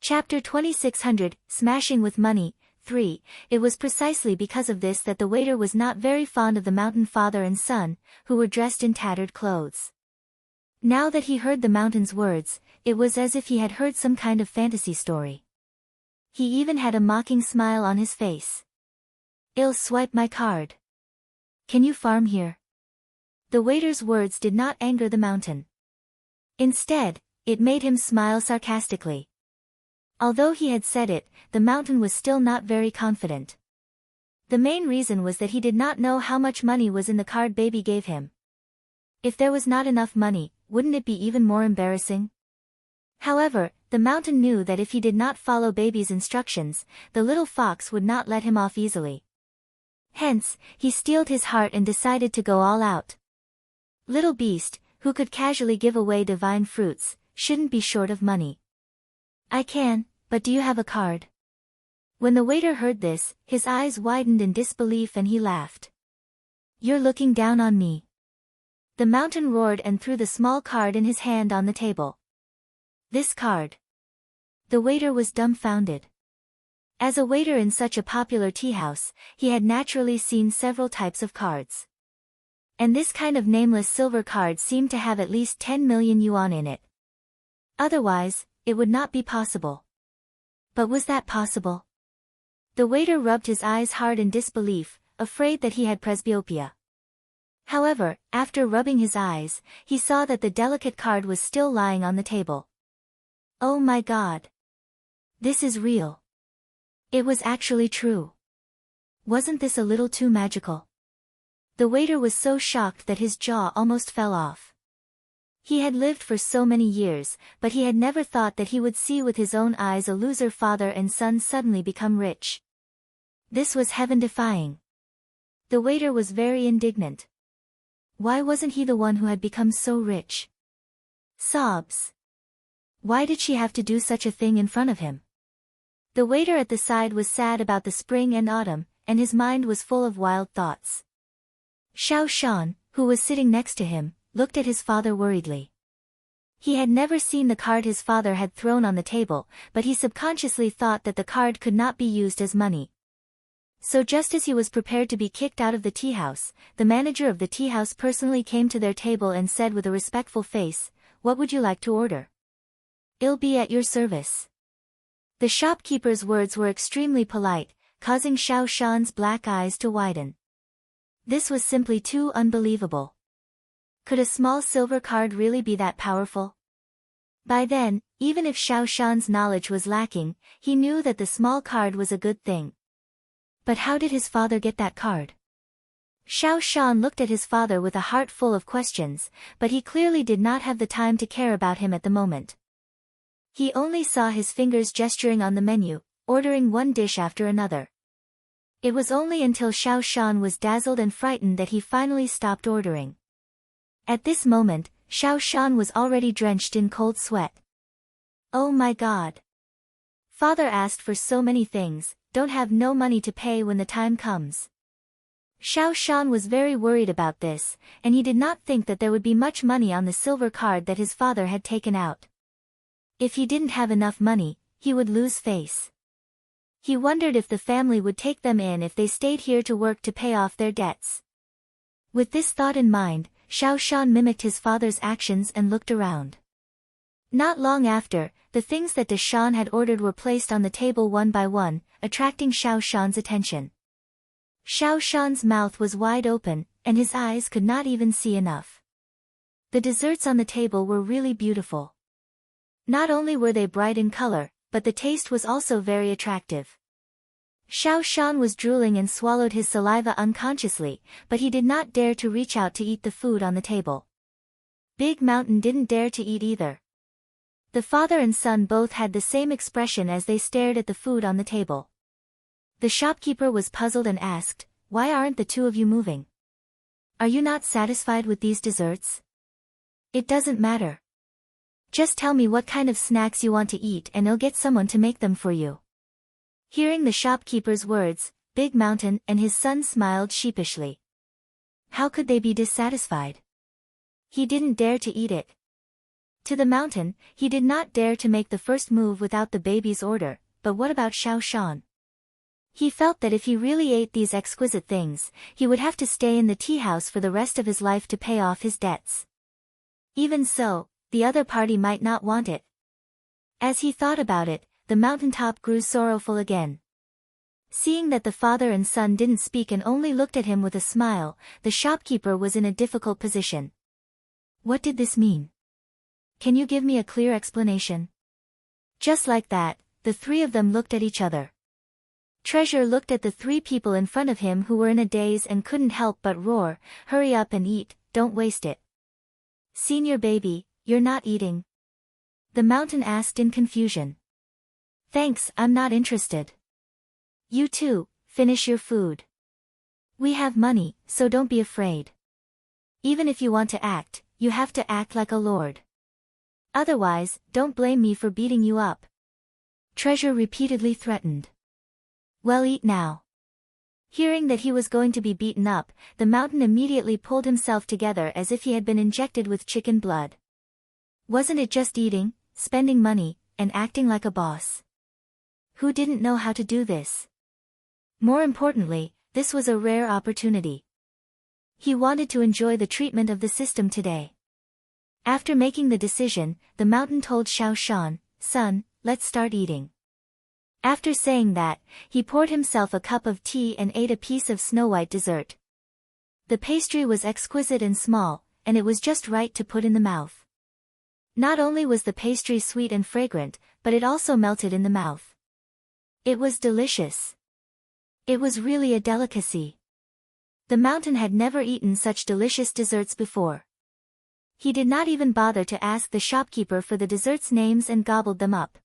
Chapter 2600, Smashing with Money, 3. It was precisely because of this that the waiter was not very fond of the mountain father and son, who were dressed in tattered clothes. Now that he heard the mountain's words, it was as if he had heard some kind of fantasy story. He even had a mocking smile on his face. "I'll swipe my card. Can you farm here?" The waiter's words did not anger the mountain. Instead, it made him smile sarcastically. Although he had said it, the mountain was still not very confident. The main reason was that he did not know how much money was in the card baby gave him. If there was not enough money, wouldn't it be even more embarrassing? However, the mountain knew that if he did not follow baby's instructions, the little fox would not let him off easily. Hence, he steeled his heart and decided to go all out. Little beast, who could casually give away divine fruits, shouldn't be short of money. "I can, but do you have a card?" When the waiter heard this, his eyes widened in disbelief and he laughed. "You're looking down on me." The mountain roared and threw the small card in his hand on the table. "This card." The waiter was dumbfounded. As a waiter in such a popular tea house, he had naturally seen several types of cards. And this kind of nameless silver card seemed to have at least 10 million yuan in it. Otherwise, it would not be possible. But was that possible? The waiter rubbed his eyes hard in disbelief, afraid that he had presbyopia. However, after rubbing his eyes, he saw that the delicate card was still lying on the table. "Oh my God! This is real." It was actually true. Wasn't this a little too magical? The waiter was so shocked that his jaw almost fell off. He had lived for so many years, but he had never thought that he would see with his own eyes a loser father and son suddenly become rich. This was heaven-defying. The waiter was very indignant. Why wasn't he the one who had become so rich? Sobs. Why did she have to do such a thing in front of him? The waiter at the side was sad about the spring and autumn, and his mind was full of wild thoughts. Xiao Shan, who was sitting next to him, looked at his father worriedly. He had never seen the card his father had thrown on the table, but he subconsciously thought that the card could not be used as money. So just as he was prepared to be kicked out of the tea house, the manager of the tea house personally came to their table and said with a respectful face, "What would you like to order?" "I'll be at your service." The shopkeeper's words were extremely polite, causing Xiao Shan's black eyes to widen. This was simply too unbelievable. Could a small silver card really be that powerful? By then, even if Xiao Shan's knowledge was lacking, he knew that the small card was a good thing. But how did his father get that card? Xiao Shan looked at his father with a heart full of questions, but he clearly did not have the time to care about him at the moment. He only saw his fingers gesturing on the menu, ordering one dish after another. It was only until Xiao Shan was dazzled and frightened that he finally stopped ordering. At this moment, Xiao Shan was already drenched in cold sweat. "Oh my God! Father asked for so many things, don't have no money to pay when the time comes." Xiao Shan was very worried about this, and he did not think that there would be much money on the silver card that his father had taken out. If he didn't have enough money, he would lose face. He wondered if the family would take them in if they stayed here to work to pay off their debts. With this thought in mind, Xiao Shan mimicked his father's actions and looked around. Not long after, the things that De Shan had ordered were placed on the table one by one, attracting Xiao Shan's attention. Xiao Shan's mouth was wide open, and his eyes could not even see enough. The desserts on the table were really beautiful. Not only were they bright in color, but the taste was also very attractive. Xiao Shan was drooling and swallowed his saliva unconsciously, but he did not dare to reach out to eat the food on the table. Big Mountain didn't dare to eat either. The father and son both had the same expression as they stared at the food on the table. The shopkeeper was puzzled and asked, "Why aren't the two of you moving? Are you not satisfied with these desserts?" "It doesn't matter. Just tell me what kind of snacks you want to eat and I'll get someone to make them for you." Hearing the shopkeeper's words, Big Mountain and his son smiled sheepishly. How could they be dissatisfied? He didn't dare to eat it. To the mountain, he did not dare to make the first move without the baby's order, but what about Xiao Shan? He felt that if he really ate these exquisite things, he would have to stay in the tea house for the rest of his life to pay off his debts. Even so, the other party might not want it. As he thought about it, the mountaintop grew sorrowful again. Seeing that the father and son didn't speak and only looked at him with a smile, the shopkeeper was in a difficult position. What did this mean? Can you give me a clear explanation? Just like that, the three of them looked at each other. Treasure looked at the three people in front of him who were in a daze and couldn't help but roar, "Hurry up and eat, don't waste it." "Senior baby, you're not eating?" the mountain asked in confusion. "Thanks, I'm not interested." "You too, finish your food. We have money, so don't be afraid. Even if you want to act, you have to act like a lord. Otherwise, don't blame me for beating you up." Treasure repeatedly threatened. "Well, eat now." Hearing that he was going to be beaten up, the mountain immediately pulled himself together as if he had been injected with chicken blood. Wasn't it just eating, spending money, and acting like a boss? Who didn't know how to do this? More importantly, this was a rare opportunity. He wanted to enjoy the treatment of the system today. After making the decision, the mountain told Xiao Shan, "Son, let's start eating." After saying that, he poured himself a cup of tea and ate a piece of snow-white dessert. The pastry was exquisite and small, and it was just right to put in the mouth. Not only was the pastry sweet and fragrant, but it also melted in the mouth. It was delicious. It was really a delicacy. The mountain had never eaten such delicious desserts before. He did not even bother to ask the shopkeeper for the desserts' names and gobbled them up.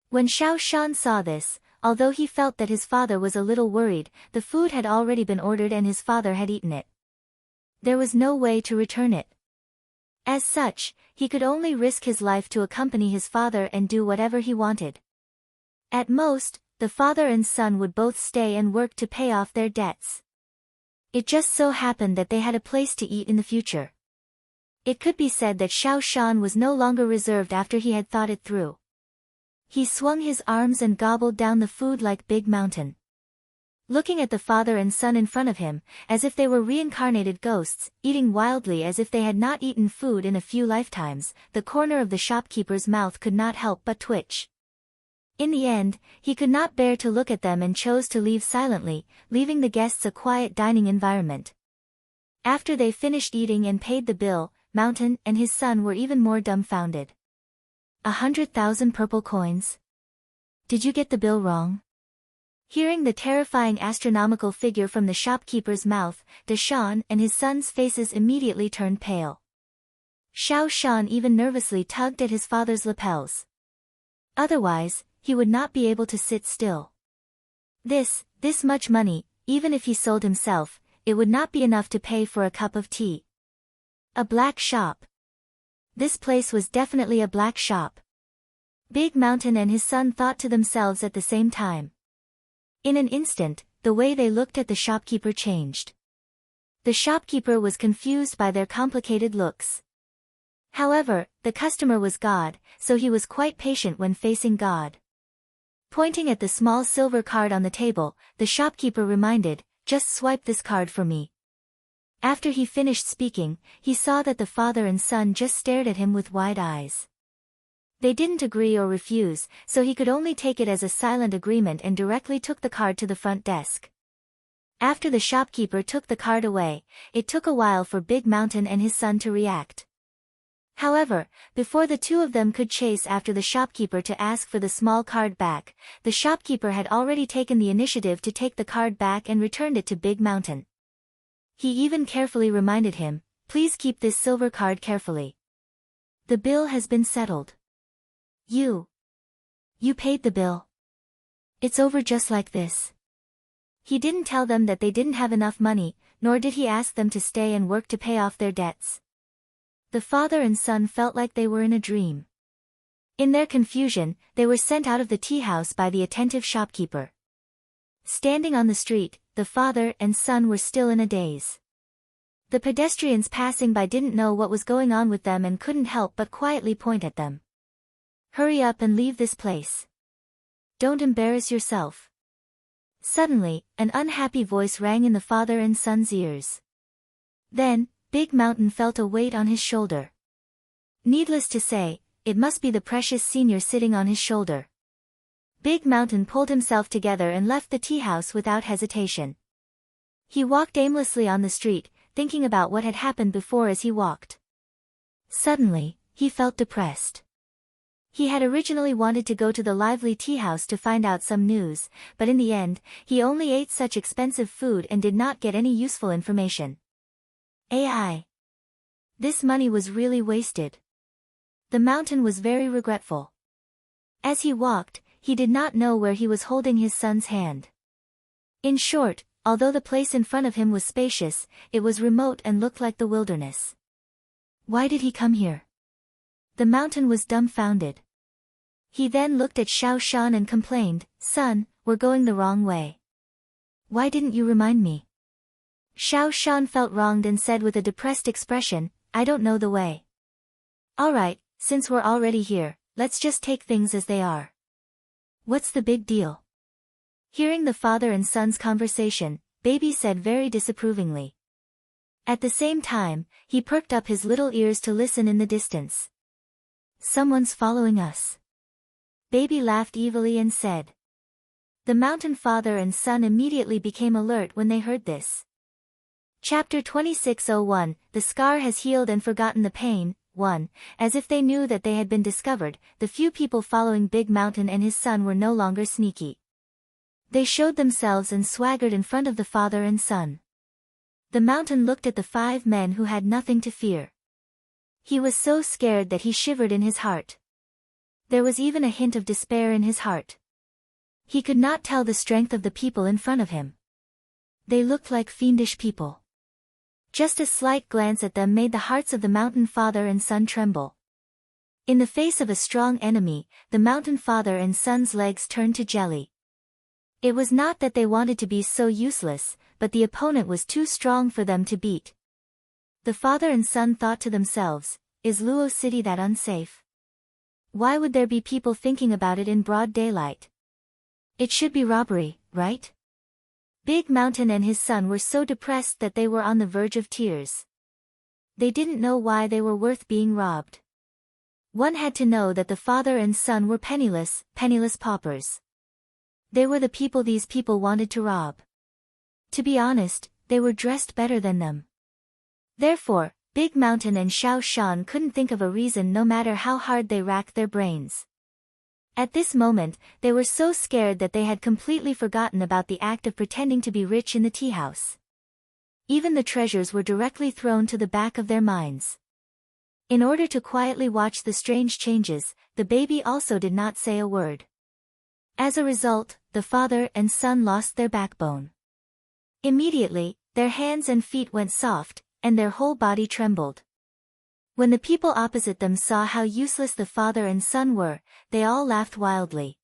When Xiao Shan saw this, although he felt that his father was a little worried, the food had already been ordered and his father had eaten it. There was no way to return it. As such, he could only risk his life to accompany his father and do whatever he wanted. At most, the father and son would both stay and work to pay off their debts. It just so happened that they had a place to eat in the future. It could be said that Xiao Shan was no longer reserved after he had thought it through. He swung his arms and gobbled down the food like Big Mountain. Looking at the father and son in front of him, as if they were reincarnated ghosts, eating wildly as if they had not eaten food in a few lifetimes, the corner of the shopkeeper's mouth could not help but twitch. In the end, he could not bear to look at them and chose to leave silently, leaving the guests a quiet dining environment. After they finished eating and paid the bill, Mountain and his son were even more dumbfounded. 100,000 purple coins? Did you get the bill wrong? Hearing the terrifying astronomical figure from the shopkeeper's mouth, Deshan and his son's faces immediately turned pale. Xiao Shan even nervously tugged at his father's lapels. Otherwise, he would not be able to sit still. This much money, even if he sold himself, it would not be enough to pay for a cup of tea. A black shop. This place was definitely a black shop. Big Mountain and his son thought to themselves at the same time. In an instant, the way they looked at the shopkeeper changed. The shopkeeper was confused by their complicated looks. However, the customer was God, so he was quite patient when facing God. Pointing at the small silver card on the table, the shopkeeper reminded, "Just swipe this card for me." After he finished speaking, he saw that the father and son just stared at him with wide eyes. They didn't agree or refuse, so he could only take it as a silent agreement and directly took the card to the front desk. After the shopkeeper took the card away, it took a while for Big Mountain and his son to react. However, before the two of them could chase after the shopkeeper to ask for the small card back, the shopkeeper had already taken the initiative to take the card back and returned it to Big Mountain. He even carefully reminded him, "Please keep this silver card carefully. The bill has been settled. You paid the bill. It's over just like this." He didn't tell them that they didn't have enough money, nor did he ask them to stay and work to pay off their debts. The father and son felt like they were in a dream. In their confusion, they were sent out of the tea house by the attentive shopkeeper. Standing on the street, the father and son were still in a daze. The pedestrians passing by didn't know what was going on with them and couldn't help but quietly point at them. Hurry up and leave this place. Don't embarrass yourself. Suddenly, an unhappy voice rang in the father and son's ears. Then, Big Mountain felt a weight on his shoulder. Needless to say, it must be the precious senior sitting on his shoulder. Big Mountain pulled himself together and left the tea house without hesitation. He walked aimlessly on the street, thinking about what had happened before as he walked. Suddenly, he felt depressed. He had originally wanted to go to the lively tea house to find out some news, but in the end, he only ate such expensive food and did not get any useful information. AI. This money was really wasted. The mountain was very regretful. As he walked, he did not know where he was holding his son's hand. In short, although the place in front of him was spacious, it was remote and looked like the wilderness. Why did he come here? The mountain was dumbfounded. He then looked at Xiao Shan and complained, "Son, we're going the wrong way. Why didn't you remind me?" Xiao Shan felt wronged and said with a depressed expression, "I don't know the way." "Alright, since we're already here, let's just take things as they are. What's the big deal?" Hearing the father and son's conversation, Baby said very disapprovingly. At the same time, he perked up his little ears to listen in the distance. "Someone's following us." Baby laughed evilly and said. The mountain father and son immediately became alert when they heard this. Chapter 26:01, The Scar Has Healed and Forgotten the Pain. 1. As if they knew that they had been discovered, the few people following Big Mountain and his son were no longer sneaky. They showed themselves and swaggered in front of the father and son. The mountain looked at the 5 men who had nothing to fear. He was so scared that he shivered in his heart. There was even a hint of despair in his heart. He could not tell the strength of the people in front of him. They looked like fiendish people. Just a slight glance at them made the hearts of the mountain father and son tremble. In the face of a strong enemy, the mountain father and son's legs turned to jelly. It was not that they wanted to be so useless, but the opponent was too strong for them to beat. The father and son thought to themselves, "Is Luo City that unsafe? Why would there be people thinking about it in broad daylight? It should be robbery, right?" Big Mountain and his son were so depressed that they were on the verge of tears. They didn't know why they were worth being robbed. One had to know that the father and son were penniless paupers. They were the people these people wanted to rob. To be honest, they were dressed better than them. Therefore, Big Mountain and Xiao Shan couldn't think of a reason no matter how hard they racked their brains. At this moment, they were so scared that they had completely forgotten about the act of pretending to be rich in the tea house. Even the treasures were directly thrown to the back of their minds. In order to quietly watch the strange changes, the baby also did not say a word. As a result, the father and son lost their backbone. Immediately, their hands and feet went soft, and their whole body trembled. When the people opposite them saw how useless the father and son were, they all laughed wildly.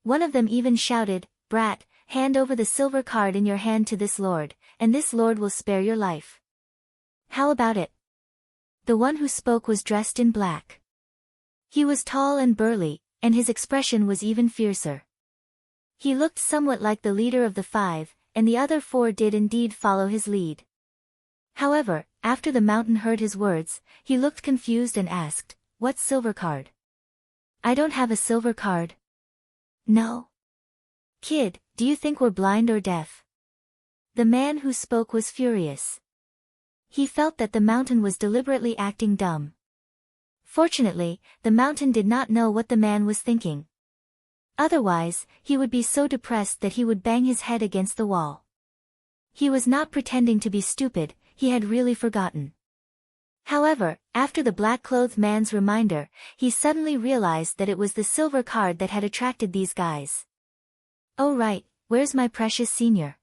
One of them even shouted, "Brat, hand over the silver card in your hand to this lord, and this lord will spare your life. How about it?" The one who spoke was dressed in black. He was tall and burly, and his expression was even fiercer. He looked somewhat like the leader of the 5, and the other 4 did indeed follow his lead. However, after the mountain heard his words, he looked confused and asked, "What silver card? I don't have a silver card." "No? Kid, do you think we're blind or deaf?" The man who spoke was furious. He felt that the mountain was deliberately acting dumb. Fortunately, the mountain did not know what the man was thinking. Otherwise, he would be so depressed that he would bang his head against the wall. He was not pretending to be stupid, he had really forgotten. However, after the black-clothed man's reminder, he suddenly realized that it was the silver card that had attracted these guys. "Oh right, where's my precious senior?"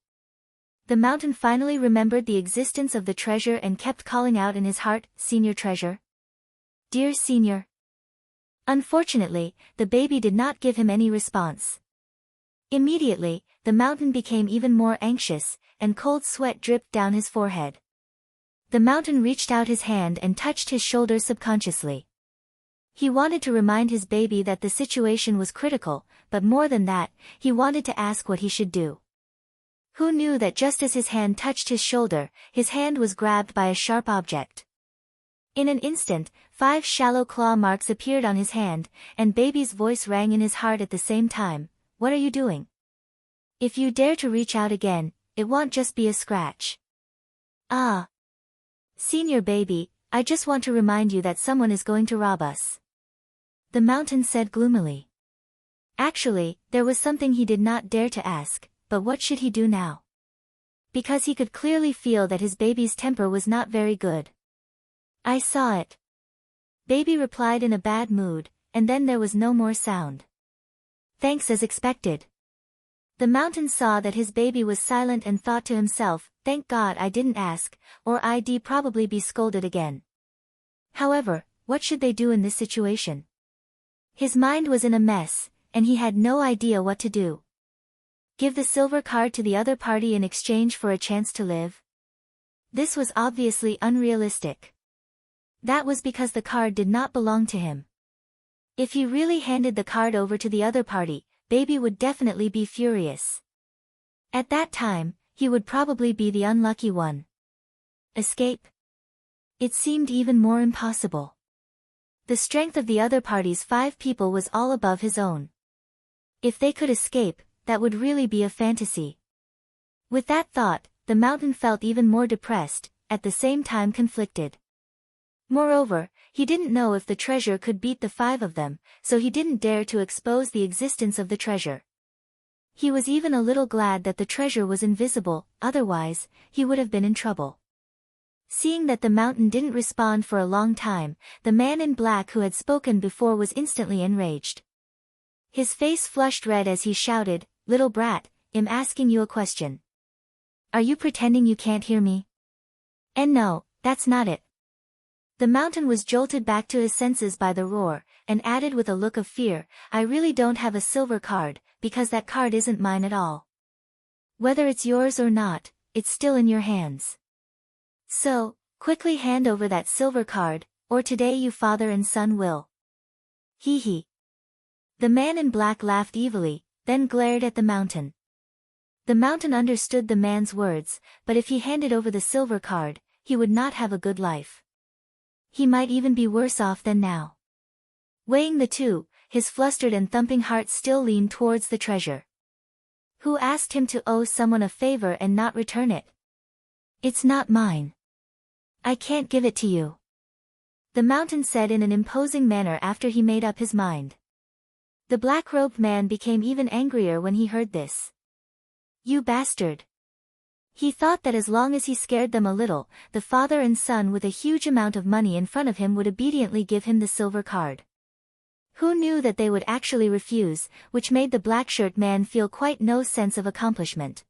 The mountain finally remembered the existence of the treasure and kept calling out in his heart, "Senior treasure. Dear senior." Unfortunately, the baby did not give him any response. Immediately, the mountain became even more anxious, and cold sweat dripped down his forehead. The mountain reached out his hand and touched his shoulder subconsciously. He wanted to remind his baby that the situation was critical, but more than that, he wanted to ask what he should do. Who knew that just as his hand touched his shoulder, his hand was grabbed by a sharp object. In an instant, 5 shallow claw marks appeared on his hand, and baby's voice rang in his heart at the same time. What are you doing? If you dare to reach out again, it won't just be a scratch. Ah. Senior baby, I just want to remind you that someone is going to rob us. The mountain said gloomily. Actually, there was something he did not dare to ask, but what should he do now? Because he could clearly feel that his baby's temper was not very good. I saw it. Baby replied in a bad mood, and then there was no more sound. Thanks as expected. The mountain saw that his baby was silent and thought to himself, thank God I didn't ask, or I'd probably be scolded again. However, what should they do in this situation? His mind was in a mess, and he had no idea what to do. Give the silver card to the other party in exchange for a chance to live? This was obviously unrealistic. That was because the card did not belong to him. If he really handed the card over to the other party, baby would definitely be furious. At that time, he would probably be the unlucky one. Escape? It seemed even more impossible. The strength of the other party's 5 people was all above his own. If they could escape, that would really be a fantasy. With that thought, the mountain felt even more depressed, at the same time conflicted. Moreover, he didn't know if the treasure could beat the 5 of them, so he didn't dare to expose the existence of the treasure. He was even a little glad that the treasure was invisible, otherwise, he would have been in trouble. Seeing that the mountain didn't respond for a long time, the man in black who had spoken before was instantly enraged. His face flushed red as he shouted, "Little brat, I'm asking you a question. Are you pretending you can't hear me?" And no, that's not it. The mountain was jolted back to his senses by the roar, and added with a look of fear, I really don't have a silver card, because that card isn't mine at all. Whether it's yours or not, it's still in your hands. So, quickly hand over that silver card, or today you father and son will. Hee hee. The man in black laughed evilly, then glared at the mountain. The mountain understood the man's words, but if he handed over the silver card, he would not have a good life. He might even be worse off than now. Weighing the two, his flustered and thumping heart still leaned towards the treasure. Who asked him to owe someone a favor and not return it? It's not mine. I can't give it to you. The mountain said in an imposing manner after he made up his mind. The black-robed man became even angrier when he heard this. You bastard. He thought that as long as he scared them a little, the father and son with a huge amount of money in front of him would obediently give him the silver card. Who knew that they would actually refuse, which made the black-shirt man feel quite no sense of accomplishment.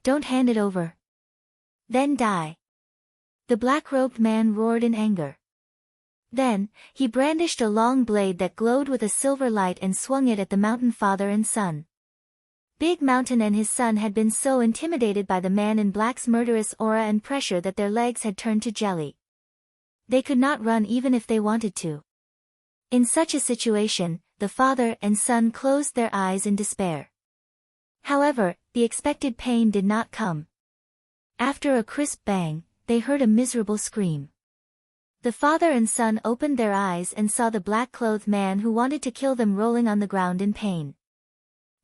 Don't hand it over. Then die. The black-robed man roared in anger. Then, he brandished a long blade that glowed with a silver light and swung it at the mountain father and son. Big Mountain and his son had been so intimidated by the man in black's murderous aura and pressure that their legs had turned to jelly. They could not run even if they wanted to. In such a situation, the father and son closed their eyes in despair. However, the expected pain did not come. After a crisp bang, they heard a miserable scream. The father and son opened their eyes and saw the black-clothed man who wanted to kill them rolling on the ground in pain.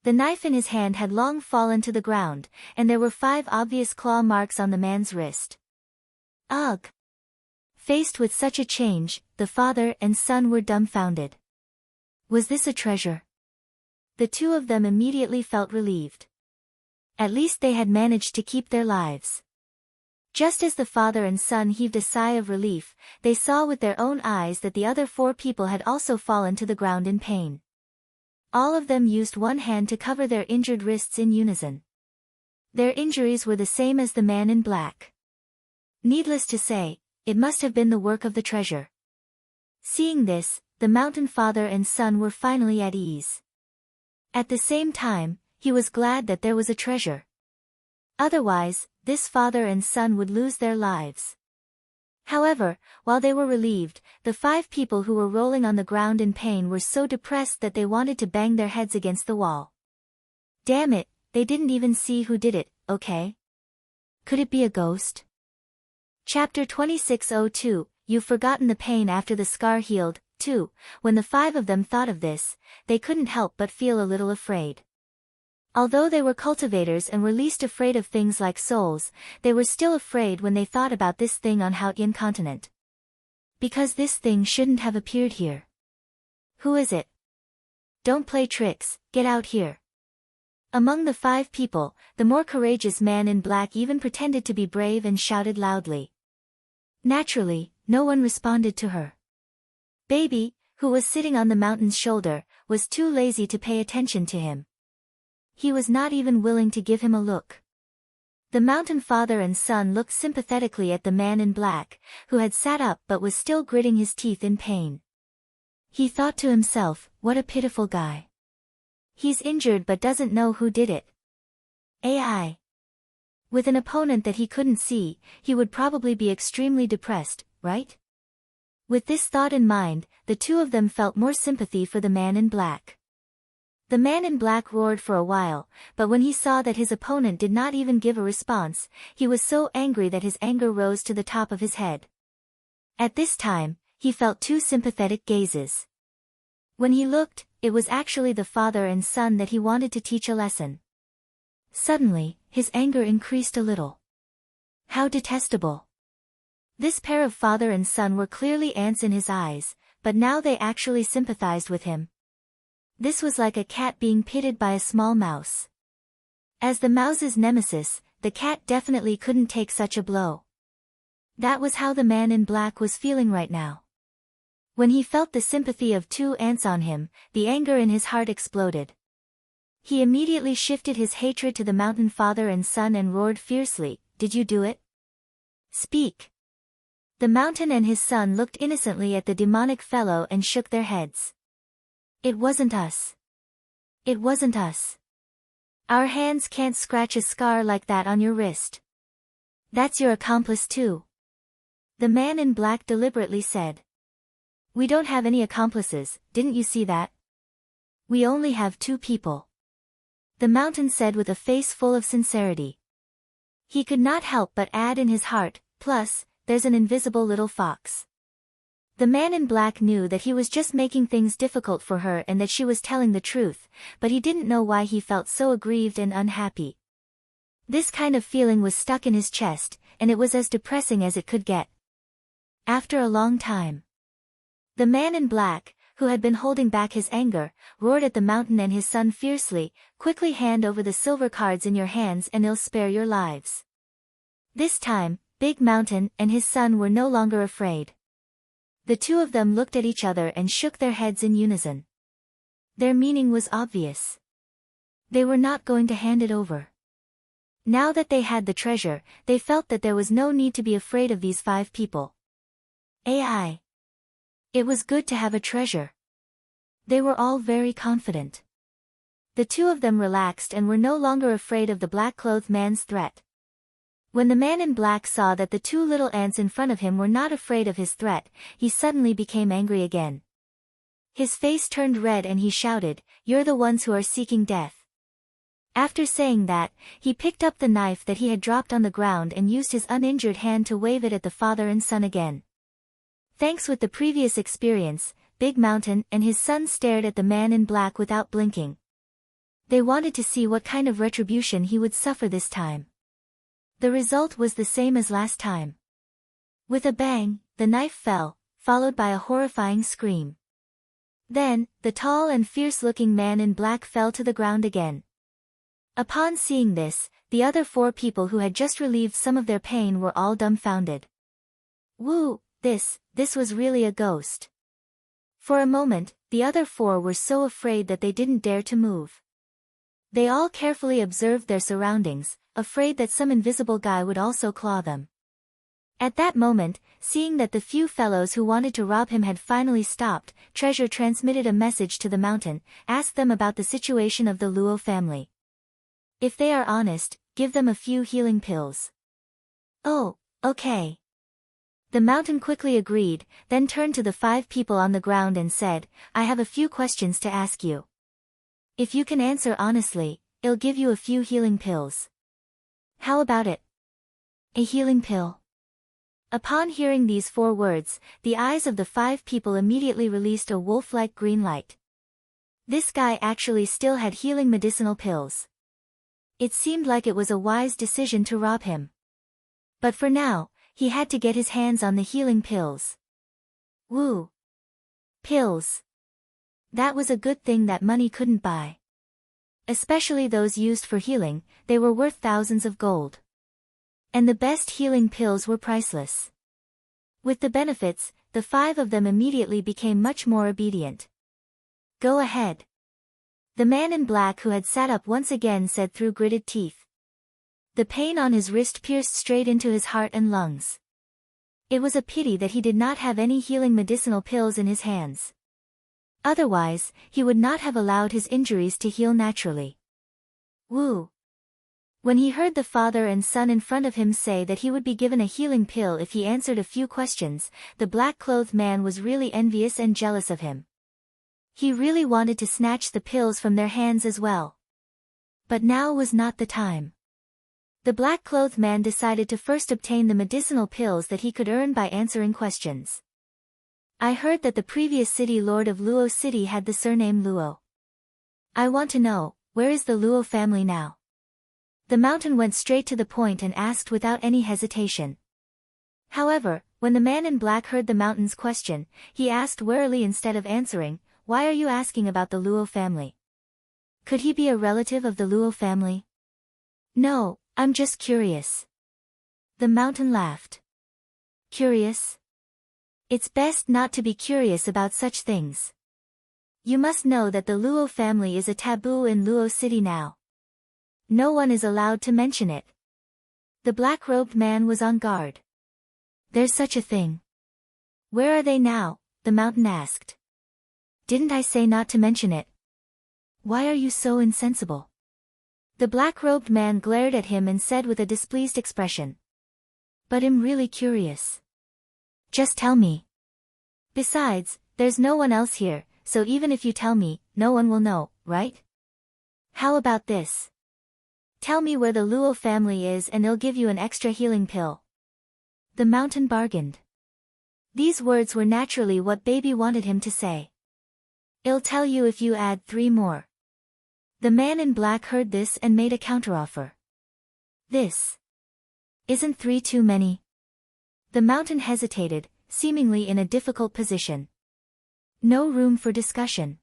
The knife in his hand had long fallen to the ground, and there were 5 obvious claw marks on the man's wrist. Ugh! Faced with such a change, the father and son were dumbfounded. Was this a treasure? The 2 of them immediately felt relieved. At least they had managed to keep their lives. Just as the father and son heaved a sigh of relief, they saw with their own eyes that the other 4 people had also fallen to the ground in pain. All of them used one hand to cover their injured wrists in unison. Their injuries were the same as the man in black. Needless to say, it must have been the work of the treasure. Seeing this, the mountain father and son were finally at ease. At the same time, he was glad that there was a treasure. Otherwise, this father and son would lose their lives. However, while they were relieved, the 5 people who were rolling on the ground in pain were so depressed that they wanted to bang their heads against the wall. Damn it, they didn't even see who did it, okay? Could it be a ghost? Chapter 2602, You've forgotten the pain after the scar healed. 2. When the 5 of them thought of this, they couldn't help but feel a little afraid. Although they were cultivators and were least afraid of things like souls, they were still afraid when they thought about this thing on Hautian continent. Because this thing shouldn't have appeared here. Who is it? Don't play tricks, get out here. Among the 5 people, the more courageous man in black even pretended to be brave and shouted loudly. Naturally, no one responded to her. Baby, who was sitting on the mountain's shoulder, was too lazy to pay attention to him. He was not even willing to give him a look. The mountain father and son looked sympathetically at the man in black, who had sat up but was still gritting his teeth in pain. He thought to himself, what a pitiful guy. He's injured but doesn't know who did it. AI. With an opponent that he couldn't see, he would probably be extremely depressed, right? With this thought in mind, the 2 of them felt more sympathy for the man in black. The man in black roared for a while, but when he saw that his opponent did not even give a response, he was so angry that his anger rose to the top of his head. At this time, he felt 2 sympathetic gazes. When he looked, it was actually the father and son that he wanted to teach a lesson. Suddenly, his anger increased a little. How detestable. This pair of father and son were clearly ants in his eyes, but now they actually sympathized with him. This was like a cat being pitted by a small mouse. As the mouse's nemesis, the cat definitely couldn't take such a blow. That was how the man in black was feeling right now. When he felt the sympathy of 2 ants on him, the anger in his heart exploded. He immediately shifted his hatred to the mountain father and son and roared fiercely, "Did you do it? Speak." The mountain and his son looked innocently at the demonic fellow and shook their heads. It wasn't us. It wasn't us. Our hands can't scratch a scar like that on your wrist. That's your accomplice too. The man in black deliberately said. We don't have any accomplices, didn't you see that? We only have 2 people. The mountain said with a face full of sincerity. He could not help but add in his heart, plus, there's an invisible little fox. The man in black knew that he was just making things difficult for her and that she was telling the truth, but he didn't know why he felt so aggrieved and unhappy. This kind of feeling was stuck in his chest, and it was as depressing as it could get. After a long time, the man in black, who had been holding back his anger, roared at the mountain and his son fiercely, "Quickly hand over the silver cards in your hands and I'll spare your lives." This time, Big Mountain and his son were no longer afraid. The 2 of them looked at each other and shook their heads in unison. Their meaning was obvious. They were not going to hand it over. Now that they had the treasure, they felt that there was no need to be afraid of these 5 people. AI. It was good to have a treasure. They were all very confident. The 2 of them relaxed and were no longer afraid of the black-clothed man's threat. When the man in black saw that the 2 little ants in front of him were not afraid of his threat, he suddenly became angry again. His face turned red and he shouted, "You're the ones who are seeking death." After saying that, he picked up the knife that he had dropped on the ground and used his uninjured hand to wave it at the father and son again. Thanks with the previous experience, Big Mountain and his son stared at the man in black without blinking. They wanted to see what kind of retribution he would suffer this time. The result was the same as last time. With a bang, the knife fell, followed by a horrifying scream. Then, the tall and fierce-looking man in black fell to the ground again. Upon seeing this, the other 4 people who had just relieved some of their pain were all dumbfounded. Woo, this was really a ghost. For a moment, the other 4 were so afraid that they didn't dare to move. They all carefully observed their surroundings, afraid that some invisible guy would also claw them. At that moment, seeing that the few fellows who wanted to rob him had finally stopped, Treasure transmitted a message to the mountain, asked them about the situation of the Luo family. If they are honest, give them a few healing pills. Oh, okay. The mountain quickly agreed, then turned to the 5 people on the ground and said, I have a few questions to ask you. If you can answer honestly, I'll give you a few healing pills. How about it? A healing pill? Upon hearing these 4 words, the eyes of the 5 people immediately released a wolf-like green light. This guy actually still had healing medicinal pills. It seemed like it was a wise decision to rob him. But for now, he had to get his hands on the healing pills. Woo! Pills. That was a good thing that money couldn't buy. Especially those used for healing, they were worth thousands of gold. And the best healing pills were priceless. With the benefits, the 5 of them immediately became much more obedient. Go ahead. The man in black who had sat up once again said through gritted teeth. The pain on his wrist pierced straight into his heart and lungs. It was a pity that he did not have any healing medicinal pills in his hands. Otherwise, he would not have allowed his injuries to heal naturally. Woo! When he heard the father and son in front of him say that he would be given a healing pill if he answered a few questions, the black-clothed man was really envious and jealous of him. He really wanted to snatch the pills from their hands as well. But now was not the time. The black-clothed man decided to first obtain the medicinal pills that he could earn by answering questions. I heard that the previous city lord of Luo City had the surname Luo. I want to know, where is the Luo family now? The mountain went straight to the point and asked without any hesitation. However, when the man in black heard the mountain's question, he asked warily instead of answering, why are you asking about the Luo family? Could he be a relative of the Luo family? No, I'm just curious. The mountain laughed. Curious? It's best not to be curious about such things. You must know that the Luo family is a taboo in Luo City now. No one is allowed to mention it. The black-robed man was on guard. There's such a thing. Where are they now? The mountain asked. Didn't I say not to mention it? Why are you so insensible? The black-robed man glared at him and said with a displeased expression. But I'm really curious. Just tell me. Besides, there's no one else here, so even if you tell me, no one will know, right? How about this? Tell me where the Luo family is and they'll give you an extra healing pill. The mountain bargained. These words were naturally what Baby wanted him to say. I'll tell you if you add 3 more. The man in black heard this and made a counteroffer. This. Isn't 3 too many? The mountain hesitated, seemingly in a difficult position. No room for discussion.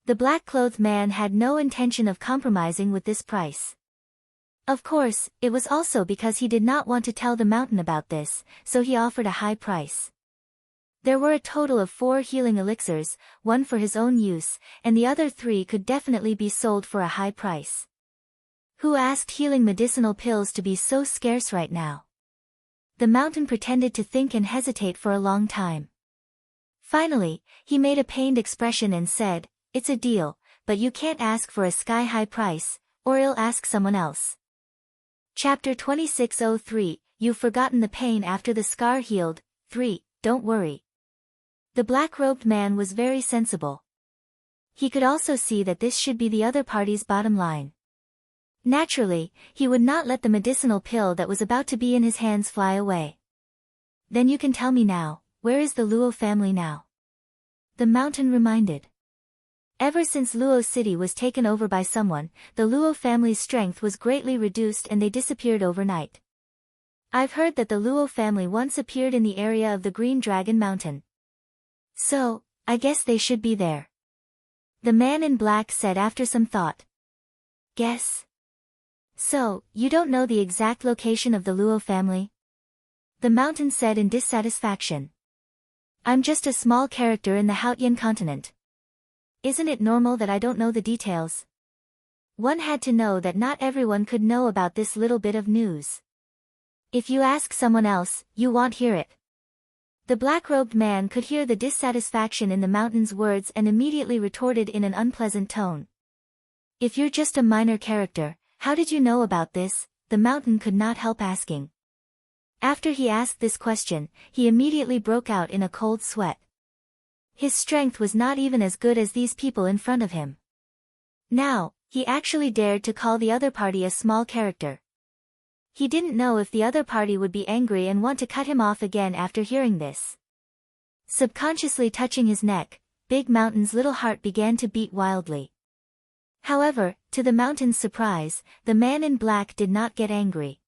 The black-clothed man had no intention of compromising with this price. Of course, it was also because he did not want to tell the mountain about this, so he offered a high price. There were a total of 4 healing elixirs, 1 for his own use, and the other 3 could definitely be sold for a high price. Who asked healing medicinal pills to be so scarce right now? The mountain pretended to think and hesitate for a long time. Finally, he made a pained expression and said, It's a deal, but you can't ask for a sky-high price, or I'll ask someone else. Chapter 2603, You've forgotten the pain after the scar healed. 3, Don't worry. The black-robed man was very sensible. He could also see that this should be the other party's bottom line. Naturally, he would not let the medicinal pill that was about to be in his hands fly away. Then you can tell me now, where is the Luo family now? The mountain reminded. Ever since Luo City was taken over by someone, the Luo family's strength was greatly reduced and they disappeared overnight. I've heard that the Luo family once appeared in the area of the Green Dragon Mountain. So, I guess they should be there. The man in black said after some thought. Guess? So, you don't know the exact location of the Luo family? The mountain said in dissatisfaction. I'm just a small character in the Hautian continent. Isn't it normal that I don't know the details? One had to know that not everyone could know about this little bit of news. If you ask someone else, you won't hear it. The black-robed man could hear the dissatisfaction in the mountain's words and immediately retorted in an unpleasant tone. If you're just a minor character, how did you know about this? The mountain could not help asking. After he asked this question, he immediately broke out in a cold sweat. His strength was not even as good as these people in front of him. Now, he actually dared to call the other party a small character. He didn't know if the other party would be angry and want to cut him off again after hearing this. Subconsciously touching his neck, Big Mountain's little heart began to beat wildly. However, to the mountain's surprise, the man in black did not get angry.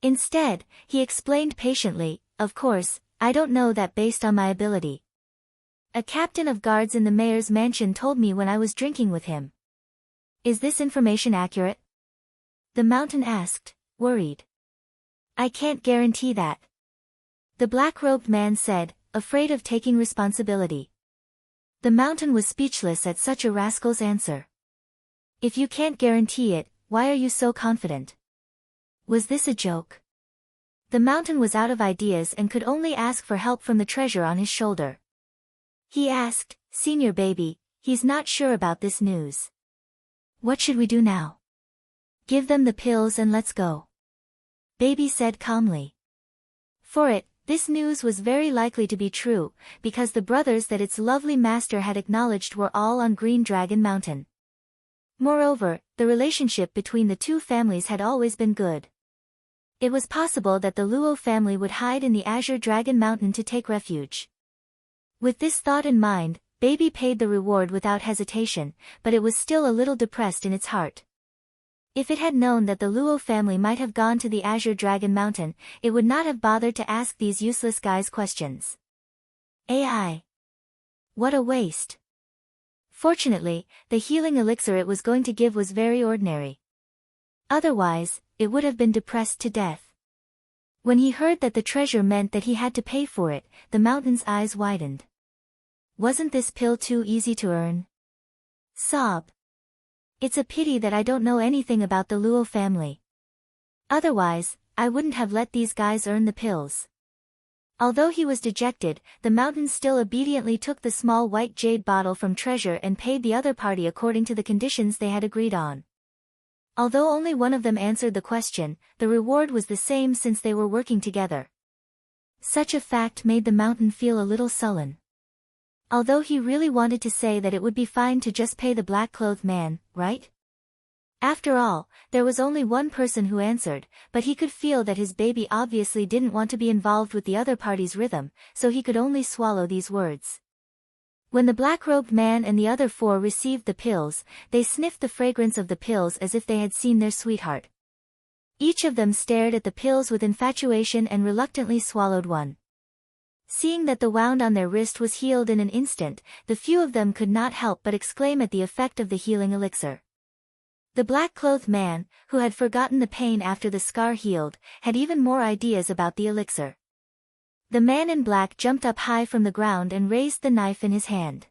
Instead, he explained patiently, "Of course, I don't know that based on my ability. A captain of guards in the mayor's mansion told me when I was drinking with him." "Is this information accurate?" the mountain asked, worried. "I can't guarantee that," the black-robed man said, afraid of taking responsibility. The mountain was speechless at such a rascal's answer. "If you can't guarantee it, why are you so confident? Was this a joke?" The mountain was out of ideas and could only ask for help from the treasure on his shoulder. He asked, "Senior baby, he's not sure about this news. What should we do now?" "Give them the pills and let's go," Baby said calmly. For it, this news was very likely to be true, because the brothers that its lovely master had acknowledged were all on Green Dragon Mountain. Moreover, the relationship between the two families had always been good. It was possible that the Luo family would hide in the Azure Dragon Mountain to take refuge. With this thought in mind, Baby paid the reward without hesitation, but it was still a little depressed in its heart. If it had known that the Luo family might have gone to the Azure Dragon Mountain, it would not have bothered to ask these useless guys questions. AI. What a waste. Fortunately, the healing elixir it was going to give was very ordinary. Otherwise, it would have been depressed to death. When he heard that the treasure meant that he had to pay for it, the mountain's eyes widened. Wasn't this pill too easy to earn? Sob. It's a pity that I don't know anything about the Luo family. Otherwise, I wouldn't have let these guys earn the pills. Although he was dejected, the mountain still obediently took the small white jade bottle from treasure and paid the other party according to the conditions they had agreed on. Although only one of them answered the question, the reward was the same since they were working together. Such a fact made the mountain feel a little sullen. Although he really wanted to say that it would be fine to just pay the black-clothed man, right? After all, there was only one person who answered, but he could feel that his baby obviously didn't want to be involved with the other party's rhythm, so he could only swallow these words. When the black-robed man and the other four received the pills, they sniffed the fragrance of the pills as if they had seen their sweetheart. Each of them stared at the pills with infatuation and reluctantly swallowed one. Seeing that the wound on their wrist was healed in an instant, the few of them could not help but exclaim at the effect of the healing elixir. The black-clothed man, who had forgotten the pain after the scar healed, had even more ideas about the elixir. The man in black jumped up high from the ground and raised the knife in his hand.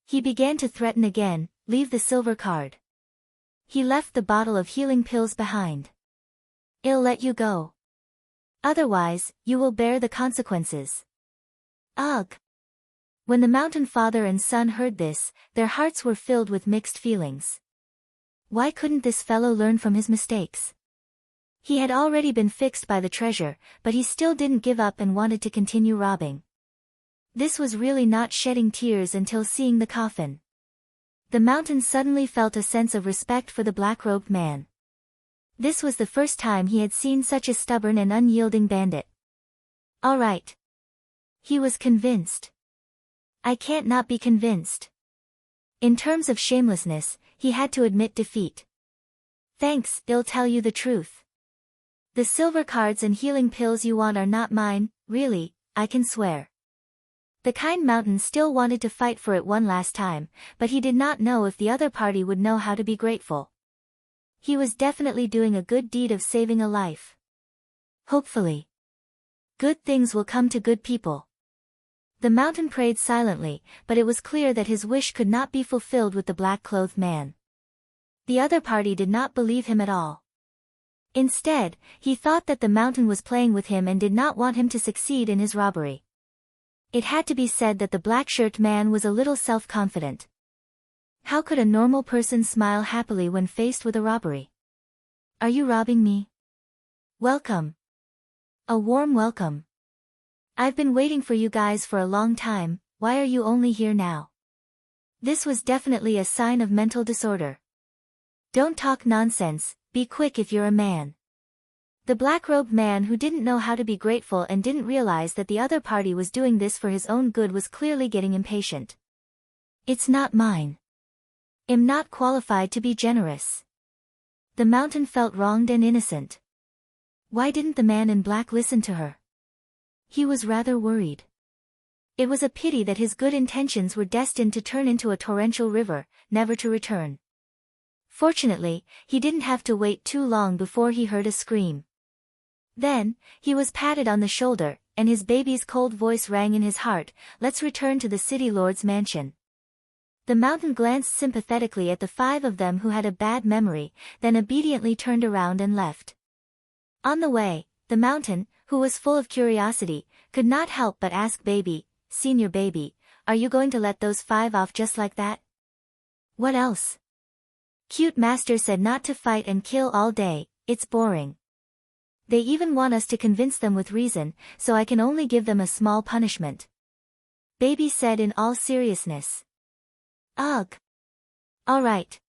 He began to threaten again, "Leave the silver card." He left the bottle of healing pills behind. "I'll let you go. Otherwise, you will bear the consequences." Ugh! When the mountain father and son heard this, their hearts were filled with mixed feelings. Why couldn't this fellow learn from his mistakes? He had already been fixed by the treasure, but he still didn't give up and wanted to continue robbing. This was really not shedding tears until seeing the coffin. The mountain suddenly felt a sense of respect for the black-robed man. This was the first time he had seen such a stubborn and unyielding bandit. All right. He was convinced. I can't not be convinced. In terms of shamelessness, he had to admit defeat. Thanks, I'll tell you the truth. The silver cards and healing pills you want are not mine, really, I can swear. The kind mountain still wanted to fight for it one last time, but he did not know if the other party would know how to be grateful. He was definitely doing a good deed of saving a life. Hopefully. Good things will come to good people. The mountain prayed silently, but it was clear that his wish could not be fulfilled with the black-clothed man. The other party did not believe him at all. Instead, he thought that the mountain was playing with him and did not want him to succeed in his robbery. It had to be said that the black-shirt man was a little self-confident. How could a normal person smile happily when faced with a robbery? Are you robbing me? Welcome. A warm welcome. I've been waiting for you guys for a long time, why are you only here now? This was definitely a sign of mental disorder. Don't talk nonsense, be quick if you're a man. The black-robed man, who didn't know how to be grateful and didn't realize that the other party was doing this for his own good, was clearly getting impatient. It's not mine. I'm not qualified to be generous. The mountain felt wronged and innocent. Why didn't the man in black listen to her? He was rather worried. It was a pity that his good intentions were destined to turn into a torrential river, never to return. Fortunately, he didn't have to wait too long before he heard a scream. Then, he was patted on the shoulder, and his baby's cold voice rang in his heart, "Let's return to the city lord's mansion." The mountain glanced sympathetically at the five of them who had a bad memory, then obediently turned around and left. On the way, the mountain, who was full of curiosity, could not help but ask Baby, "Senior Baby, are you going to let those five off just like that?" "What else?" "Cute Master said not to fight and kill all day, it's boring. They even want us to convince them with reason, so I can only give them a small punishment," Baby said in all seriousness. "Ugh. All right."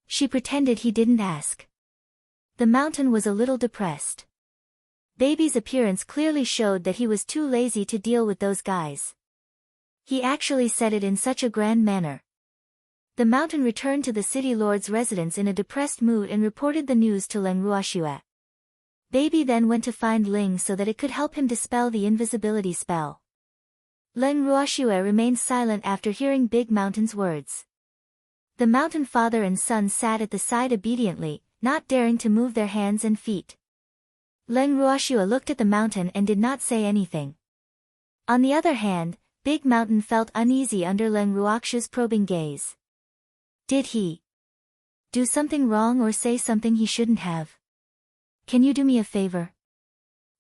She pretended he didn't ask. The mountain was a little depressed. Baby's appearance clearly showed that he was too lazy to deal with those guys. He actually said it in such a grand manner. The mountain returned to the city lord's residence in a depressed mood and reported the news to Leng Ruoxue. Baby then went to find Ling so that it could help him dispel the invisibility spell. Leng Ruoxue remained silent after hearing Big Mountain's words. The mountain father and son sat at the side obediently, not daring to move their hands and feet. Leng Ruoxue looked at the mountain and did not say anything. On the other hand, Big Mountain felt uneasy under Leng Ruoxue's probing gaze. Did he do something wrong or say something he shouldn't have? "Can you do me a favor?"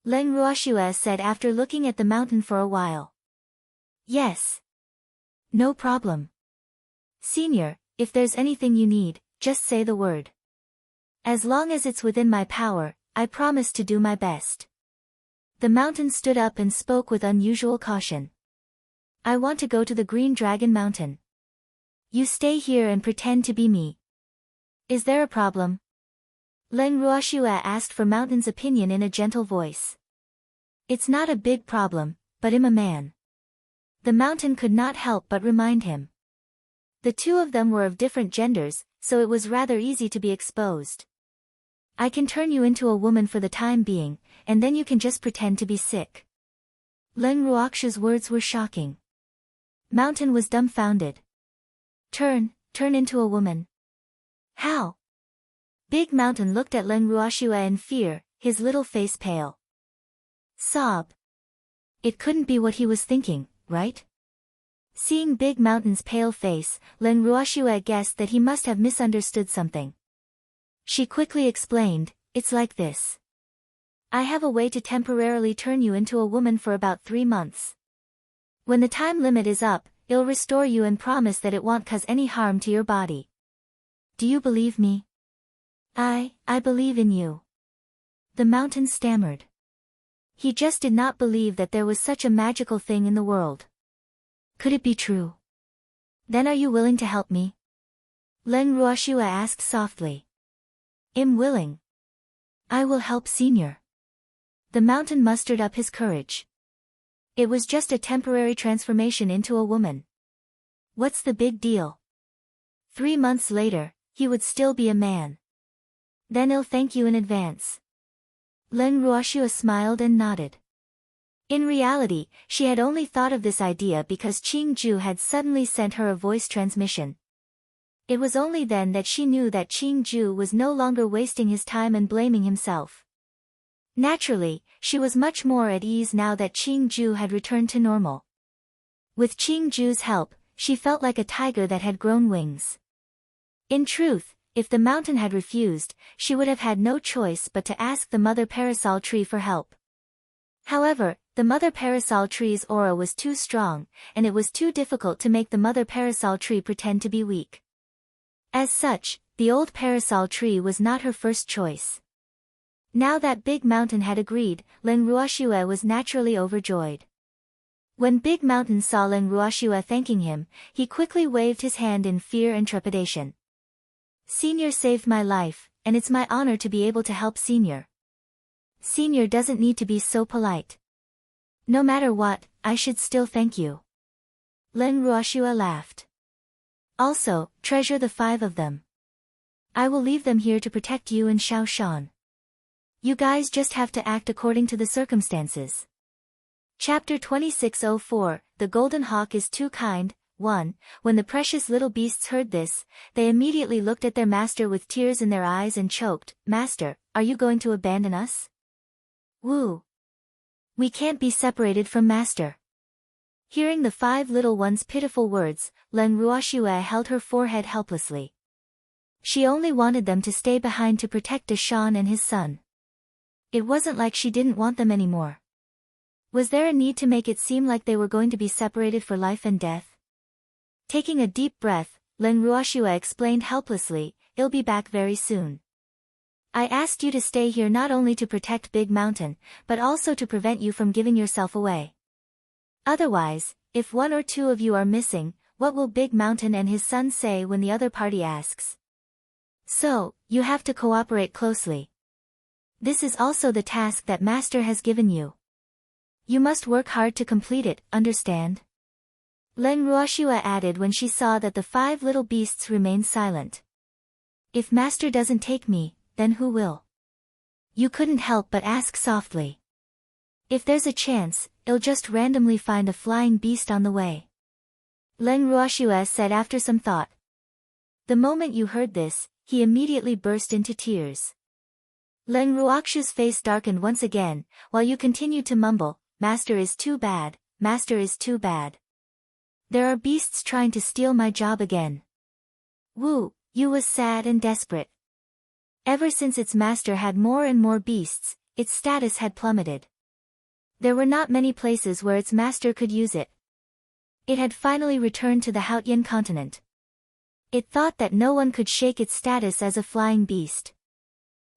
Leng Ruoxue said after looking at the mountain for a while. "Yes. No problem. Senior, if there's anything you need, just say the word. As long as it's within my power, I promise to do my best." The mountain stood up and spoke with unusual caution. "I want to go to the Green Dragon Mountain. You stay here and pretend to be me." "Is there a problem?" Leng Ruoxue asked for Mountain's opinion in a gentle voice. "It's not a big problem, but I'm a man." The mountain could not help but remind him. The two of them were of different genders, so it was rather easy to be exposed. "I can turn you into a woman for the time being, and then you can just pretend to be sick." Leng Ruoxue's words were shocking. Mountain was dumbfounded. Turn into a woman? How?" Big Mountain looked at Leng Ruoxue in fear, his little face pale. Sob. It couldn't be what he was thinking, right? Seeing Big Mountain's pale face, Leng Ruoxue guessed that he must have misunderstood something. She quickly explained, "It's like this. I have a way to temporarily turn you into a woman for about 3 months. When the time limit is up, I'll restore you and promise that it won't cause any harm to your body. Do you believe me?" I believe in you." The mountain stammered. He just did not believe that there was such a magical thing in the world. Could it be true? "Then are you willing to help me?" Leng Ruoxue asked softly. "I'm willing. I will help Senior." The mountain mustered up his courage. It was just a temporary transformation into a woman. What's the big deal? 3 months later, he would still be a man. "Then I'll thank you in advance." Leng Ruoxue smiled and nodded. In reality, she had only thought of this idea because Qing Ju had suddenly sent her a voice transmission. It was only then that she knew that Qing Ju was no longer wasting his time and blaming himself. Naturally, she was much more at ease now that Qing Ju had returned to normal. With Qing Ju's help, she felt like a tiger that had grown wings. In truth, if the mountain had refused, she would have had no choice but to ask the mother parasol tree for help. However, the mother parasol tree's aura was too strong, and it was too difficult to make the mother parasol tree pretend to be weak. As such, the old parasol tree was not her first choice. Now that Big Mountain had agreed, Leng Ruoxue was naturally overjoyed. When Big Mountain saw Leng Ruoxue thanking him, he quickly waved his hand in fear and trepidation. Senior saved my life, and it's my honor to be able to help Senior. Senior doesn't need to be so polite. No matter what, I should still thank you. Leng Ruoxue laughed. Also, treasure the 5 of them. I will leave them here to protect you and Xiao Shan. You guys just have to act according to the circumstances. Chapter 2604, The Golden Hawk is Too Kind. 1. When the precious little beasts heard this, they immediately looked at their master with tears in their eyes and choked. Master, are you going to abandon us? Woo! We can't be separated from Master. Hearing the 5 little ones' pitiful words, Leng Ruoxue held her forehead helplessly. She only wanted them to stay behind to protect Deshan and his son. It wasn't like she didn't want them anymore. Was there a need to make it seem like they were going to be separated for life and death? Taking a deep breath, Leng Ruoxue explained helplessly, I'll be back very soon. I asked you to stay here not only to protect Big Mountain, but also to prevent you from giving yourself away. Otherwise, if 1 or 2 of you are missing, what will Big Mountain and his son say when the other party asks? So, you have to cooperate closely. This is also the task that Master has given you. You must work hard to complete it, understand? Leng Ruoxue added when she saw that the 5 little beasts remained silent. If Master doesn't take me, then who will? You couldn't help but ask softly. If there's a chance, I'll just randomly find a flying beast on the way. Leng Ruoxue said after some thought. The moment you heard this, he immediately burst into tears. Leng Ruoxue's face darkened once again, while you continued to mumble, Master is too bad, Master is too bad. There are beasts trying to steal my job again. Wu, Yu was sad and desperate. Ever since its master had more and more beasts, its status had plummeted. There were not many places where its master could use it. It had finally returned to the Hautian continent. It thought that no one could shake its status as a flying beast.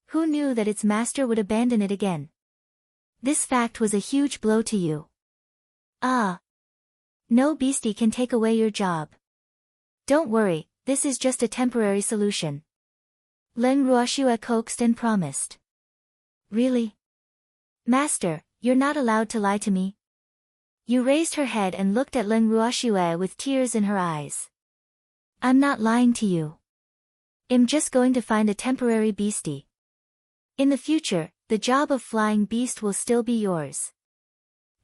Who knew that its master would abandon it again? This fact was a huge blow to you. Ah! No beastie can take away your job. Don't worry, this is just a temporary solution. Leng Ruoxue coaxed and promised. Really? Master, you're not allowed to lie to me. You raised her head and looked at Leng Ruoxue with tears in her eyes. I'm not lying to you. I'm just going to find a temporary beastie. In the future, the job of flying beast will still be yours.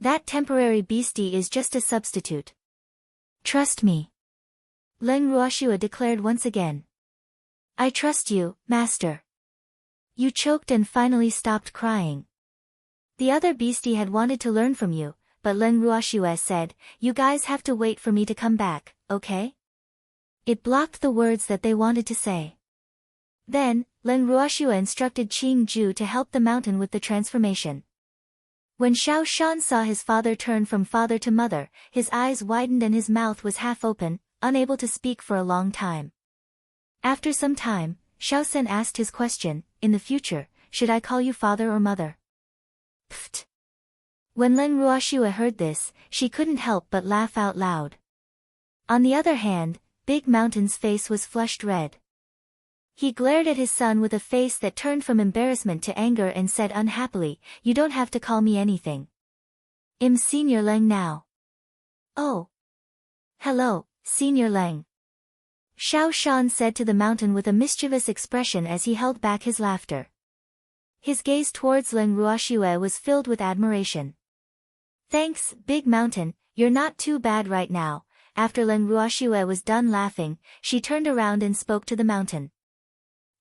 That temporary beastie is just a substitute. Trust me. Leng Ruoxue declared once again. I trust you, Master. You choked and finally stopped crying. The other beastie had wanted to learn from you, but Leng Ruoxue said, you guys have to wait for me to come back, okay? It blocked the words that they wanted to say. Then, Leng Ruoxue instructed Qing Ju to help the mountain with the transformation. When Xiao Shan saw his father turn from father to mother, his eyes widened and his mouth was half open, unable to speak for a long time. After some time, Xiao Sen asked his question, in the future, should I call you father or mother? Pfft. When Leng Ruoxue heard this, she couldn't help but laugh out loud. On the other hand, Big Mountain's face was flushed red. He glared at his son with a face that turned from embarrassment to anger and said unhappily, you don't have to call me anything. I'm Senior Leng now. Oh. Hello, Senior Leng. Xiao Shan said to the mountain with a mischievous expression as he held back his laughter. His gaze towards Leng Ruoxue was filled with admiration. Thanks, Big Mountain, you're not too bad right now. After Leng Ruoxue was done laughing, she turned around and spoke to the mountain.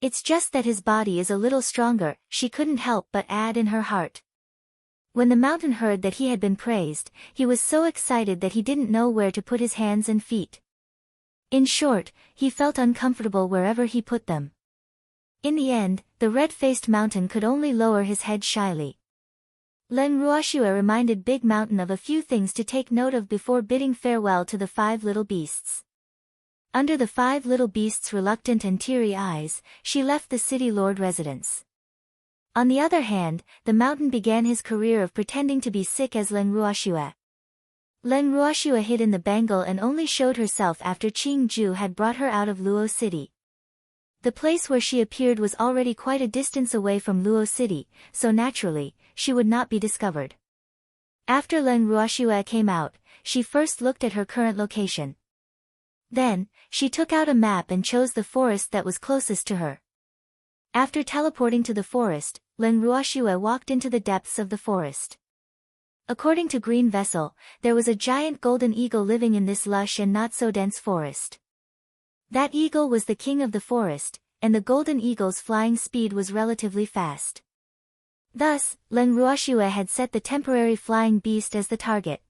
It's just that his body is a little stronger, she couldn't help but add in her heart. When the mountain heard that he had been praised, he was so excited that he didn't know where to put his hands and feet. In short, he felt uncomfortable wherever he put them. In the end, the red-faced mountain could only lower his head shyly. Leng Ruoxue reminded Big Mountain of a few things to take note of before bidding farewell to the 5 little beasts. Under the 5 little beasts' reluctant and teary eyes, she left the city lord residence. On the other hand, the mountain began his career of pretending to be sick as Leng Ruoxue. Leng Ruoxue hid in the bangle and only showed herself after Qing Ju had brought her out of Luo City. The place where she appeared was already quite a distance away from Luo City, so naturally, she would not be discovered. After Leng Ruoxue came out, she first looked at her current location. Then, she took out a map and chose the forest that was closest to her. After teleporting to the forest, Leng Ruoxue walked into the depths of the forest. According to Green Vessel, there was a giant golden eagle living in this lush and not-so-dense forest. That eagle was the king of the forest, and the golden eagle's flying speed was relatively fast. Thus, Leng Ruoxue had set the temporary flying beast as the target.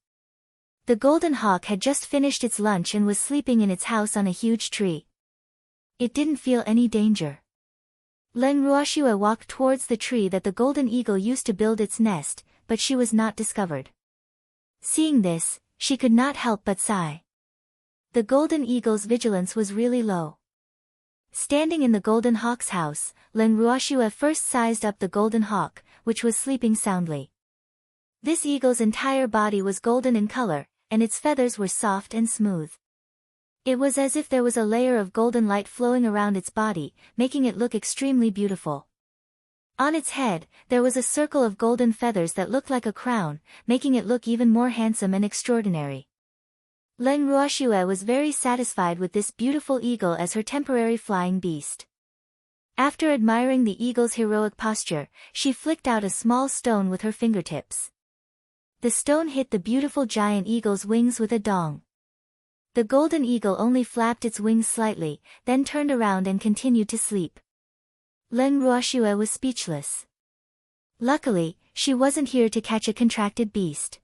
The golden hawk had just finished its lunch and was sleeping in its house on a huge tree. It didn't feel any danger. Leng Ruoxue walked towards the tree that the golden eagle used to build its nest, but she was not discovered. Seeing this, she could not help but sigh. The golden eagle's vigilance was really low. Standing in the golden hawk's house, Leng Ruoxue first sized up the golden hawk, which was sleeping soundly. This eagle's entire body was golden in color, and its feathers were soft and smooth. It was as if there was a layer of golden light flowing around its body, making it look extremely beautiful. On its head, there was a circle of golden feathers that looked like a crown, making it look even more handsome and extraordinary. Leng Ruoxue was very satisfied with this beautiful eagle as her temporary flying beast. After admiring the eagle's heroic posture, she flicked out a small stone with her fingertips. The stone hit the beautiful giant eagle's wings with a dong. The golden eagle only flapped its wings slightly, then turned around and continued to sleep. Leng Ruoxue was speechless. Luckily, she wasn't here to catch a contracted beast.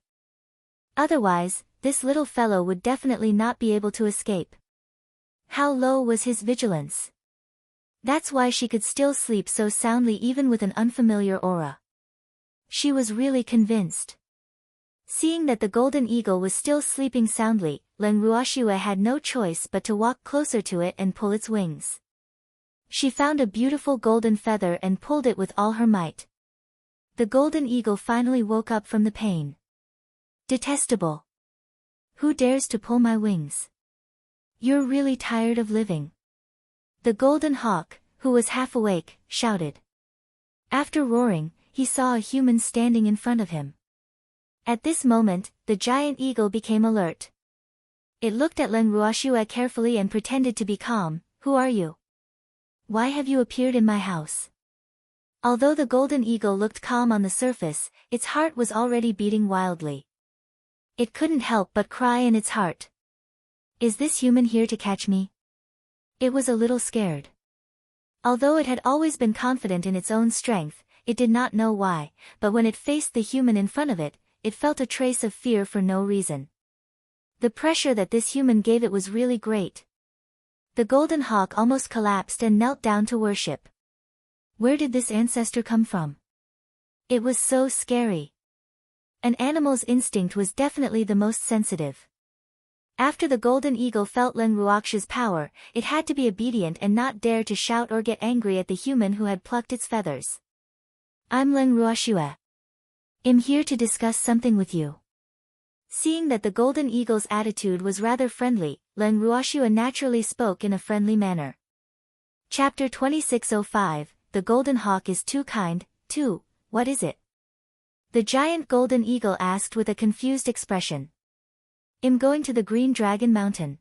Otherwise, this little fellow would definitely not be able to escape. How low was his vigilance? That's why she could still sleep so soundly even with an unfamiliar aura. She was really convinced. Seeing that the golden eagle was still sleeping soundly, Leng Ruoxue had no choice but to walk closer to it and pull its wings. She found a beautiful golden feather and pulled it with all her might. The golden eagle finally woke up from the pain. Detestable. Who dares to pull my wings? You're really tired of living. The golden hawk, who was half awake, shouted. After roaring, he saw a human standing in front of him. At this moment, the giant eagle became alert. It looked at Leng Ruoxue carefully and pretended to be calm. Who are you? Why have you appeared in my house? Although the golden eagle looked calm on the surface, its heart was already beating wildly. It couldn't help but cry in its heart. Is this human here to catch me? It was a little scared. Although it had always been confident in its own strength, it did not know why, but when it faced the human in front of it, it felt a trace of fear for no reason. The pressure that this human gave it was really great. The golden hawk almost collapsed and knelt down to worship. Where did this ancestor come from? It was so scary. An animal's instinct was definitely the most sensitive. After the golden eagle felt Leng Ruoxue's power, it had to be obedient and not dare to shout or get angry at the human who had plucked its feathers. I'm Leng Ruoxue. I'm here to discuss something with you. Seeing that the golden eagle's attitude was rather friendly, Leng Ruoxue naturally spoke in a friendly manner. Chapter 2605, The Golden Hawk is Too Kind, 2, What is it? The giant golden eagle asked with a confused expression. I'm going to the Green Dragon Mountain.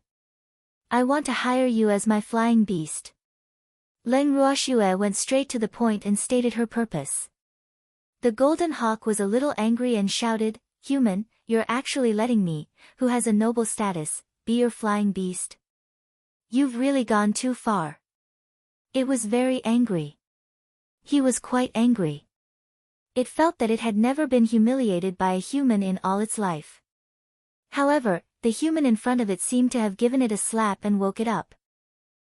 I want to hire you as my flying beast. Leng Ruoxue went straight to the point and stated her purpose. The golden hawk was a little angry and shouted, Human, you're actually letting me, who has a noble status, be your flying beast? You've really gone too far. It was very angry. He was quite angry. It felt that it had never been humiliated by a human in all its life. However, the human in front of it seemed to have given it a slap and woke it up.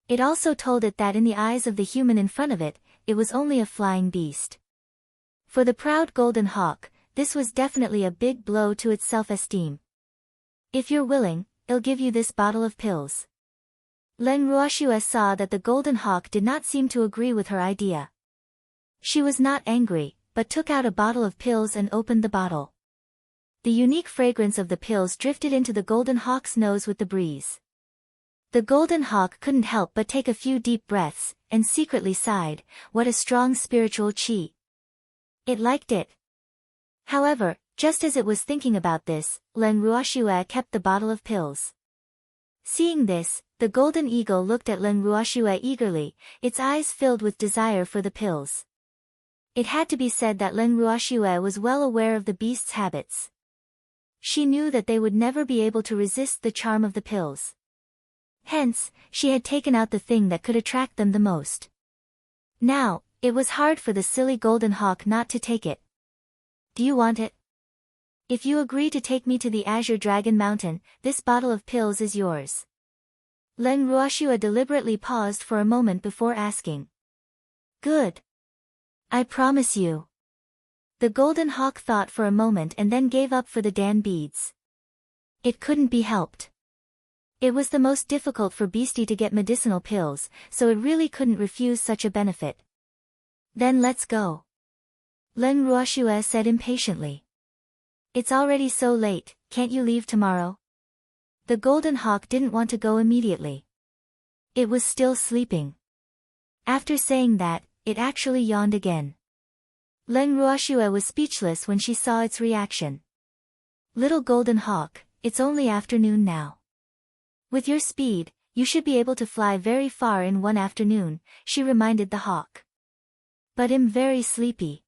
It also told it that in the eyes of the human in front of it, it was only a flying beast. For the proud golden hawk, this was definitely a big blow to its self-esteem. If you're willing, I'll give you this bottle of pills. Leng Ruoxue saw that the golden hawk did not seem to agree with her idea. She was not angry, but took out a bottle of pills and opened the bottle. The unique fragrance of the pills drifted into the golden hawk's nose with the breeze. The golden hawk couldn't help but take a few deep breaths, and secretly sighed, "What a strong spiritual chi." It liked it. However, just as it was thinking about this, Len Ruoxue kept the bottle of pills. Seeing this, the golden eagle looked at Len Ruoxue eagerly, its eyes filled with desire for the pills. It had to be said that Len Ruoxue was well aware of the beast's habits. She knew that they would never be able to resist the charm of the pills. Hence, she had taken out the thing that could attract them the most. Now, it was hard for the silly golden hawk not to take it. "Do you want it? If you agree to take me to the Azure Dragon Mountain, this bottle of pills is yours." Len Ruoxue deliberately paused for a moment before asking. "Good. I promise you." The golden hawk thought for a moment and then gave up for the Dan beads. It couldn't be helped. It was the most difficult for Beastie to get medicinal pills, so it really couldn't refuse such a benefit. "Then let's go," Len Ruoxue said impatiently. "It's already so late, can't you leave tomorrow?" The golden hawk didn't want to go immediately. It was still sleeping. After saying that, it actually yawned again. Len Ruoxue was speechless when she saw its reaction. "Little golden hawk, it's only afternoon now. With your speed, you should be able to fly very far in one afternoon," she reminded the hawk. "But I'm very sleepy."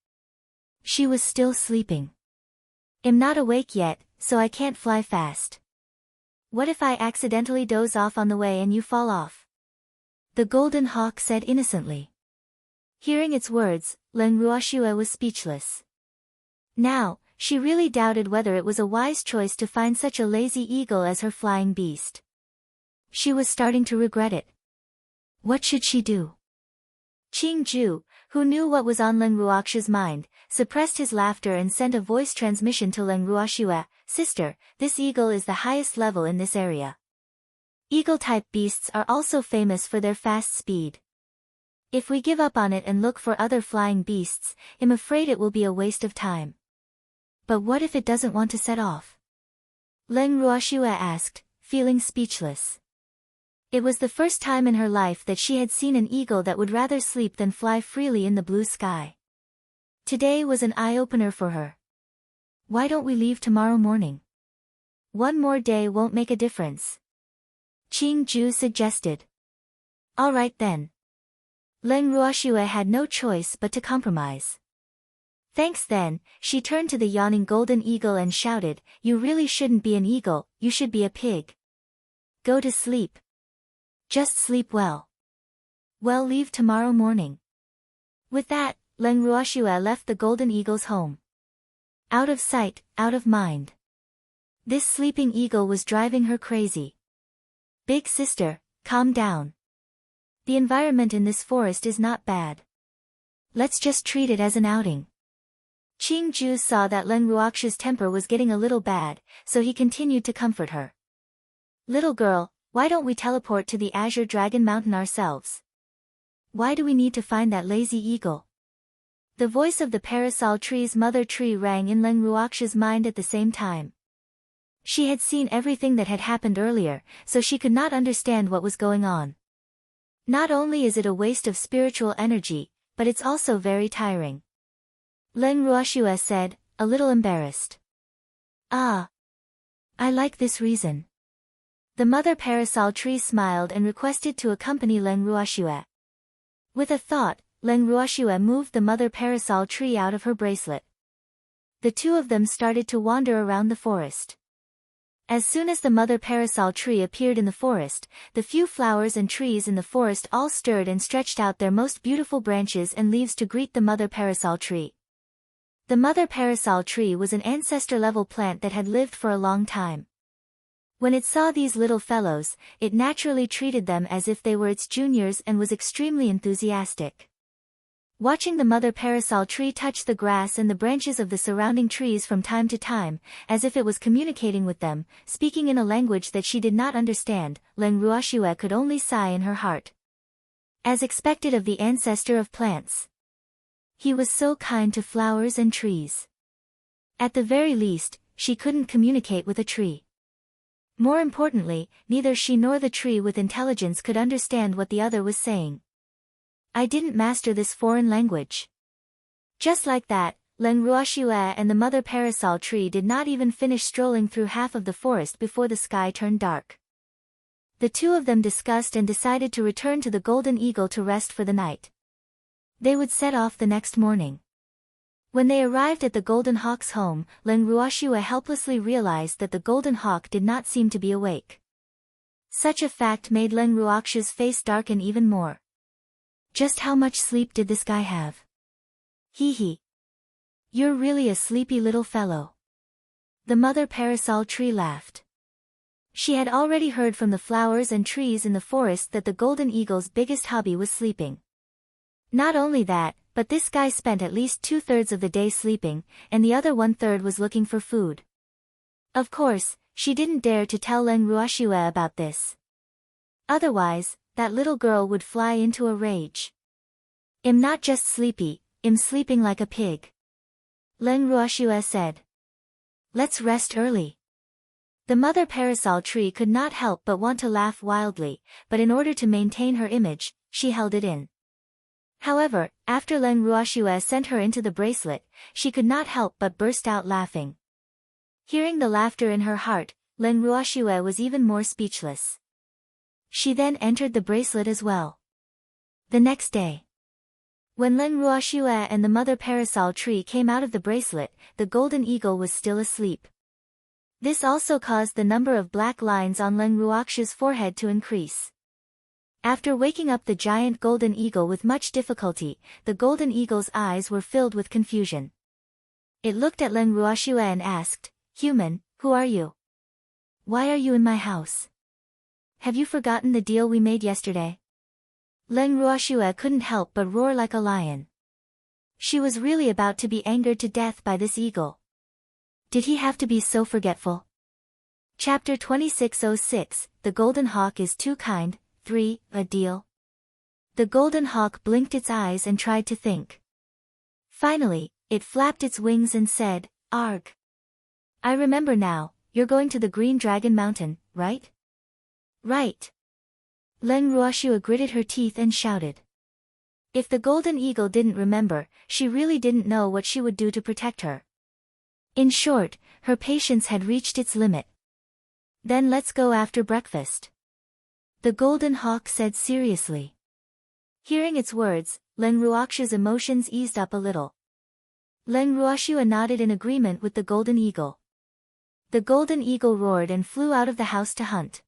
She was still sleeping. "I'm not awake yet, so I can't fly fast. What if I accidentally doze off on the way and you fall off?" the golden hawk said innocently. Hearing its words, Len Ruoxue was speechless. Now, she really doubted whether it was a wise choice to find such a lazy eagle as her flying beast. She was starting to regret it. What should she do? Qing Ju, who knew what was on Len Ruoxue's mind, suppressed his laughter and sent a voice transmission to Len Ruoxue, "Sister, this eagle is the highest level in this area. Eagle-type beasts are also famous for their fast speed. If we give up on it and look for other flying beasts, I'm afraid it will be a waste of time." "But what if it doesn't want to set off?" Len Ruoxue asked, feeling speechless. It was the first time in her life that she had seen an eagle that would rather sleep than fly freely in the blue sky. Today was an eye-opener for her. "Why don't we leave tomorrow morning? One more day won't make a difference," Qing Ju suggested. "All right then." Len Ruoxue had no choice but to compromise. "Thanks then," she turned to the yawning golden eagle and shouted, "You really shouldn't be an eagle, you should be a pig. Go to sleep. Just sleep well. We'll leave tomorrow morning." With that, Len Ruoxue left the golden eagle's home. Out of sight, out of mind. This sleeping eagle was driving her crazy. "Big sister, calm down. The environment in this forest is not bad. Let's just treat it as an outing." Qing Ju saw that Len Ruoxue's temper was getting a little bad, so he continued to comfort her. "Little girl, why don't we teleport to the Azure Dragon Mountain ourselves? Why do we need to find that lazy eagle?" The voice of the parasol tree's mother tree rang in Len Ruoxue's mind at the same time. She had seen everything that had happened earlier, so she could not understand what was going on. Not only is it a waste of spiritual energy, but it's also very tiring. Len Ruoxue said, a little embarrassed. "Ah. I like this reason." The mother parasol tree smiled and requested to accompany Len Ruoxue. With a thought, Len Ruoxue moved the mother parasol tree out of her bracelet. The two of them started to wander around the forest. As soon as the mother parasol tree appeared in the forest, the few flowers and trees in the forest all stirred and stretched out their most beautiful branches and leaves to greet the mother parasol tree. The mother parasol tree was an ancestor-level plant that had lived for a long time. When it saw these little fellows, it naturally treated them as if they were its juniors and was extremely enthusiastic. Watching the mother parasol tree touch the grass and the branches of the surrounding trees from time to time, as if it was communicating with them, speaking in a language that she did not understand, Len Ruoxue could only sigh in her heart. As expected of the ancestor of plants. He was so kind to flowers and trees. At the very least, she couldn't communicate with a tree. More importantly, neither she nor the tree with intelligence could understand what the other was saying. I didn't master this foreign language. Just like that, Leng Ruoxue and the mother parasol tree did not even finish strolling through half of the forest before the sky turned dark. The two of them discussed and decided to return to the Golden Eagle to rest for the night. They would set off the next morning. When they arrived at the Golden Hawk's home, Leng Ruoxue helplessly realized that the Golden Hawk did not seem to be awake. Such a fact made Leng Ruoxue's face darken even more. Just how much sleep did this guy have? Hee hee. You're really a sleepy little fellow. The mother parasol tree laughed. She had already heard from the flowers and trees in the forest that the Golden Eagle's biggest hobby was sleeping. Not only that, but this guy spent at least 2/3 of the day sleeping, and the other 1/3 was looking for food. Of course, she didn't dare to tell Leng Ruoxue about this. Otherwise, that little girl would fly into a rage. I'm not just sleepy, I'm sleeping like a pig. Leng Ruoxue said. Let's rest early. The mother parasol tree could not help but want to laugh wildly, but in order to maintain her image, she held it in. However, after Leng Ruoxue sent her into the bracelet, she could not help but burst out laughing. Hearing the laughter in her heart, Leng Ruoxue was even more speechless. She then entered the bracelet as well. The next day, when Leng Ruoxue and the mother parasol tree came out of the bracelet, the Golden Eagle was still asleep. This also caused the number of black lines on Leng Ruoxue's forehead to increase. After waking up the giant Golden Eagle with much difficulty, the Golden Eagle's eyes were filled with confusion. It looked at Leng Ruoxue and asked, "Human, who are you? Why are you in my house? Have you forgotten the deal we made yesterday?" Leng Ruoxue couldn't help but roar like a lion. She was really about to be angered to death by this eagle. Did he have to be so forgetful? Chapter 2606, The Golden Hawk is Too Kind, 3, A Deal. The Golden Hawk blinked its eyes and tried to think. Finally, it flapped its wings and said, "Arg. I remember now, you're going to the Green Dragon Mountain, right?" "Right." Leng Ruoxue gritted her teeth and shouted. If the Golden Eagle didn't remember, she really didn't know what she would do to protect her. In short, her patience had reached its limit. "Then let's go after breakfast," the Golden Hawk said seriously. Hearing its words, Leng Ruoxue's emotions eased up a little. Leng Ruoxue nodded in agreement with the Golden Eagle. The Golden Eagle roared and flew out of the house to hunt.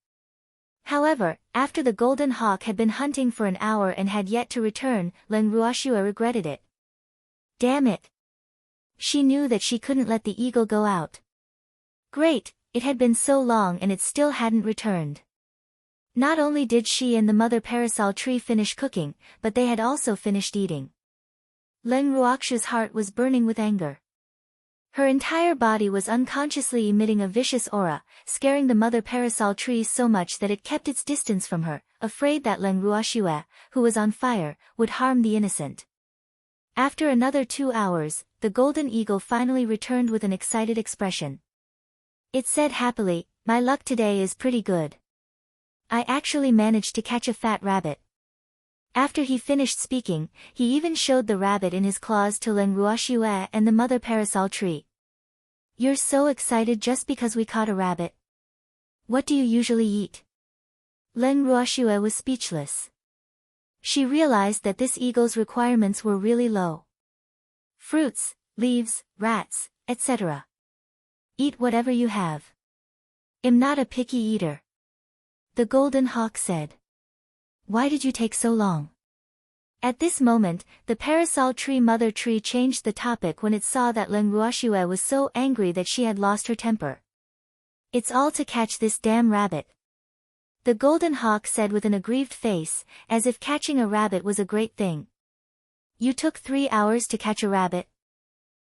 However, after the Golden Hawk had been hunting for an hour and had yet to return, Leng Ruoxue regretted it. Damn it! She knew that she couldn't let the eagle go out. Great, it had been so long and it still hadn't returned. Not only did she and the mother parasol tree finish cooking, but they had also finished eating. Leng Ruoxue's heart was burning with anger. Her entire body was unconsciously emitting a vicious aura, scaring the mother parasol tree so much that it kept its distance from her, afraid that Leng Ruoxue, who was on fire, would harm the innocent. After another 2 hours, the Golden Eagle finally returned with an excited expression. It said happily, "My luck today is pretty good. I actually managed to catch a fat rabbit." After he finished speaking, he even showed the rabbit in his claws to Leng Ruoxue and the mother parasol tree. "You're so excited just because we caught a rabbit. What do you usually eat?" Leng Ruoxue was speechless. She realized that this eagle's requirements were really low. Fruits, leaves, rats, etc. Eat whatever you have. I'm not a picky eater, the Golden Hawk said. Why did you take so long? At this moment, the parasol tree mother tree changed the topic when it saw that Leng Ruoxue was so angry that she had lost her temper. "It's all to catch this damn rabbit," the Golden Hawk said with an aggrieved face, as if catching a rabbit was a great thing. "You took 3 hours to catch a rabbit?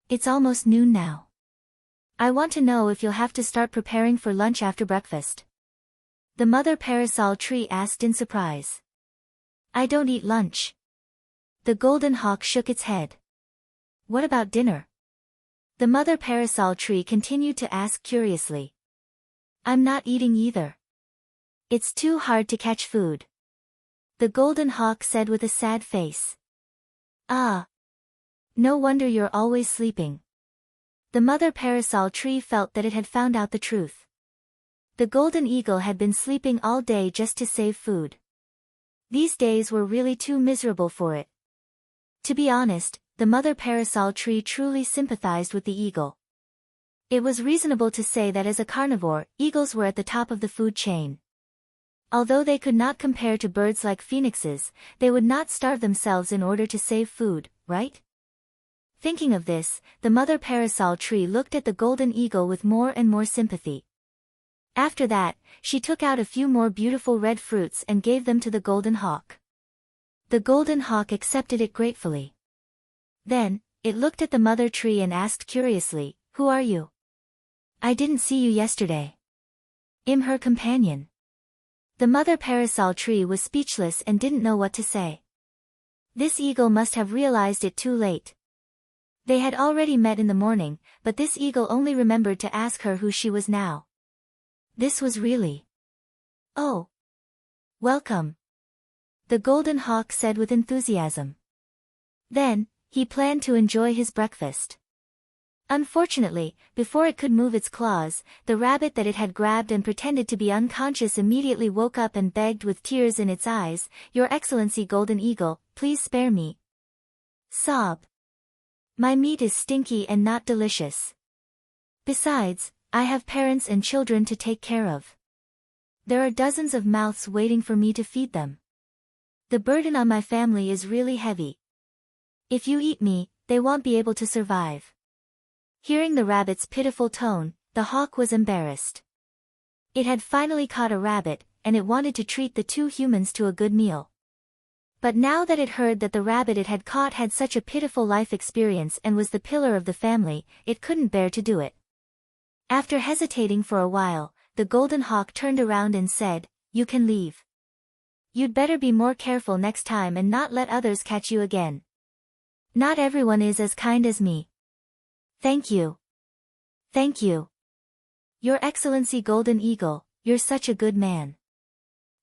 It's almost noon now. I want to know if you'll have to start preparing for lunch after breakfast," the mother parasol tree asked in surprise. "I don't eat lunch." The Golden Hawk shook its head. What about dinner? The mother parasol tree continued to ask curiously. I'm not eating either. It's too hard to catch food. The golden hawk said with a sad face. Ah. No wonder you're always sleeping. The mother parasol tree felt that it had found out the truth. The golden eagle had been sleeping all day just to save food. These days were really too miserable for it. To be honest, the mother parasol tree truly sympathized with the eagle. It was reasonable to say that as a carnivore, eagles were at the top of the food chain. Although they could not compare to birds like phoenixes, they would not starve themselves in order to save food, right? Thinking of this, the mother parasol tree looked at the golden eagle with more and more sympathy. After that, she took out a few more beautiful red fruits and gave them to the golden hawk. The golden hawk accepted it gratefully. Then, it looked at the mother tree and asked curiously, "Who are you? I didn't see you yesterday." "I'm her companion." The mother parasol tree was speechless and didn't know what to say. This eagle must have realized it too late. They had already met in the morning, but this eagle only remembered to ask her who she was now. This was really... "Oh. Welcome," the golden hawk said with enthusiasm. Then, he planned to enjoy his breakfast. Unfortunately, before it could move its claws, the rabbit that it had grabbed and pretended to be unconscious immediately woke up and begged with tears in its eyes, "Your Excellency Golden Eagle, please spare me." Sob. "My meat is stinky and not delicious. Besides, I have parents and children to take care of. There are dozens of mouths waiting for me to feed them. The burden on my family is really heavy. If you eat me, they won't be able to survive." Hearing the rabbit's pitiful tone, the hawk was embarrassed. It had finally caught a rabbit, and it wanted to treat the two humans to a good meal. But now that it heard that the rabbit it had caught had such a pitiful life experience and was the pillar of the family, it couldn't bear to do it. After hesitating for a while, the golden hawk turned around and said, "You can leave. You'd better be more careful next time and not let others catch you again. Not everyone is as kind as me." "Thank you. Thank you. Your Excellency Golden Eagle, you're such a good man.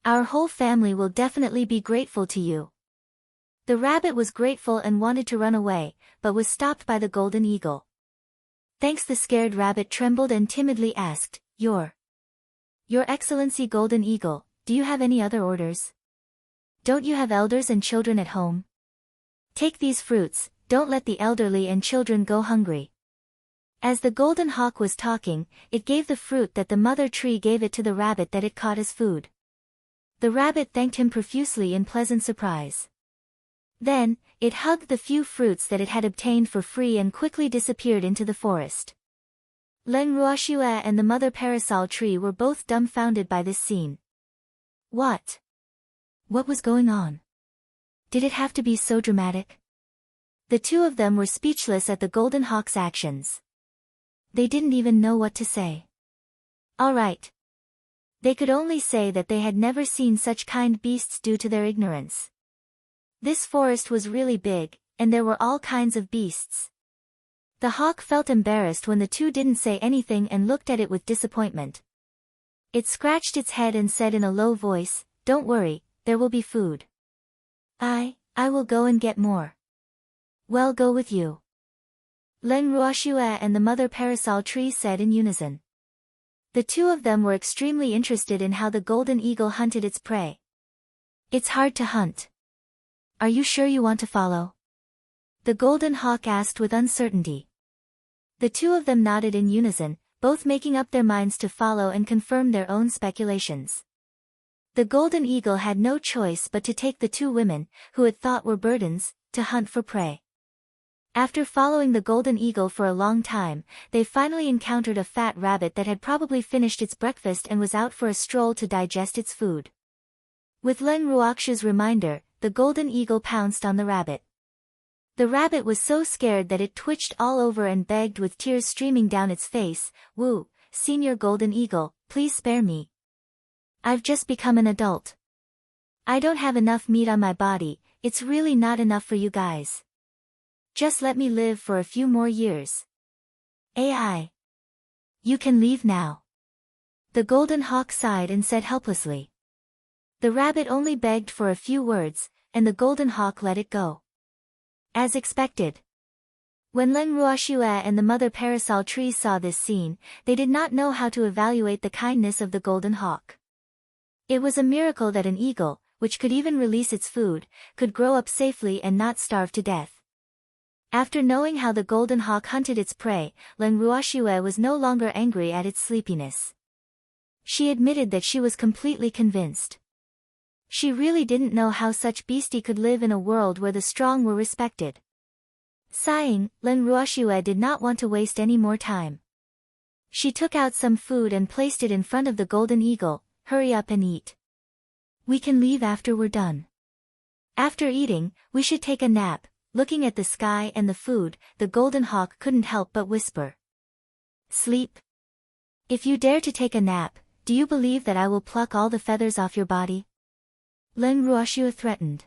Our whole family will definitely be grateful to you." The rabbit was grateful and wanted to run away, but was stopped by the golden eagle. Thanks. The scared rabbit trembled and timidly asked, Your Excellency Golden Eagle, do you have any other orders? Don't you have elders and children at home? Take these fruits, don't let the elderly and children go hungry." As the golden hawk was talking, it gave the fruit that the mother tree gave it to the rabbit that it caught as food. The rabbit thanked him profusely in pleasant surprise. Then, it hugged the few fruits that it had obtained for free and quickly disappeared into the forest. Len Ruoxue and the mother parasol tree were both dumbfounded by this scene. What was going on? Did it have to be so dramatic? The two of them were speechless at the golden hawk's actions. They didn't even know what to say. All right. They could only say that they had never seen such kind beasts due to their ignorance. This forest was really big, and there were all kinds of beasts. The hawk felt embarrassed when the two didn't say anything and looked at it with disappointment. It scratched its head and said in a low voice, "Don't worry, there will be food. I will go and get more." "Well, go with you," Len Ruoxue and the mother parasol tree said in unison. The two of them were extremely interested in how the golden eagle hunted its prey. "It's hard to hunt. Are you sure you want to follow?" the golden hawk asked with uncertainty. The two of them nodded in unison, both making up their minds to follow and confirm their own speculations. The golden eagle had no choice but to take the two women, who it thought were burdens, to hunt for prey. After following the golden eagle for a long time, they finally encountered a fat rabbit that had probably finished its breakfast and was out for a stroll to digest its food. With Len Ruoxue's reminder, the golden eagle pounced on the rabbit. The rabbit was so scared that it twitched all over and begged with tears streaming down its face, "Woo, Senior Golden Eagle, please spare me. I've just become an adult. I don't have enough meat on my body, it's really not enough for you guys." Just let me live for a few more years. AI. You can leave now. The golden hawk sighed and said helplessly. The rabbit only begged for a few words, and the golden hawk let it go. As expected. When Leng Ruoxue and the mother parasol tree saw this scene, they did not know how to evaluate the kindness of the golden hawk. It was a miracle that an eagle, which could even release its food, could grow up safely and not starve to death. After knowing how the golden hawk hunted its prey, Leng Ruoxue was no longer angry at its sleepiness. She admitted that she was completely convinced. She really didn't know how such beastie could live in a world where the strong were respected. Sighing, Leng Ruoxue did not want to waste any more time. She took out some food and placed it in front of the golden eagle. Hurry up and eat. We can leave after we're done. After eating, we should take a nap. Looking at the sky and the food, the golden hawk couldn't help but whisper. Sleep. If you dare to take a nap, do you believe that I will pluck all the feathers off your body? Leng Ruoxue threatened.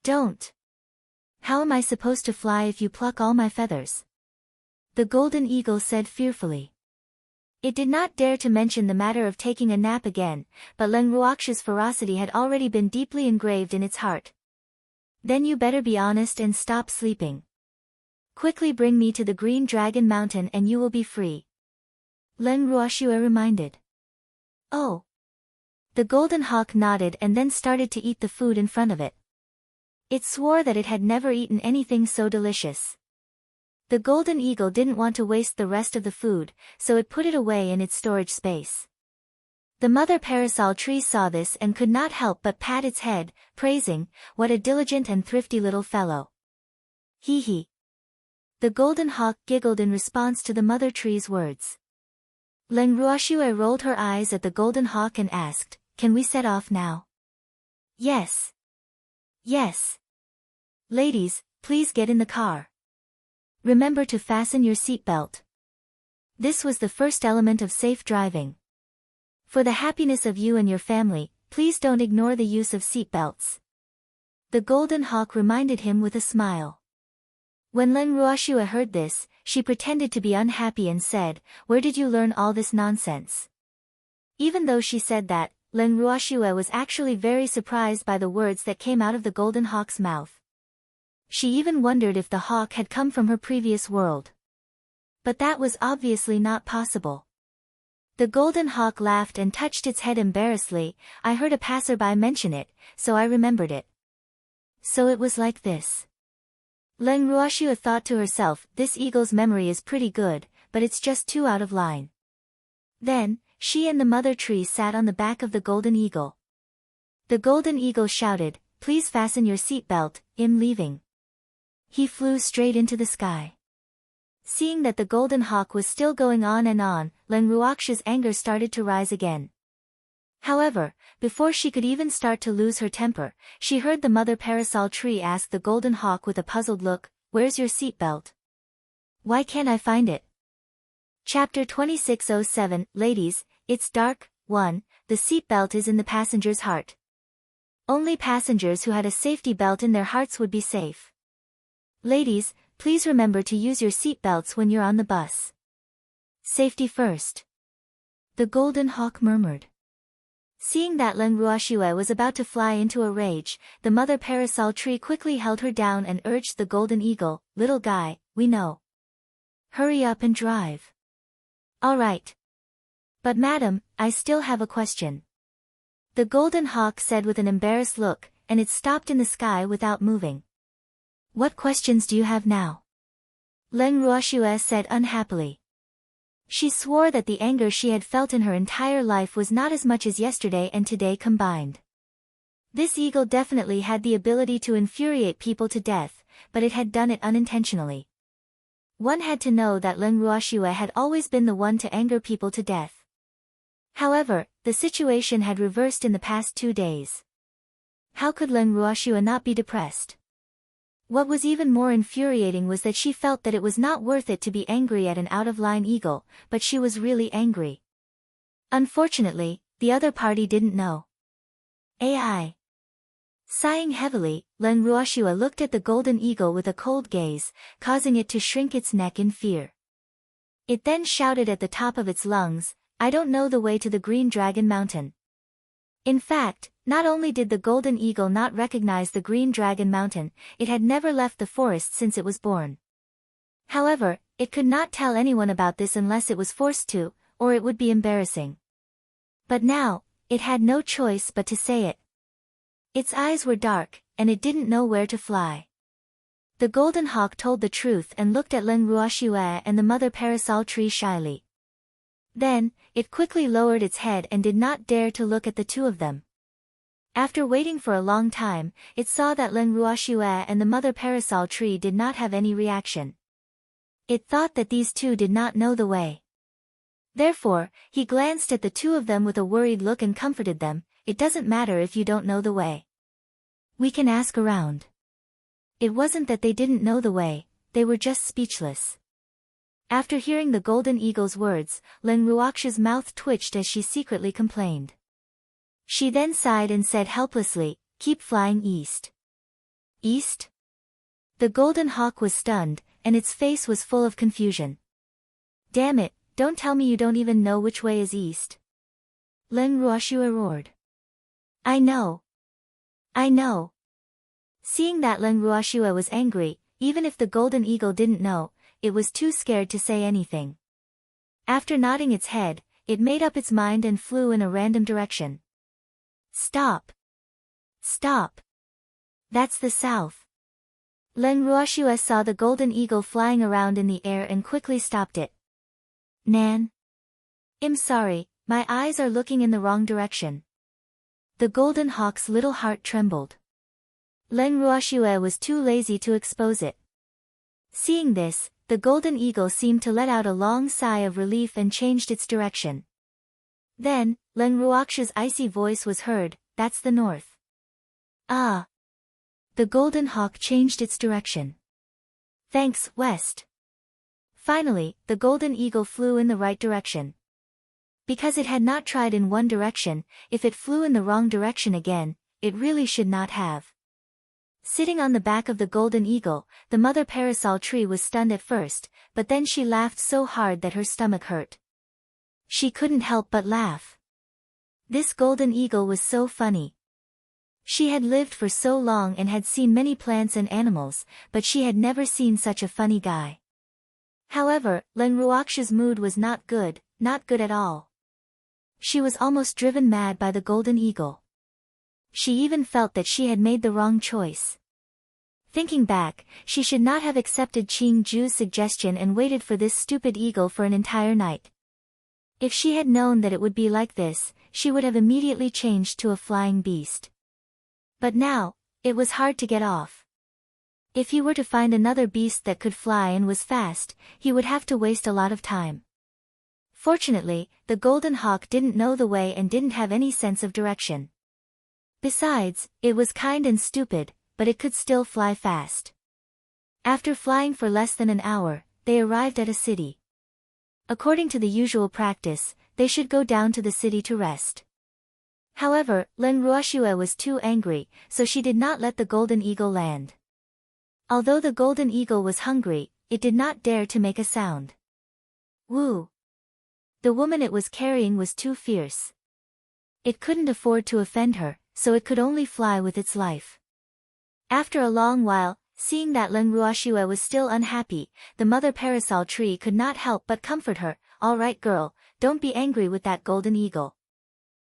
Don't. How am I supposed to fly if you pluck all my feathers? The golden eagle said fearfully. It did not dare to mention the matter of taking a nap again, but Leng Ruoxue's ferocity had already been deeply engraved in its heart. Then you better be honest and stop sleeping. Quickly bring me to the Green Dragon Mountain and you will be free. Leng Ruoxue reminded. Oh. The golden hawk nodded and then started to eat the food in front of it. It swore that it had never eaten anything so delicious. The golden eagle didn't want to waste the rest of the food, so it put it away in its storage space. The mother parasol tree saw this and could not help but pat its head, praising, "What a diligent and thrifty little fellow." Hee hee. The golden hawk giggled in response to the mother tree's words. Leng Ruoxue rolled her eyes at the golden hawk and asked, "Can we set off now?" Yes. Yes. Ladies, please get in the car. Remember to fasten your seatbelt. This was the first element of safe driving. For the happiness of you and your family, please don't ignore the use of seatbelts. The golden hawk reminded him with a smile. When Leng Ruoxue heard this, she pretended to be unhappy and said, "Where did you learn all this nonsense?" Even though she said that, Leng Ruoxue was actually very surprised by the words that came out of the golden hawk's mouth. She even wondered if the hawk had come from her previous world. But that was obviously not possible. The golden hawk laughed and touched its head embarrassedly. "I heard a passerby mention it, so I remembered it." So it was like this. Leng Ruoxue thought to herself, this eagle's memory is pretty good, but it's just too out of line. Then, she and the mother tree sat on the back of the golden eagle. The golden eagle shouted, "Please fasten your seatbelt, I'm leaving." He flew straight into the sky. Seeing that the golden hawk was still going on and on, Leng Ruoxue's anger started to rise again. However, before she could even start to lose her temper, she heard the mother parasol tree ask the golden hawk with a puzzled look, "Where's your seatbelt? Why can't I find it?" Chapter 2607, Ladies, it's dark. 1. The seatbelt is in the passenger's heart. Only passengers who had a safety belt in their hearts would be safe. Ladies, please remember to use your seatbelts when you're on the bus. Safety first. The golden hawk murmured. Seeing that Leng Ruoxue was about to fly into a rage, the mother parasol tree quickly held her down and urged the golden eagle, "Little guy, we know. Hurry up and drive." "All right. But madam, I still have a question." The golden hawk said with an embarrassed look, and it stopped in the sky without moving. "What questions do you have now?" Leng Ruoxue said unhappily. She swore that the anger she had felt in her entire life was not as much as yesterday and today combined. This eagle definitely had the ability to infuriate people to death, but it had done it unintentionally. One had to know that Leng Ruoxue had always been the one to anger people to death. However, the situation had reversed in the past 2 days. How could Leng Ruoxue not be depressed? What was even more infuriating was that she felt that it was not worth it to be angry at an out-of-line eagle, but she was really angry. Unfortunately, the other party didn't know. AI. Sighing heavily, Len Ruoshua looked at the golden eagle with a cold gaze, causing it to shrink its neck in fear. It then shouted at the top of its lungs, "I don't know the way to the Green Dragon Mountain." In fact, not only did the golden eagle not recognize the Green Dragon Mountain, it had never left the forest since it was born. However, it could not tell anyone about this unless it was forced to, or it would be embarrassing. But now, it had no choice but to say it. Its eyes were dark, and it didn't know where to fly. The golden hawk told the truth and looked at Len Ruoshua and the mother parasol tree shyly. Then, it quickly lowered its head and did not dare to look at the two of them. After waiting for a long time, it saw that Len Ruoshua and the mother parasol tree did not have any reaction. It thought that these two did not know the way. Therefore, he glanced at the two of them with a worried look and comforted them, "It doesn't matter if you don't know the way. We can ask around." It wasn't that they didn't know the way, they were just speechless. After hearing the golden eagle's words, Len Ruoksha's mouth twitched as she secretly complained. She then sighed and said helplessly, "Keep flying east." East? The golden hawk was stunned, and its face was full of confusion. "Damn it, don't tell me you don't even know which way is east." Len Ruoshua roared. I know. I know." Seeing that Len Ruoshua was angry, even if the golden eagle didn't know, it was too scared to say anything. After nodding its head, it made up its mind and flew in a random direction. "Stop! Stop! That's the south." Len Ruoshua saw the golden eagle flying around in the air and quickly stopped it. "Nan? I'm sorry, my eyes are looking in the wrong direction." The golden hawk's little heart trembled. Len Ruoshua was too lazy to expose it. Seeing this, the golden eagle seemed to let out a long sigh of relief and changed its direction. Then, Len Ruoksha's icy voice was heard, "That's the north." "Ah." The golden hawk changed its direction. "Thanks, west." Finally, the golden eagle flew in the right direction. Because it had not tried in one direction, if it flew in the wrong direction again, it really should not have. Sitting on the back of the golden eagle, the mother parasol tree was stunned at first, but then she laughed so hard that her stomach hurt. She couldn't help but laugh. This golden eagle was so funny. She had lived for so long and had seen many plants and animals, but she had never seen such a funny guy. However, Len Ruoksha's mood was not good at all. She was almost driven mad by the golden eagle. She even felt that she had made the wrong choice. Thinking back, she should not have accepted Ching Ju's suggestion and waited for this stupid eagle for an entire night. If she had known that it would be like this, she would have immediately changed to a flying beast. But now, it was hard to get off. If he were to find another beast that could fly and was fast, he would have to waste a lot of time. Fortunately, the golden hawk didn't know the way and didn't have any sense of direction. Besides, it was kind and stupid, but it could still fly fast. After flying for less than an hour, they arrived at a city. According to the usual practice, they should go down to the city to rest. However, Len Ruoshua was too angry, so she did not let the golden eagle land. Although the golden eagle was hungry, it did not dare to make a sound. Woo! The woman it was carrying was too fierce. It couldn't afford to offend her, so it could only fly with its life. After a long while, seeing that Len Ruoshua was still unhappy, the mother parasol tree could not help but comfort her. "All right girl, don't be angry with that golden eagle.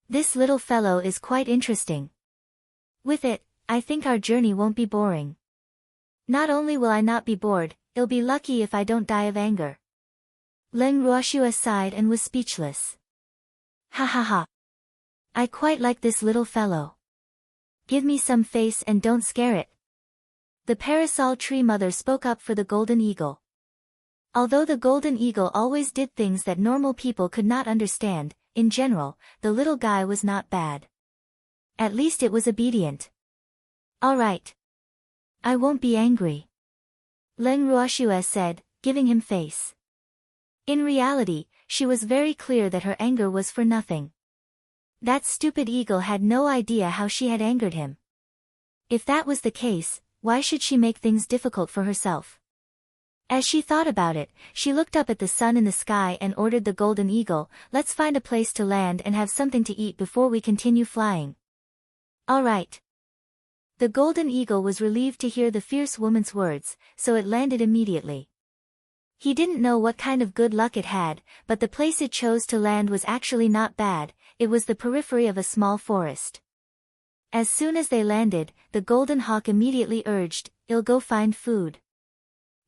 This little fellow is quite interesting. With it, I think our journey won't be boring. Not only will I not be bored, I'll be lucky if I don't die of anger." Len Ruoshua sighed and was speechless. "Ha ha ha. I quite like this little fellow. Give me some face and don't scare it." The parasol tree mother spoke up for the golden eagle. Although the golden eagle always did things that normal people could not understand, in general, the little guy was not bad. At least it was obedient. "All right. I won't be angry," Len Ruoshua said, giving him face. In reality, she was very clear that her anger was for nothing. That stupid eagle had no idea how she had angered him. If that was the case, why should she make things difficult for herself? As she thought about it, she looked up at the sun in the sky and ordered the golden eagle, "Let's find a place to land and have something to eat before we continue flying." "All right." The golden eagle was relieved to hear the fierce woman's words, so it landed immediately. He didn't know what kind of good luck it had, but the place it chose to land was actually not bad. It was the periphery of a small forest. As soon as they landed, the golden hawk immediately urged, "I'll go find food."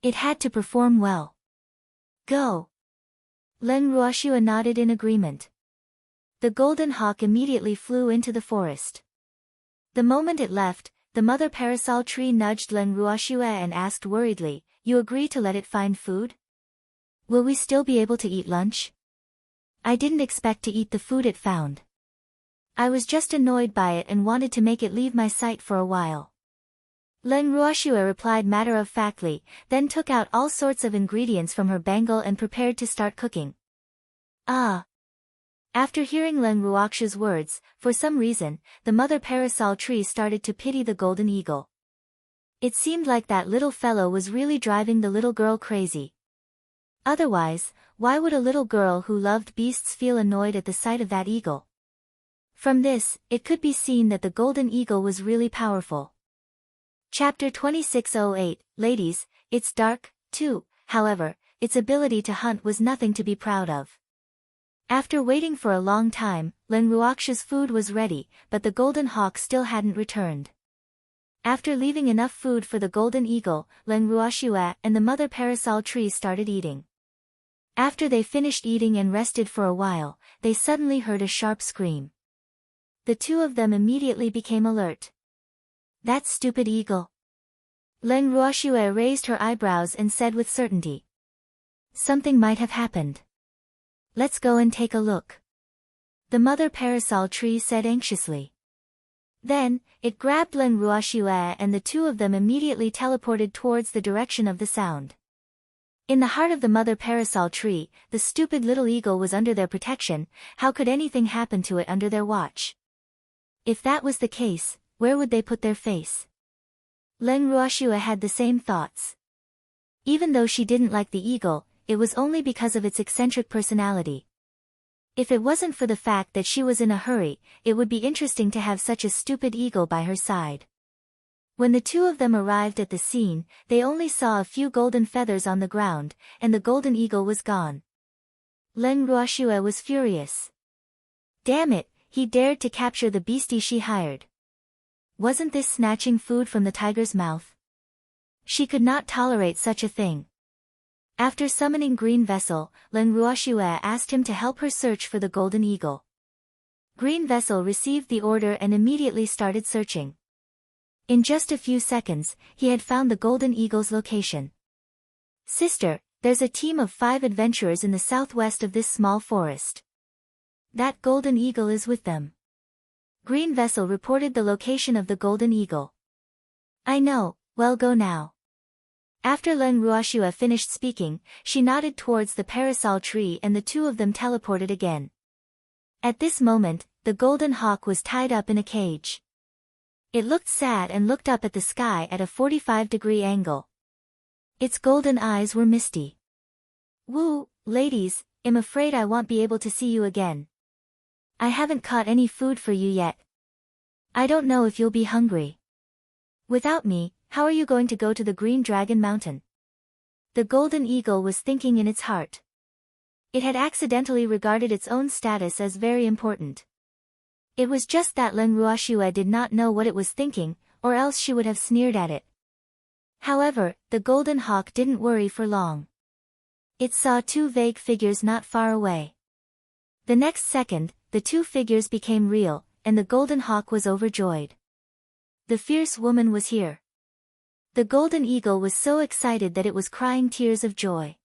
It had to perform well. "Go." Len Ruoshua nodded in agreement. The golden hawk immediately flew into the forest. The moment it left, the mother parasol tree nudged Len Ruoshua and asked worriedly, "You agree to let it find food? Will we still be able to eat lunch? I didn't expect to eat the food it found. I was just annoyed by it and wanted to make it leave my sight for a while." Len Ruoshua replied matter-of-factly, then took out all sorts of ingredients from her bangle and prepared to start cooking. "Ah." After hearing Len Ruokshua's words, for some reason, the mother parasol tree started to pity the golden eagle. It seemed like that little fellow was really driving the little girl crazy. Otherwise, why would a little girl who loved beasts feel annoyed at the sight of that eagle? From this, it could be seen that the golden eagle was really powerful. Chapter 2608, Ladies, it's dark, too. However, its ability to hunt was nothing to be proud of. After waiting for a long time, Len Ruokshua's food was ready, but the golden hawk still hadn't returned. After leaving enough food for the golden eagle, Len Ruoshua and the mother parasol tree started eating. After they finished eating and rested for a while, they suddenly heard a sharp scream. The two of them immediately became alert. "That stupid eagle." Len Ruoshua raised her eyebrows and said with certainty, "Something might have happened. Let's go and take a look." The mother parasol tree said anxiously. Then, it grabbed Len Ruoshua and the two of them immediately teleported towards the direction of the sound. In the heart of the mother parasol tree, the stupid little eagle was under their protection. How could anything happen to it under their watch? If that was the case, where would they put their face? Len Ruoshua had the same thoughts. Even though she didn't like the eagle, it was only because of its eccentric personality. If it wasn't for the fact that she was in a hurry, it would be interesting to have such a stupid eagle by her side. When the two of them arrived at the scene, they only saw a few golden feathers on the ground, and the golden eagle was gone. Len Ruoshua was furious. Damn it, he dared to capture the beastie she hired. Wasn't this snatching food from the tiger's mouth? She could not tolerate such a thing. After summoning Green Vessel, Len Ruoshua asked him to help her search for the golden eagle. Green Vessel received the order and immediately started searching. In just a few seconds, he had found the golden eagle's location. "Sister, there's a team of 5 adventurers in the southwest of this small forest. That golden eagle is with them." Green Vessel reported the location of the golden eagle. "I know, well go now." After Len Ruoshua finished speaking, she nodded towards the parasol tree and the two of them teleported again. At this moment, the golden hawk was tied up in a cage. It looked sad and looked up at the sky at a 45-degree angle. Its golden eyes were misty. "Woo, ladies, I'm afraid I won't be able to see you again. I haven't caught any food for you yet. I don't know if you'll be hungry. Without me, how are you going to go to the Green Dragon Mountain?" The golden eagle was thinking in its heart. It had accidentally regarded its own status as very important. It was just that Len Ruoshua did not know what it was thinking, or else she would have sneered at it. However, the golden hawk didn't worry for long. It saw 2 vague figures not far away. The next second, the 2 figures became real, and the golden hawk was overjoyed. The fierce woman was here. The golden eagle was so excited that it was crying tears of joy.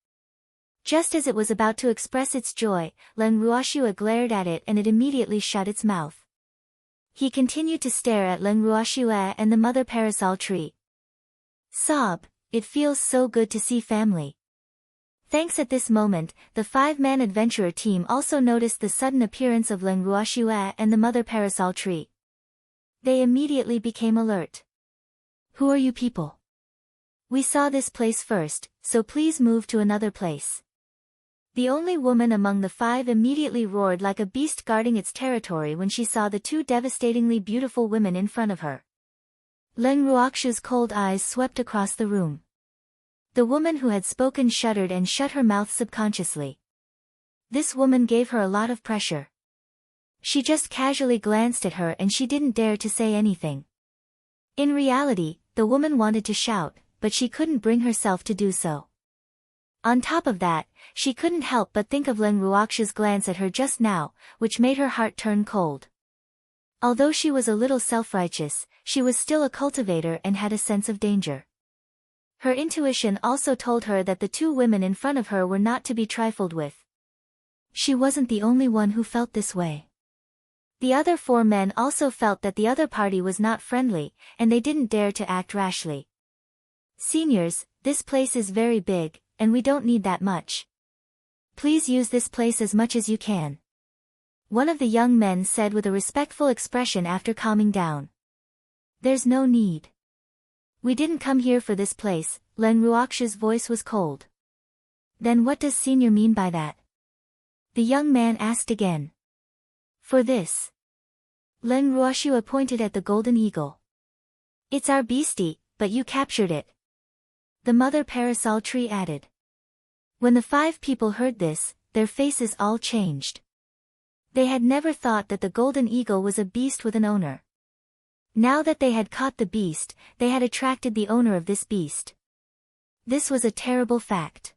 Just as it was about to express its joy, Len Ruoshua glared at it and it immediately shut its mouth. He continued to stare at Len Ruoshua and the mother parasol tree. Sob, it feels so good to see family. Thanks. At this moment, the 5-man adventurer team also noticed the sudden appearance of Len Ruoshua and the mother parasol tree. They immediately became alert. Who are you people? We saw this place first, so please move to another place. The only woman among the 5 immediately roared like a beast guarding its territory when she saw the 2 devastatingly beautiful women in front of her. Leng Ruoxu's cold eyes swept across the room. The woman who had spoken shuddered and shut her mouth subconsciously. This woman gave her a lot of pressure. She just casually glanced at her and she didn't dare to say anything. In reality, the woman wanted to shout, but she couldn't bring herself to do so. On top of that, she couldn't help but think of Leng Ruoxu's glance at her just now, which made her heart turn cold. Although she was a little self-righteous, she was still a cultivator and had a sense of danger. Her intuition also told her that the 2 women in front of her were not to be trifled with. She wasn't the only one who felt this way. The other 4 men also felt that the other party was not friendly, and they didn't dare to act rashly. Seniors, this place is very big, and we don't need that much. Please use this place as much as you can. One of the young men said with a respectful expression after calming down. There's no need. We didn't come here for this place. Leng Ruoxu's voice was cold. Then what does senior mean by that? The young man asked again. For this. Leng Ruoxu pointed at the golden eagle. It's our beastie, but you captured it. The mother parasol tree added. When the 5 people heard this, their faces all changed. They had never thought that the golden eagle was a beast with an owner. Now that they had caught the beast, they had attracted the owner of this beast. This was a terrible fact.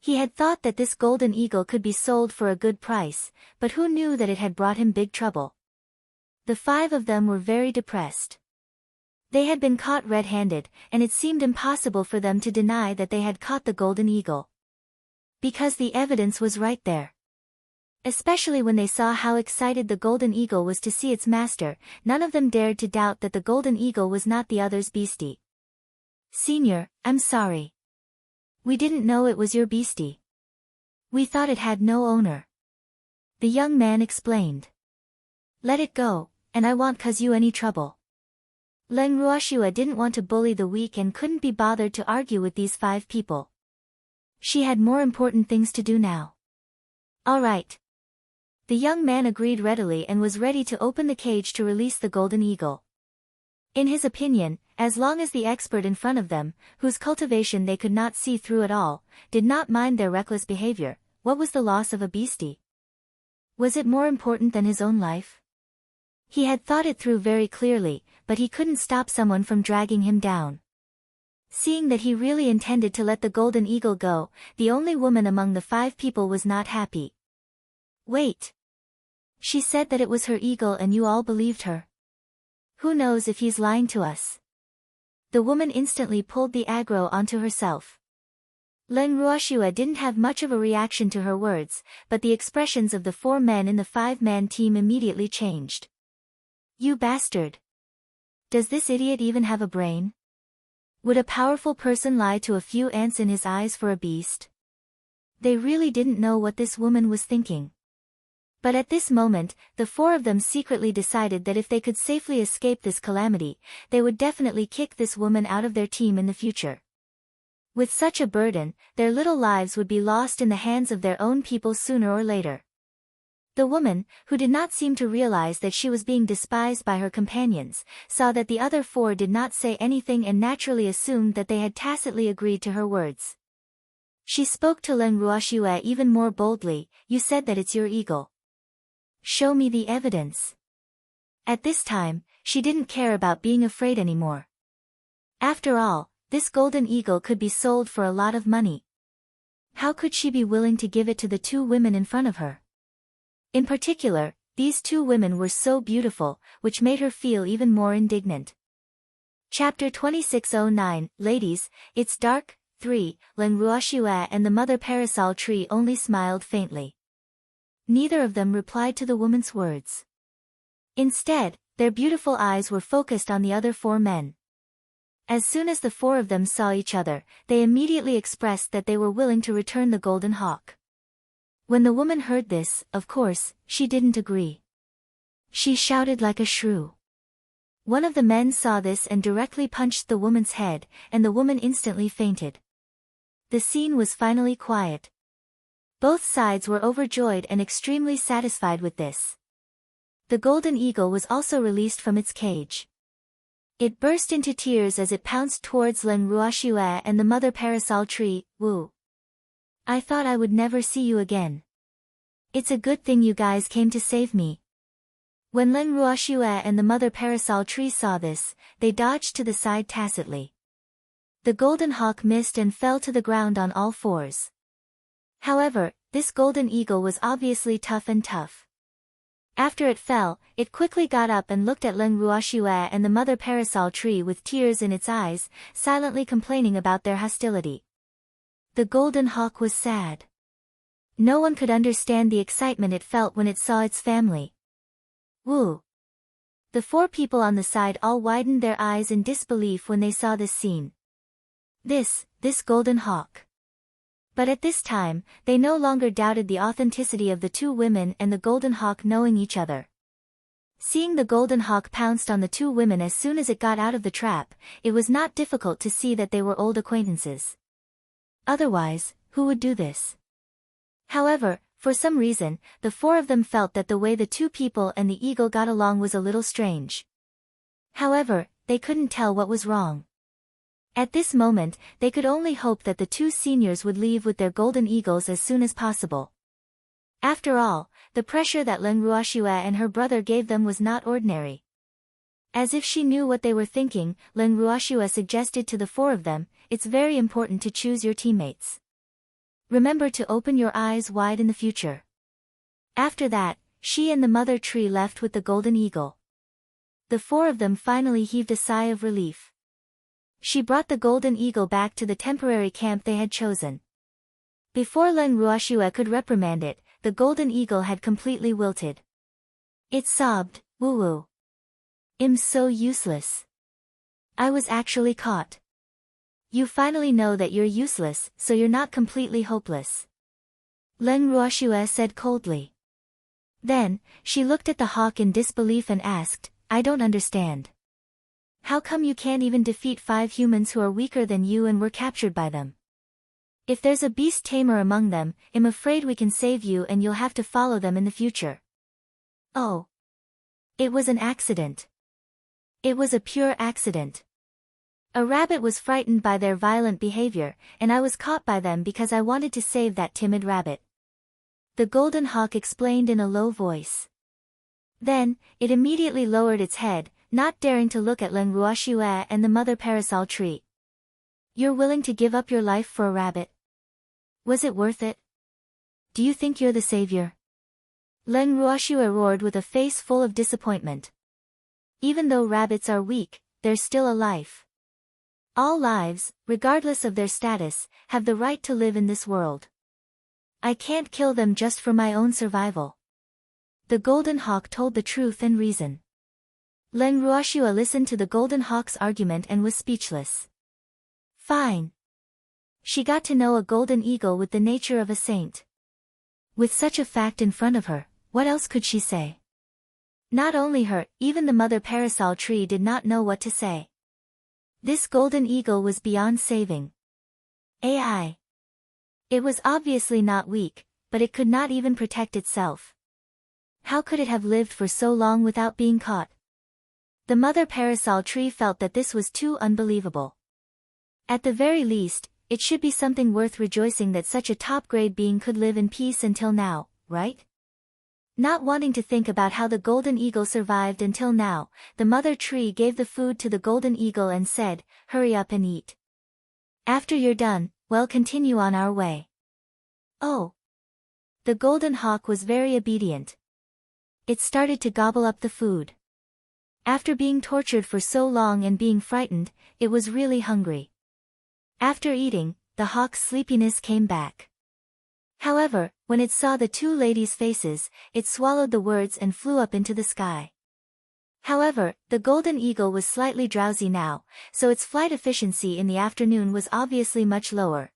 He had thought that this golden eagle could be sold for a good price, but who knew that it had brought him big trouble? The 5 of them were very depressed. They had been caught red-handed, and it seemed impossible for them to deny that they had caught the golden eagle. Because the evidence was right there. Especially when they saw how excited the golden eagle was to see its master, none of them dared to doubt that the golden eagle was not the other's beastie. Senior, I'm sorry. We didn't know it was your beastie. We thought it had no owner. The young man explained. Let it go, and I won't cause you any trouble. Leng Ruoxu didn't want to bully the weak and couldn't be bothered to argue with these 5 people. She had more important things to do now. All right. The young man agreed readily and was ready to open the cage to release the golden eagle. In his opinion, as long as the expert in front of them, whose cultivation they could not see through at all, did not mind their reckless behavior, what was the loss of a beastie? Was it more important than his own life? He had thought it through very clearly, but he couldn't stop someone from dragging him down. Seeing that he really intended to let the golden eagle go, the only woman among the 5 people was not happy. Wait. She said that it was her eagle and you all believed her. Who knows if he's lying to us? The woman instantly pulled the aggro onto herself. Leng Ruoxu didn't have much of a reaction to her words, but the expressions of the 4 men in the 5-man team immediately changed. You bastard! Does this idiot even have a brain? Would a powerful person lie to a few ants in his eyes for a beast? They really didn't know what this woman was thinking. But at this moment, the 4 of them secretly decided that if they could safely escape this calamity, they would definitely kick this woman out of their team in the future. With such a burden, their little lives would be lost in the hands of their own people sooner or later. The woman, who did not seem to realize that she was being despised by her companions, saw that the other 4 did not say anything and naturally assumed that they had tacitly agreed to her words. She spoke to Leng Ruoxu even more boldly. You said that it's your eagle. Show me the evidence. At this time, she didn't care about being afraid anymore. After all, this golden eagle could be sold for a lot of money. How could she be willing to give it to the 2 women in front of her? In particular, these 2 women were so beautiful, which made her feel even more indignant. Chapter 2609, Ladies, It's Dark. 3. Leng Ruoxu and the mother parasol tree only smiled faintly. Neither of them replied to the woman's words. Instead, their beautiful eyes were focused on the other 4 men. As soon as the 4 of them saw each other, they immediately expressed that they were willing to return the golden hawk. When the woman heard this, of course, she didn't agree. She shouted like a shrew. One of the men saw this and directly punched the woman's head, and the woman instantly fainted. The scene was finally quiet. Both sides were overjoyed and extremely satisfied with this. The golden eagle was also released from its cage. It burst into tears as it pounced towards Len Ruoxue and the mother parasol tree. Woo! I thought I would never see you again. It's a good thing you guys came to save me. When Len Ruoxue and the mother parasol tree saw this, they dodged to the side tacitly. The golden hawk missed and fell to the ground on all fours. However, this golden eagle was obviously tough. After it fell, it quickly got up and looked at Len Ruoxue and the mother parasol tree with tears in its eyes, silently complaining about their hostility. The golden hawk was sad. No one could understand the excitement it felt when it saw its family. Woo! The four people on the side all widened their eyes in disbelief when they saw this scene. This golden hawk. But at this time, they no longer doubted the authenticity of the two women and the golden hawk knowing each other. Seeing the golden hawk pounced on the two women as soon as it got out of the trap, it was not difficult to see that they were old acquaintances. Otherwise, who would do this? However, for some reason, the four of them felt that the way the two people and the eagle got along was a little strange. However, they couldn't tell what was wrong. At this moment, they could only hope that the two seniors would leave with their golden eagles as soon as possible. After all, the pressure that Len Ruoxue and her brother gave them was not ordinary. As if she knew what they were thinking, Len Ruoxue suggested to the four of them, "It's very important to choose your teammates. Remember to open your eyes wide in the future." After that, she and the mother tree left with the golden eagle. The four of them finally heaved a sigh of relief. She brought the golden eagle back to the temporary camp they had chosen. Before Len Ruoxue could reprimand it, the golden eagle had completely wilted. It sobbed, "Woo-woo. I'm so useless. I was actually caught." "You finally know that you're useless, so you're not completely hopeless," Len Ruoxue said coldly. Then, she looked at the hawk in disbelief and asked, "I don't understand. How come you can't even defeat 5 humans who are weaker than you and were captured by them? If there's a beast tamer among them, I'm afraid we can save you and you'll have to follow them in the future." "Oh. It was an accident. It was a pure accident. A rabbit was frightened by their violent behavior, and I was caught by them because I wanted to save that timid rabbit," the golden hawk explained in a low voice. Then, it immediately lowered its head, not daring to look at Len Ruoxue and the mother parasol tree. "You're willing to give up your life for a rabbit? Was it worth it? Do you think you're the savior?" Len Ruoxue roared with a face full of disappointment. "Even though rabbits are weak, they're still a life. All lives, regardless of their status, have the right to live in this world. I can't kill them just for my own survival." The golden hawk told the truth and reason. Len Ruoxue listened to the golden hawk's argument and was speechless. Fine. She got to know a golden eagle with the nature of a saint. With such a fact in front of her, what else could she say? Not only her, even the mother parasol tree did not know what to say. This golden eagle was beyond saving. AI. It was obviously not weak, but it could not even protect itself. How could it have lived for so long without being caught? The mother parasol tree felt that this was too unbelievable. At the very least, it should be something worth rejoicing that such a top-grade being could live in peace until now, right? Not wanting to think about how the golden eagle survived until now, the mother tree gave the food to the golden eagle and said, "Hurry up and eat. After you're done, we'll continue on our way." Oh. The golden hawk was very obedient. It started to gobble up the food. After being tortured for so long and being frightened, it was really hungry. After eating, the hawk's sleepiness came back. However, when it saw the two ladies' faces, it swallowed the words and flew up into the sky. However, the golden eagle was slightly drowsy now, so its flight efficiency in the afternoon was obviously much lower.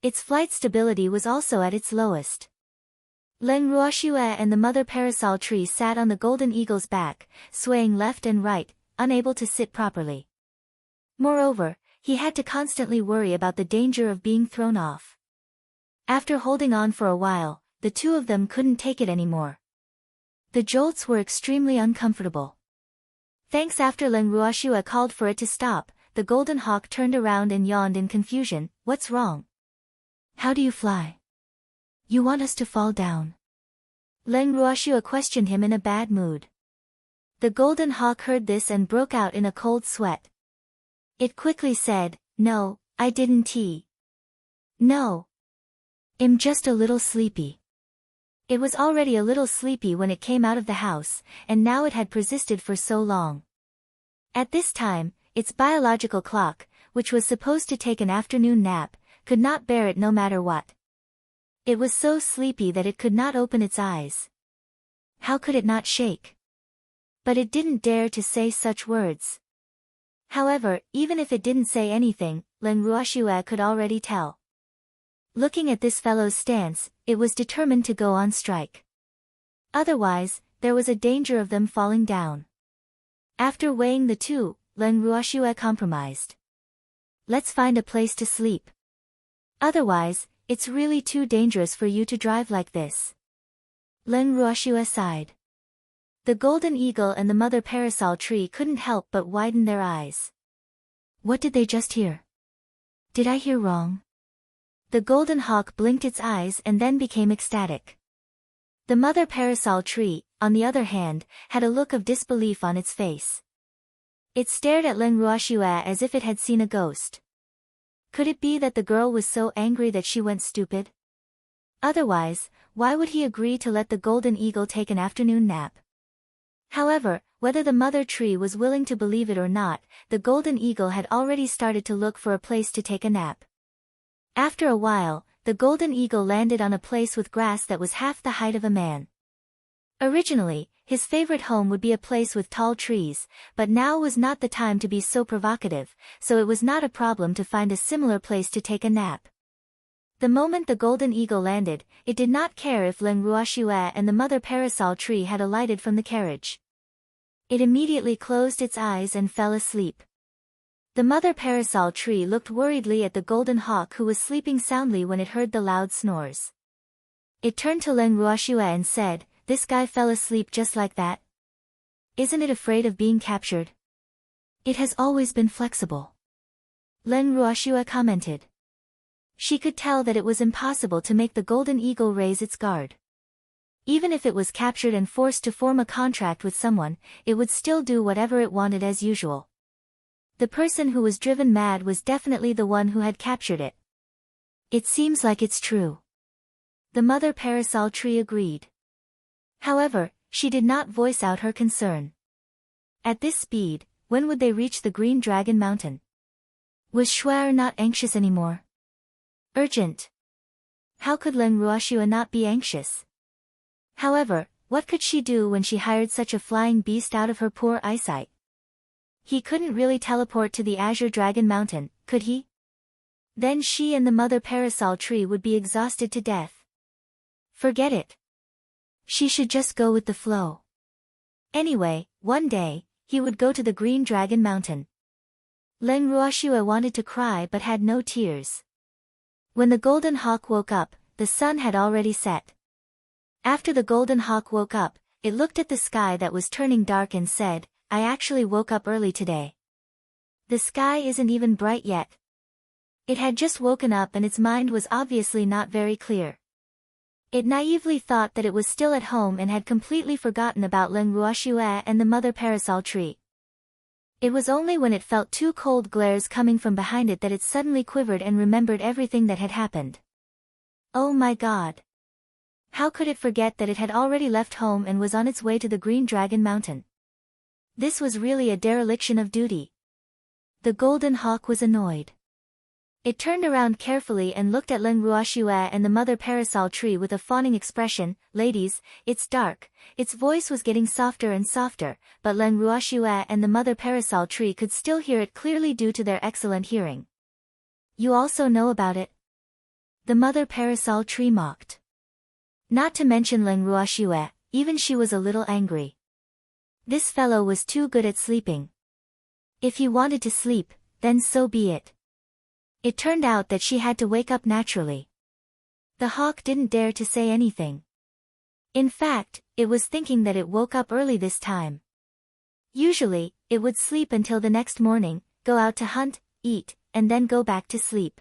Its flight stability was also at its lowest. Len Ruoxue and the mother parasol tree sat on the golden eagle's back, swaying left and right, unable to sit properly. Moreover, he had to constantly worry about the danger of being thrown off. After holding on for a while, the two of them couldn't take it anymore. The jolts were extremely uncomfortable. Thanks after Leng Ruoxue called for it to stop, the golden hawk turned around and yawned in confusion. What's wrong? How do you fly? You want us to fall down? Leng Ruoxue questioned him in a bad mood. The golden hawk heard this and broke out in a cold sweat. It quickly said, No, I didn't. No. I'm just a little sleepy. It was already a little sleepy when it came out of the house, and now it had persisted for so long. At this time, its biological clock, which was supposed to take an afternoon nap, could not bear it no matter what. It was so sleepy that it could not open its eyes. How could it not shake? But it didn't dare to say such words. However, even if it didn't say anything, Leng Ruoxue could already tell. Looking at this fellow's stance, it was determined to go on strike. Otherwise, there was a danger of them falling down. After weighing the two, Leng Ruoxue compromised. Let's find a place to sleep. Otherwise, it's really too dangerous for you to drive like this. Leng Ruoxue sighed. The golden eagle and the mother parasol tree couldn't help but widen their eyes. What did they just hear? Did I hear wrong? The golden hawk blinked its eyes and then became ecstatic. The mother parasol tree, on the other hand, had a look of disbelief on its face. It stared at Leng Ruoxue as if it had seen a ghost. Could it be that the girl was so angry that she went stupid? Otherwise, why would he agree to let the golden eagle take an afternoon nap? However, whether the mother tree was willing to believe it or not, the golden eagle had already started to look for a place to take a nap. After a while, the golden eagle landed on a place with grass that was half the height of a man. Originally, his favorite home would be a place with tall trees, but now was not the time to be so provocative, so it was not a problem to find a similar place to take a nap. The moment the golden eagle landed, it did not care if Leng Ruoxue and the mother parasol tree had alighted from the carriage. It immediately closed its eyes and fell asleep. The mother parasol tree looked worriedly at the golden hawk who was sleeping soundly when it heard the loud snores. It turned to Leng Ruoxue and said, This guy fell asleep just like that? Isn't it afraid of being captured? It has always been flexible. Leng Ruoxue commented. She could tell that it was impossible to make the golden eagle raise its guard. Even if it was captured and forced to form a contract with someone, it would still do whatever it wanted as usual. The person who was driven mad was definitely the one who had captured it. It seems like it's true. The mother parasol tree agreed. However, she did not voice out her concern. At this speed, when would they reach the Green Dragon Mountain? Was Shuai not anxious anymore? Urgent. How could Leng Ruoxue not be anxious? However, what could she do when she hired such a flying beast out of her poor eyesight? He couldn't really teleport to the Azure Dragon Mountain, could he? Then she and the mother parasol tree would be exhausted to death. Forget it. She should just go with the flow. Anyway, one day, he would go to the Green Dragon Mountain. Leng Ruoxue wanted to cry but had no tears. When the golden hawk woke up, the sun had already set. After the golden hawk woke up, it looked at the sky that was turning dark and said, I actually woke up early today. The sky isn't even bright yet. It had just woken up and its mind was obviously not very clear. It naively thought that it was still at home and had completely forgotten about Leng Ruoxue and the mother parasol tree. It was only when it felt two cold glares coming from behind it that it suddenly quivered and remembered everything that had happened. Oh my God! How could it forget that it had already left home and was on its way to the Green Dragon Mountain? This was really a dereliction of duty. The golden hawk was annoyed. It turned around carefully and looked at Leng Ruoxue and the mother parasol tree with a fawning expression. Ladies, it's dark. Its voice was getting softer and softer, but Leng Ruoxue and the mother parasol tree could still hear it clearly due to their excellent hearing. You also know about it? The mother parasol tree mocked. Not to mention Leng Ruoxue, even she was a little angry. This fellow was too good at sleeping. If he wanted to sleep, then so be it. It turned out that she had to wake up naturally. The hawk didn't dare to say anything. In fact, it was thinking that it woke up early this time. Usually, it would sleep until the next morning, go out to hunt, eat, and then go back to sleep.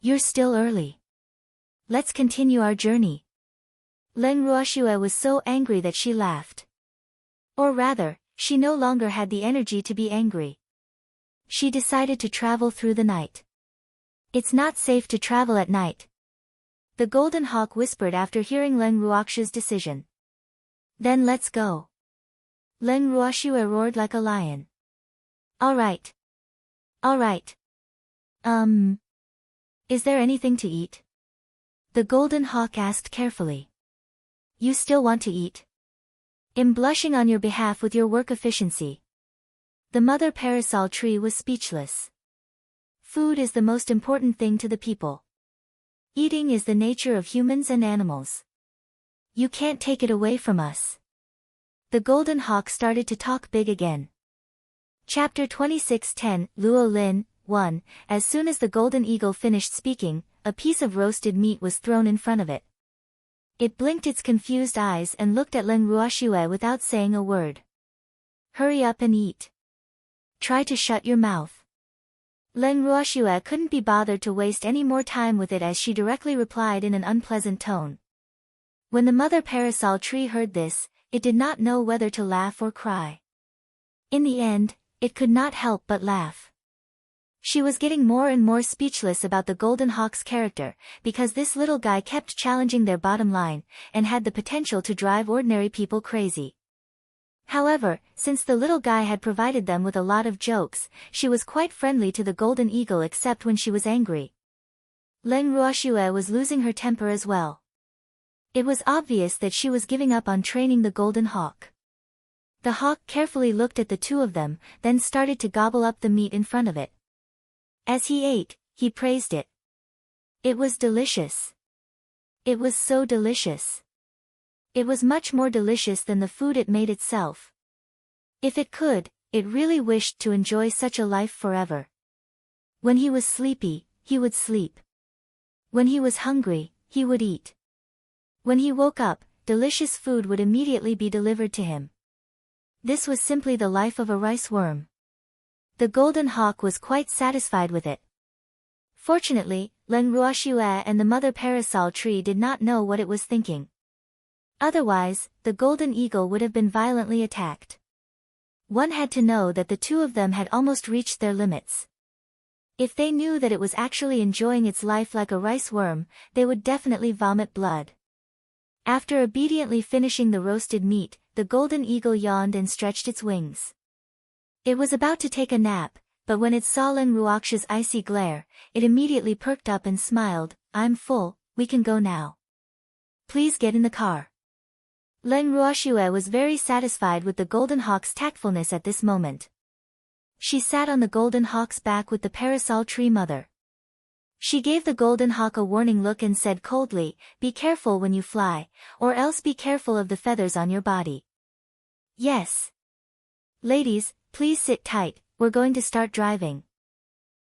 You're still early. Let's continue our journey. Leng Ruoxue was so angry that she laughed. Or rather, she no longer had the energy to be angry. She decided to travel through the night. It's not safe to travel at night. The golden hawk whispered after hearing Leng Ruoxue's decision. Then let's go. Leng Ruoxue roared like a lion. All right. All right. Is there anything to eat? The golden hawk asked carefully. You still want to eat? I'm blushing on your behalf with your work efficiency. The mother parasol tree was speechless. Food is the most important thing to the people. Eating is the nature of humans and animals. You can't take it away from us. The golden hawk started to talk big again. Chapter 26:10, Luo Lin, 1. As soon as the golden eagle finished speaking, a piece of roasted meat was thrown in front of it. It blinked its confused eyes and looked at Leng Ruoxue without saying a word. Hurry up and eat. Try to shut your mouth. Leng Ruoxue couldn't be bothered to waste any more time with it as she directly replied in an unpleasant tone. When the mother parasol tree heard this, it did not know whether to laugh or cry. In the end, it could not help but laugh. She was getting more and more speechless about the golden hawk's character, because this little guy kept challenging their bottom line, and had the potential to drive ordinary people crazy. However, since the little guy had provided them with a lot of jokes, she was quite friendly to the golden eagle except when she was angry. Leng Ruoxue was losing her temper as well. It was obvious that she was giving up on training the golden hawk. The hawk carefully looked at the two of them, then started to gobble up the meat in front of it. As he ate, he praised it. It was delicious. It was so delicious. It was much more delicious than the food it made itself. If it could, it really wished to enjoy such a life forever. When he was sleepy, he would sleep. When he was hungry, he would eat. When he woke up, delicious food would immediately be delivered to him. This was simply the life of a rice worm. The golden hawk was quite satisfied with it. Fortunately, Leng Ruoxue and the mother parasol tree did not know what it was thinking. Otherwise, the golden eagle would have been violently attacked. One had to know that the two of them had almost reached their limits. If they knew that it was actually enjoying its life like a rice worm, they would definitely vomit blood. After obediently finishing the roasted meat, the golden eagle yawned and stretched its wings. It was about to take a nap, but when it saw Leng Ruoxue's icy glare, it immediately perked up and smiled. I'm full, we can go now. Please get in the car. Leng Ruoxue was very satisfied with the golden hawk's tactfulness at this moment. She sat on the golden hawk's back with the parasol tree mother. She gave the golden hawk a warning look and said coldly, be careful when you fly, or else be careful of the feathers on your body. Yes. Ladies, please sit tight, we're going to start driving.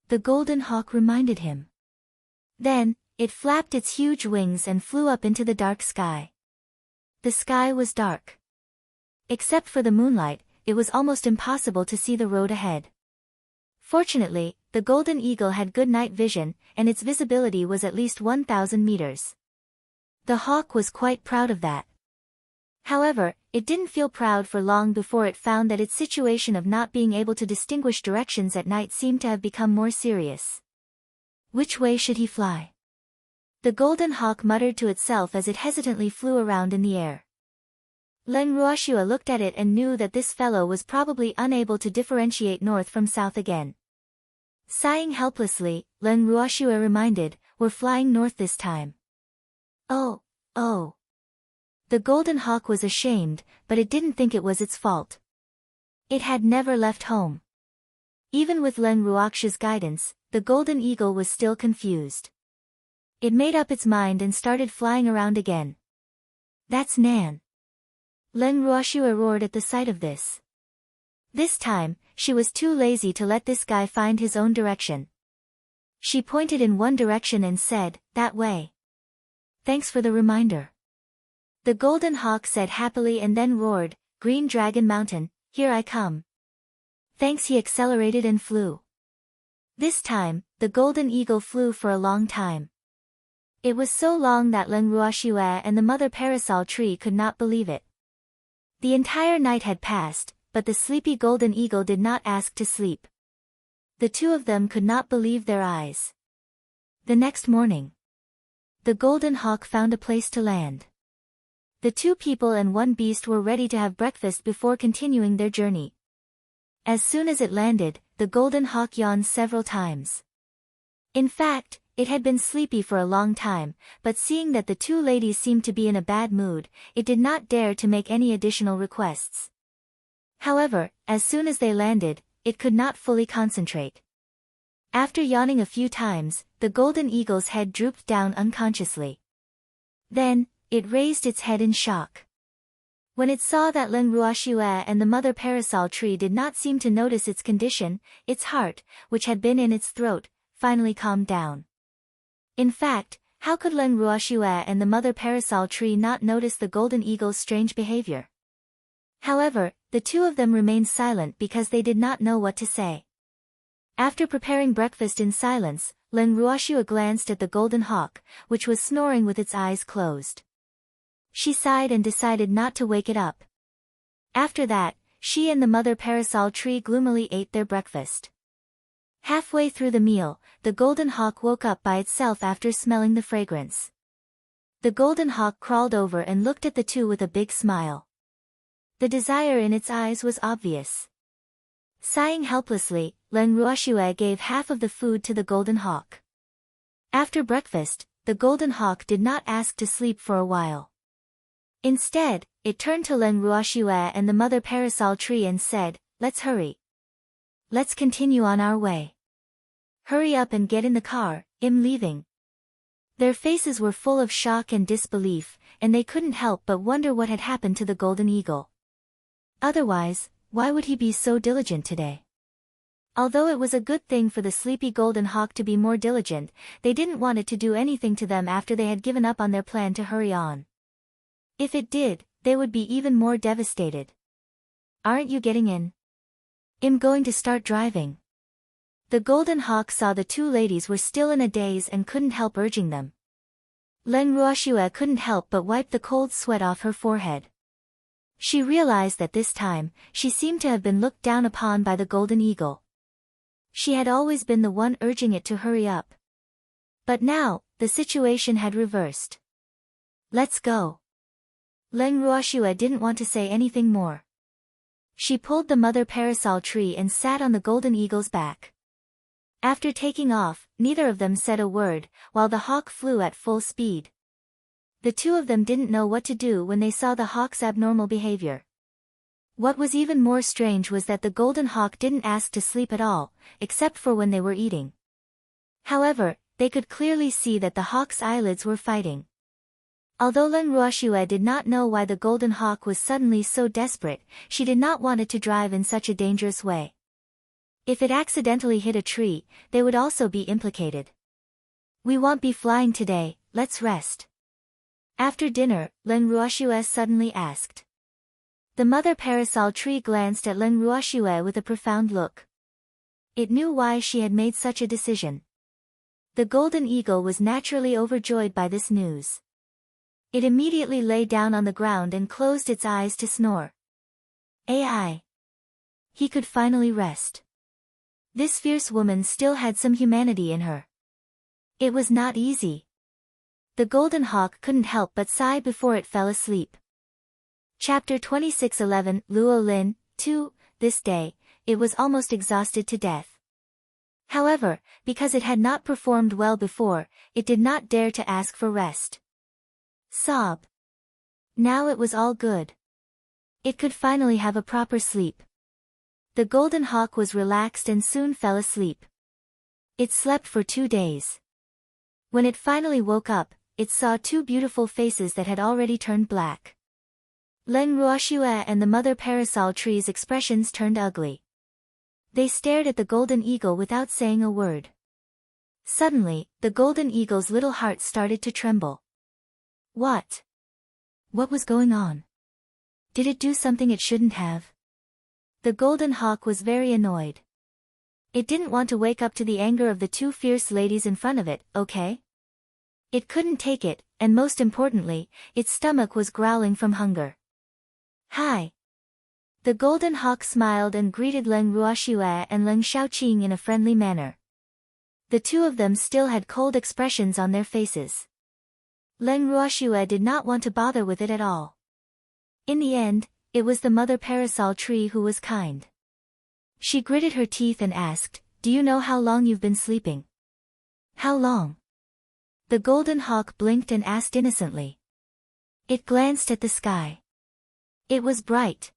The golden hawk reminded him. Then, it flapped its huge wings and flew up into the dark sky. The sky was dark. Except for the moonlight, it was almost impossible to see the road ahead. Fortunately, the golden eagle had good night vision, and its visibility was at least 1,000 meters. The hawk was quite proud of that. However, it didn't feel proud for long before it found that its situation of not being able to distinguish directions at night seemed to have become more serious. Which way should he fly? The golden hawk muttered to itself as it hesitantly flew around in the air. Leng Ruoxue looked at it and knew that this fellow was probably unable to differentiate north from south again. Sighing helplessly, Leng Ruoxue reminded, we're flying north this time. Oh. The golden hawk was ashamed, but it didn't think it was its fault. It had never left home. Even with Leng Ruoxue's guidance, the golden eagle was still confused. It made up its mind and started flying around again. That's Nan. Leng Ruoxue roared at the sight of this. This time, she was too lazy to let this guy find his own direction. She pointed in one direction and said, "That way." "Thanks for the reminder." The golden hawk said happily and then roared, "Green Dragon Mountain, here I come." Thanks, he accelerated and flew. This time, the golden eagle flew for a long time. It was so long that Leng Ruoxue and the mother parasol tree could not believe it. The entire night had passed, but the sleepy golden eagle did not ask to sleep. The two of them could not believe their eyes. The next morning, the golden hawk found a place to land. The two people and one beast were ready to have breakfast before continuing their journey. As soon as it landed, the golden hawk yawned several times. In fact, it had been sleepy for a long time, but seeing that the two ladies seemed to be in a bad mood, it did not dare to make any additional requests. However, as soon as they landed, it could not fully concentrate. After yawning a few times, the golden eagle's head drooped down unconsciously. Then, it raised its head in shock. When it saw that Leng Ruoxue and the mother parasol tree did not seem to notice its condition, its heart, which had been in its throat, finally calmed down. In fact, how could Leng Ruoxue and the mother parasol tree not notice the golden eagle's strange behavior? However, the two of them remained silent because they did not know what to say. After preparing breakfast in silence, Leng Ruoxue glanced at the golden hawk, which was snoring with its eyes closed. She sighed and decided not to wake it up. After that, she and the mother parasol tree gloomily ate their breakfast. Halfway through the meal, the golden hawk woke up by itself after smelling the fragrance. The golden hawk crawled over and looked at the two with a big smile. The desire in its eyes was obvious. Sighing helplessly, Leng Ruoxue gave half of the food to the golden hawk. After breakfast, the golden hawk did not ask to sleep for a while. Instead, it turned to Leng Ruoxue and the mother parasol tree and said, "Let's hurry. Let's continue on our way. Hurry up and get in the car, I'm leaving." Their faces were full of shock and disbelief, and they couldn't help but wonder what had happened to the golden eagle. Otherwise, why would he be so diligent today? Although it was a good thing for the sleepy golden hawk to be more diligent, they didn't want it to do anything to them after they had given up on their plan to hurry on. If it did, they would be even more devastated. "Aren't you getting in? I'm going to start driving." The golden hawk saw the two ladies were still in a daze and couldn't help urging them. Leng Ruoxue couldn't help but wipe the cold sweat off her forehead. She realized that this time, she seemed to have been looked down upon by the golden eagle. She had always been the one urging it to hurry up. But now, the situation had reversed. "Let's go." Leng Ruoxue didn't want to say anything more. She pulled the mother parasol tree and sat on the golden eagle's back. After taking off, neither of them said a word, while the hawk flew at full speed. The two of them didn't know what to do when they saw the hawk's abnormal behavior. What was even more strange was that the golden hawk didn't ask to sleep at all, except for when they were eating. However, they could clearly see that the hawk's eyelids were fighting. Although Leng Ruoxue did not know why the golden hawk was suddenly so desperate, she did not want it to drive in such a dangerous way. If it accidentally hit a tree, they would also be implicated. "We won't be flying today, let's rest." After dinner, Leng Ruoxue suddenly asked. The mother parasol tree glanced at Leng Ruoxue with a profound look. It knew why she had made such a decision. The golden eagle was naturally overjoyed by this news. It immediately lay down on the ground and closed its eyes to snore. Ai! He could finally rest. This fierce woman still had some humanity in her. It was not easy. The golden hawk couldn't help but sigh before it fell asleep. Chapter 26:11 Luo Lin, 2. This day, it was almost exhausted to death. However, because it had not performed well before, it did not dare to ask for rest. Sob. Now it was all good. It could finally have a proper sleep. The golden hawk was relaxed and soon fell asleep. It slept for 2 days. When it finally woke up, it saw two beautiful faces that had already turned black. Leng Ruoxue and the mother parasol tree's expressions turned ugly. They stared at the golden eagle without saying a word. Suddenly, the golden eagle's little heart started to tremble. What? What was going on? Did it do something it shouldn't have? The golden hawk was very annoyed. It didn't want to wake up to the anger of the two fierce ladies in front of it, okay? It couldn't take it, and most importantly, its stomach was growling from hunger. Hi. The golden hawk smiled and greeted Leng Ruoxue and Leng Shaoqing in a friendly manner. The two of them still had cold expressions on their faces. Leng Ruoxue did not want to bother with it at all. In the end, it was the mother parasol tree who was kind. She gritted her teeth and asked, "Do you know how long you've been sleeping?" "How long?" The golden hawk blinked and asked innocently. It glanced at the sky. It was bright.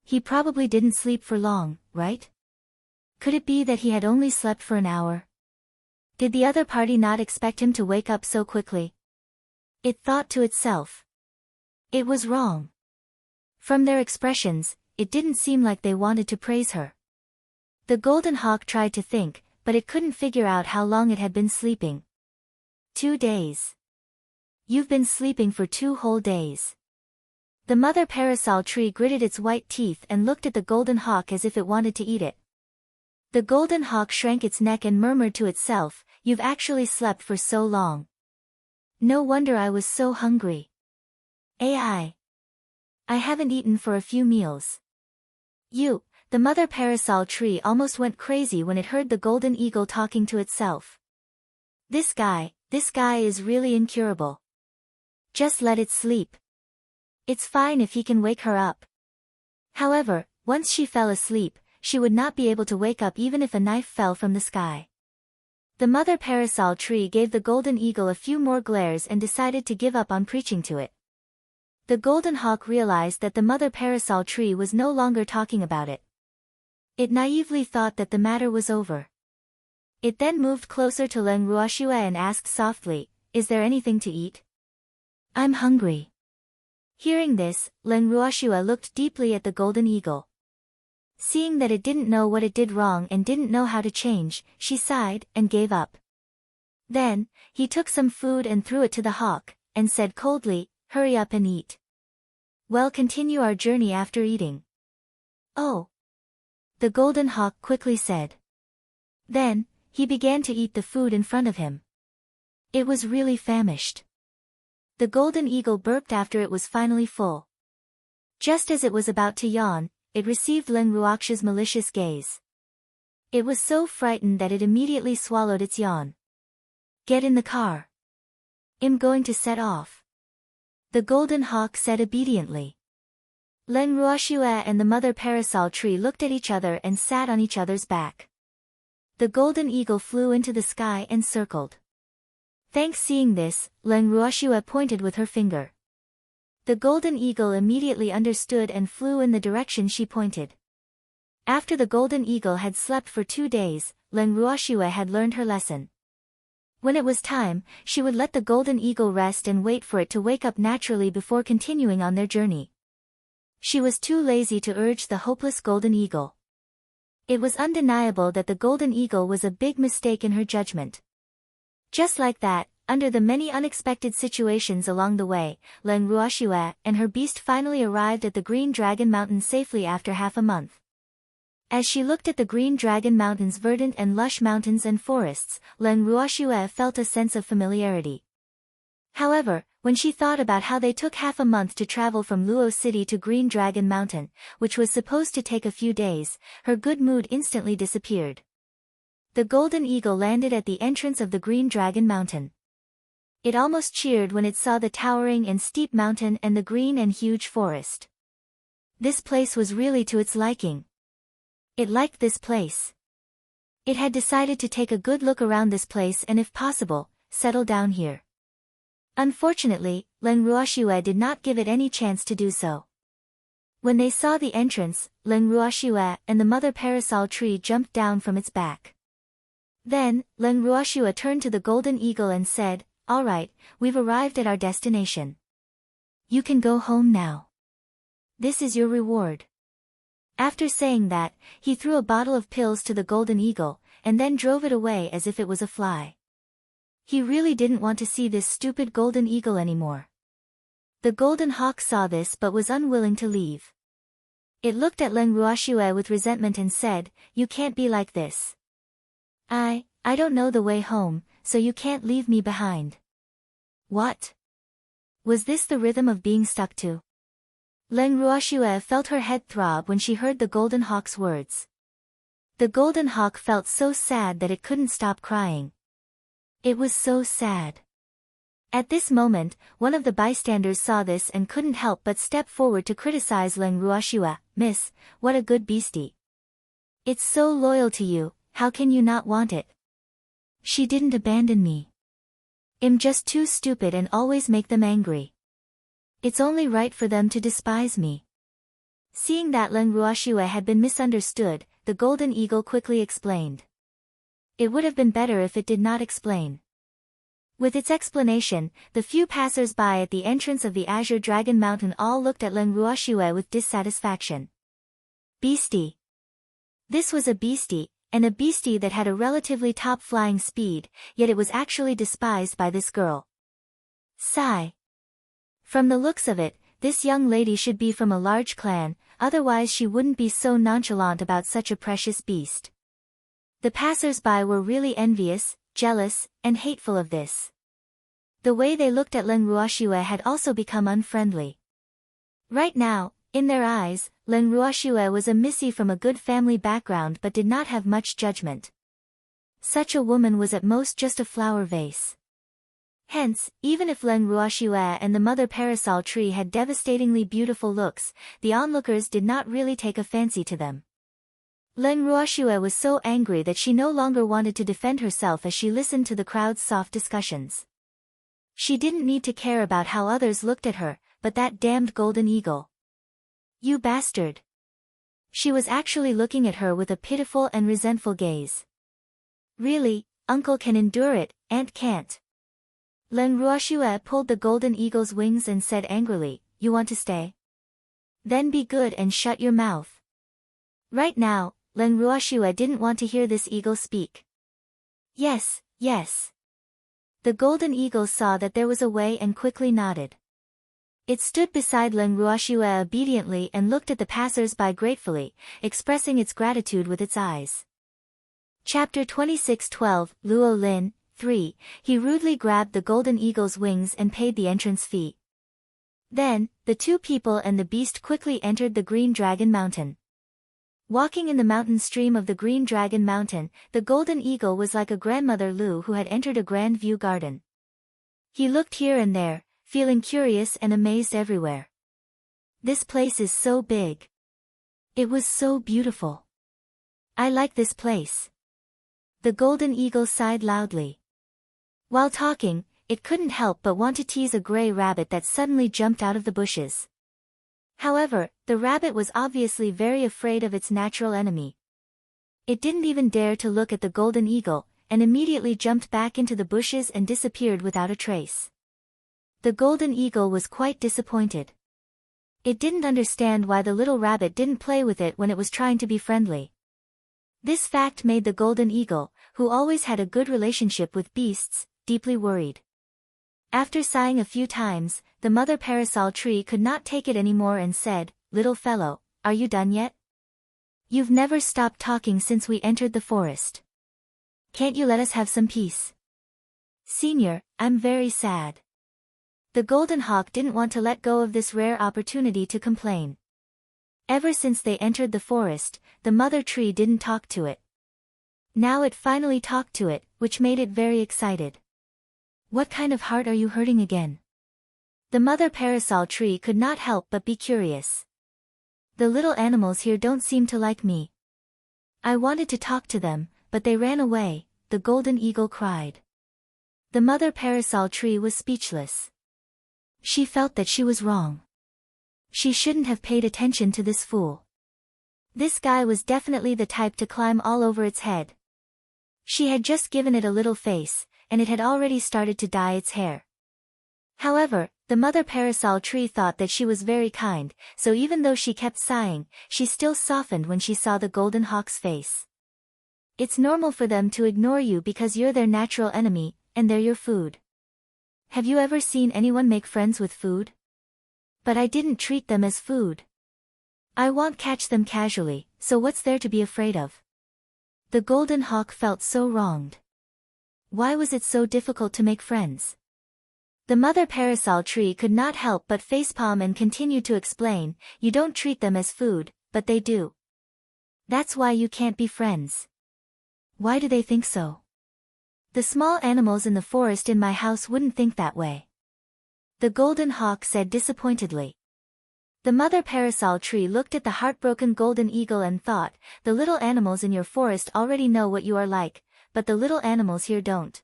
He probably didn't sleep for long, right? Could it be that he had only slept for an hour? Did the other party not expect him to wake up so quickly? It thought to itself. It was wrong. From their expressions, it didn't seem like they wanted to praise her. The golden hawk tried to think, but it couldn't figure out how long it had been sleeping. 2 days. You've been sleeping for 2 whole days. The mother parasol tree gritted its white teeth and looked at the golden hawk as if it wanted to eat it. The golden hawk shrank its neck and murmured to itself, "You've actually slept for so long. No wonder I was so hungry. I haven't eaten for a few meals." The mother parasol tree almost went crazy when it heard the golden eagle talking to itself. This guy is really incurable. Just let it sleep. It's fine if he can wake her up. However, once she fell asleep, she would not be able to wake up even if a knife fell from the sky. The mother parasol tree gave the golden eagle a few more glares and decided to give up on preaching to it. The golden hawk realized that the mother parasol tree was no longer talking about it. It naively thought that the matter was over. It then moved closer to Leng Ruoxue and asked softly, "Is there anything to eat?" "I'm hungry." Hearing this, Leng Ruoxue looked deeply at the golden eagle. Seeing that it didn't know what it did wrong and didn't know how to change, she sighed and gave up. Then, he took some food and threw it to the hawk, and said coldly, "Hurry up and eat. We'll continue our journey after eating." "Oh," the golden hawk quickly said. Then, he began to eat the food in front of him. It was really famished. The golden eagle burped after it was finally full. Just as it was about to yawn, it received Leng Ruoxue's malicious gaze. It was so frightened that it immediately swallowed its yawn. "Get in the car. I'm going to set off," the golden hawk said obediently. Leng Ruoxue and the mother parasol tree looked at each other and sat on each other's back. The golden eagle flew into the sky and circled. Thanks. Seeing this, Leng Ruoxue pointed with her finger. The golden eagle immediately understood and flew in the direction she pointed. After the golden eagle had slept for 2 days, Leng Ruoxue had learned her lesson. When it was time, she would let the golden eagle rest and wait for it to wake up naturally before continuing on their journey. She was too lazy to urge the hopeless golden eagle. It was undeniable that the golden eagle was a big mistake in her judgment. Just like that, under the many unexpected situations along the way, Leng Ruoxue and her beast finally arrived at the Green Dragon Mountain safely after half a month. As she looked at the Green Dragon Mountain's verdant and lush mountains and forests, Leng Ruoxue felt a sense of familiarity. However, when she thought about how they took half a month to travel from Luo City to Green Dragon Mountain, which was supposed to take a few days, her good mood instantly disappeared. The golden eagle landed at the entrance of the Green Dragon Mountain. It almost cheered when it saw the towering and steep mountain and the green and huge forest. This place was really to its liking. It liked this place. It had decided to take a good look around this place and if possible, settle down here. Unfortunately, Leng Ruoxue did not give it any chance to do so. When they saw the entrance, Leng Ruoxue and the mother parasol tree jumped down from its back. Then, Leng Ruoxue turned to the golden eagle and said, "All right, we've arrived at our destination. You can go home now. This is your reward." After saying that, he threw a bottle of pills to the golden eagle, and then drove it away as if it was a fly. He really didn't want to see this stupid golden eagle anymore. The golden hawk saw this but was unwilling to leave. It looked at Leng Ruoxue with resentment and said, "You can't be like this. I don't know the way home, so you can't leave me behind." What? Was this the rhythm of being stuck to? Leng Ruoxue felt her head throb when she heard the golden hawk's words. The golden hawk felt so sad that it couldn't stop crying. It was so sad. At this moment, one of the bystanders saw this and couldn't help but step forward to criticize Leng Ruoxue. "Miss, what a good beastie. It's so loyal to you, how can you not want it? She didn't abandon me. I'm just too stupid and always make them angry. It's only right for them to despise me." Seeing that Leng Ruoxue had been misunderstood, the golden eagle quickly explained. It would have been better if it did not explain. With its explanation, the few passers-by at the entrance of the Azure Dragon Mountain all looked at Leng Ruoxue with dissatisfaction. Beastie. This was a beastie, and a beastie that had a relatively top flying speed, yet it was actually despised by this girl. Sigh. From the looks of it, this young lady should be from a large clan, otherwise she wouldn't be so nonchalant about such a precious beast. The passers-by were really envious, jealous, and hateful of this. The way they looked at Leng Ruoxue had also become unfriendly. Right now, in their eyes, Leng Ruoxue was a missy from a good family background but did not have much judgment. Such a woman was at most just a flower vase. Hence, even if Leng Ruoxue and the mother parasol tree had devastatingly beautiful looks, the onlookers did not really take a fancy to them. Leng Ruoxue was so angry that she no longer wanted to defend herself as she listened to the crowd's soft discussions. She didn't need to care about how others looked at her, but that damned golden eagle. "You bastard." She was actually looking at her with a pitiful and resentful gaze. "Really, uncle can endure it, aunt can't." Leng Ruoxue pulled the golden eagle's wings and said angrily, "You want to stay? Then be good and shut your mouth." Right now, Leng Ruoxue didn't want to hear this eagle speak. "Yes, yes." The golden eagle saw that there was a way and quickly nodded. It stood beside Leng Ruoxue obediently and looked at the passers-by gratefully, expressing its gratitude with its eyes. Chapter 26:12, Luo Lin, 3, he rudely grabbed the golden eagle's wings and paid the entrance fee. Then, the two people and the beast quickly entered the Green Dragon Mountain. Walking in the mountain stream of the Green Dragon Mountain, the golden eagle was like a grandmother Lu who had entered a grand view garden. He looked here and there, feeling curious and amazed everywhere. "This place is so big. It was so beautiful. I like this place." The golden eagle sighed loudly. While talking, it couldn't help but want to tease a gray rabbit that suddenly jumped out of the bushes. However, the rabbit was obviously very afraid of its natural enemy. It didn't even dare to look at the golden eagle, and immediately jumped back into the bushes and disappeared without a trace. The golden eagle was quite disappointed. It didn't understand why the little rabbit didn't play with it when it was trying to be friendly. This fact made the golden eagle, who always had a good relationship with beasts, deeply worried. After sighing a few times, the mother parasol tree could not take it anymore and said, "Little fellow, are you done yet? You've never stopped talking since we entered the forest. Can't you let us have some peace? Senior, I'm very sad." The golden hawk didn't want to let go of this rare opportunity to complain. Ever since they entered the forest, the mother tree didn't talk to it. Now it finally talked to it, which made it very excited. "What kind of heart are you hurting again?" The mother parasol tree could not help but be curious. "The little animals here don't seem to like me. I wanted to talk to them, but they ran away," the golden eagle cried. The mother parasol tree was speechless. She felt that she was wrong. She shouldn't have paid attention to this fool. This guy was definitely the type to climb all over its head. She had just given it a little face, and it had already started to dye its hair. However, The mother parasol tree thought that she was very kind, so even though she kept sighing, she still softened when she saw the golden hawk's face. It's normal for them to ignore you because you're their natural enemy, and they're your food. Have you ever seen anyone make friends with food? But I didn't treat them as food. I won't catch them casually, so what's there to be afraid of? The golden hawk felt so wronged. Why was it so difficult to make friends? The mother parasol tree could not help but facepalm and continued to explain, you don't treat them as food, but they do. That's why you can't be friends. Why do they think so? The small animals in the forest in my house wouldn't think that way. The golden hawk said disappointedly. The mother parasol tree looked at the heartbroken golden eagle and thought, the little animals in your forest already know what you are like, but the little animals here don't.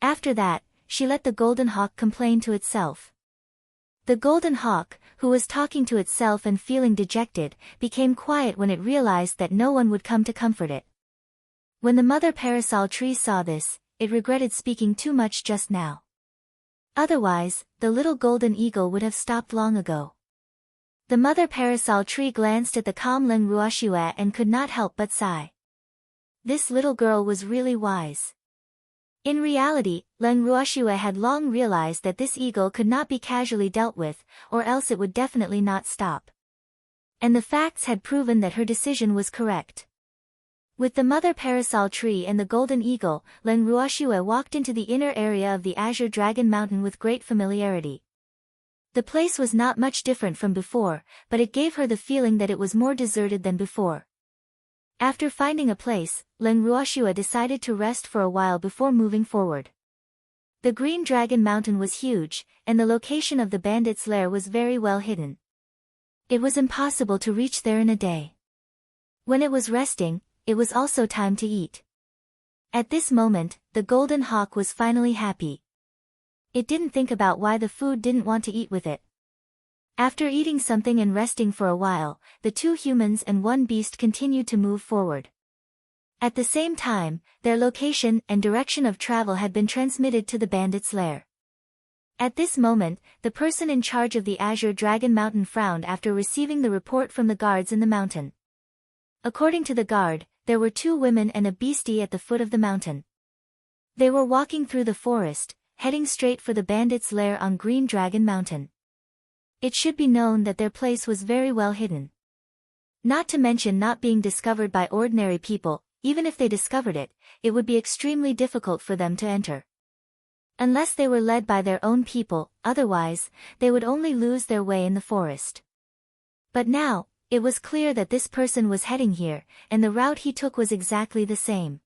After that, she let the golden hawk complain to itself. The golden hawk, who was talking to itself and feeling dejected, became quiet when it realized that no one would come to comfort it. When the mother parasol tree saw this, it regretted speaking too much just now. Otherwise, the little golden eagle would have stopped long ago. The mother parasol tree glanced at the calm Leng Ruoxue and could not help but sigh. This little girl was really wise. In reality, Leng Ruoxue had long realized that this eagle could not be casually dealt with, or else it would definitely not stop. And the facts had proven that her decision was correct. With the mother parasol tree and the golden eagle, Leng Ruoxue walked into the inner area of the Azure Dragon Mountain with great familiarity. The place was not much different from before, but it gave her the feeling that it was more deserted than before. After finding a place, Leng Ruoxue decided to rest for a while before moving forward. The Green Dragon Mountain was huge, and the location of the bandits' lair was very well hidden. It was impossible to reach there in a day. When it was resting, it was also time to eat. At this moment, the golden hawk was finally happy. It didn't think about why the food didn't want to eat with it. After eating something and resting for a while, the two humans and one beast continued to move forward. At the same time, their location and direction of travel had been transmitted to the bandits' lair. At this moment, the person in charge of the Azure Dragon Mountain frowned after receiving the report from the guards in the mountain. According to the guard, there were two women and a beastie at the foot of the mountain. They were walking through the forest, heading straight for the bandits' lair on Green Dragon Mountain. It should be known that their place was very well hidden. Not to mention not being discovered by ordinary people, even if they discovered it, it would be extremely difficult for them to enter. Unless they were led by their own people, otherwise, they would only lose their way in the forest. But now, it was clear that this person was heading here, and the route he took was exactly the same.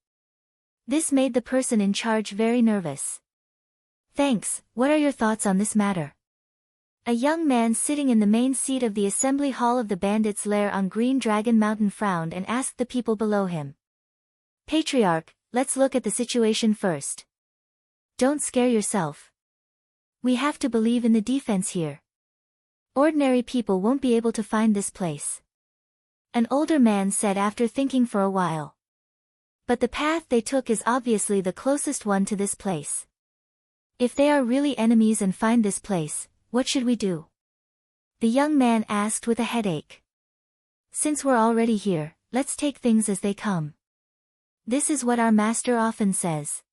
This made the person in charge very nervous. Thanks, what are your thoughts on this matter? A young man sitting in the main seat of the assembly hall of the bandits' lair on Green Dragon Mountain frowned and asked the people below him. Patriarch, let's look at the situation first. Don't scare yourself. We have to believe in the defense here. Ordinary people won't be able to find this place. An older man said after thinking for a while. But the path they took is obviously the closest one to this place. If they are really enemies and find this place, what should we do? The young man asked with a headache. Since we're already here, let's take things as they come. This is what our master often says.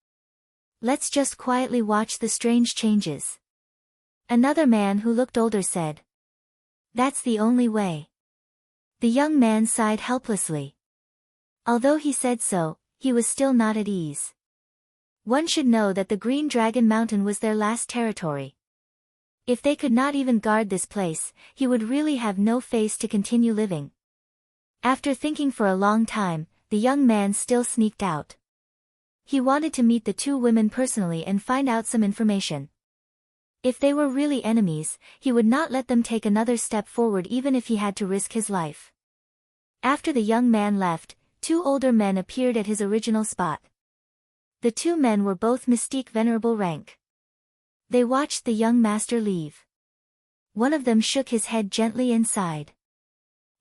Let's just quietly watch the strange changes. Another man who looked older said. That's the only way. The young man sighed helplessly. Although he said so, he was still not at ease. One should know that the Green Dragon Mountain was their last territory. If they could not even guard this place, he would really have no face to continue living. After thinking for a long time, the young man still sneaked out. He wanted to meet the two women personally and find out some information. If they were really enemies, he would not let them take another step forward even if he had to risk his life. After the young man left, two older men appeared at his original spot. The two men were both mystique venerable rank. They watched the young master leave. One of them shook his head gently and sighed.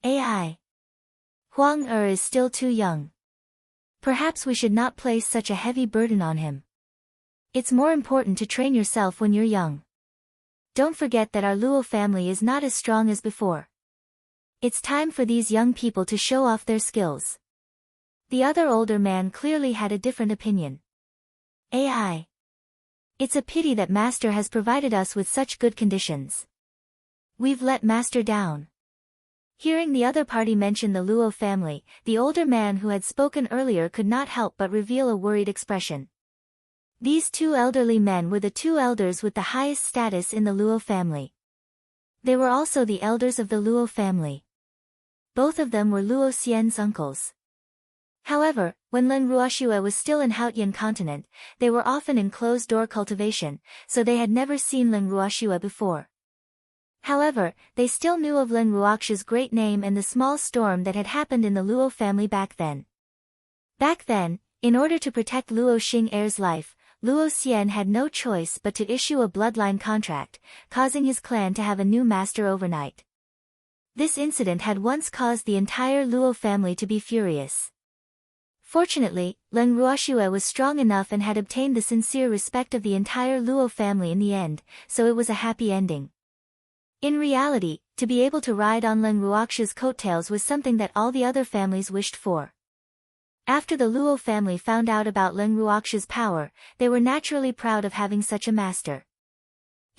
Ai. Huang Er is still too young. Perhaps we should not place such a heavy burden on him. It's more important to train yourself when you're young. don't forget that our Luo family is not as strong as before. It's time for these young people to show off their skills. The other older man clearly had a different opinion. AI. It's a pity that Master has provided us with such good conditions. We've let Master down. Hearing the other party mention the Luo family, the older man who had spoken earlier could not help but reveal a worried expression. These two elderly men were the two elders with the highest status in the Luo family. They were also the elders of the Luo family. Both of them were Luo Xian's uncles. However, when Len Ruoxue was still in Haotian continent, they were often in closed-door cultivation, so they had never seen Len Ruoxue before. However, they still knew of Len Ruoxue's great name and the small storm that had happened in the Luo family back then. Back then, in order to protect Luo Xing'er's life, Luo Xian had no choice but to issue a bloodline contract, causing his clan to have a new master overnight. This incident had once caused the entire Luo family to be furious. Fortunately, Len Ruoxue was strong enough and had obtained the sincere respect of the entire Luo family in the end, so it was a happy ending. In reality, to be able to ride on Len Ruoxue's coattails was something that all the other families wished for. After the Luo family found out about Len Ruoxue's power, they were naturally proud of having such a master.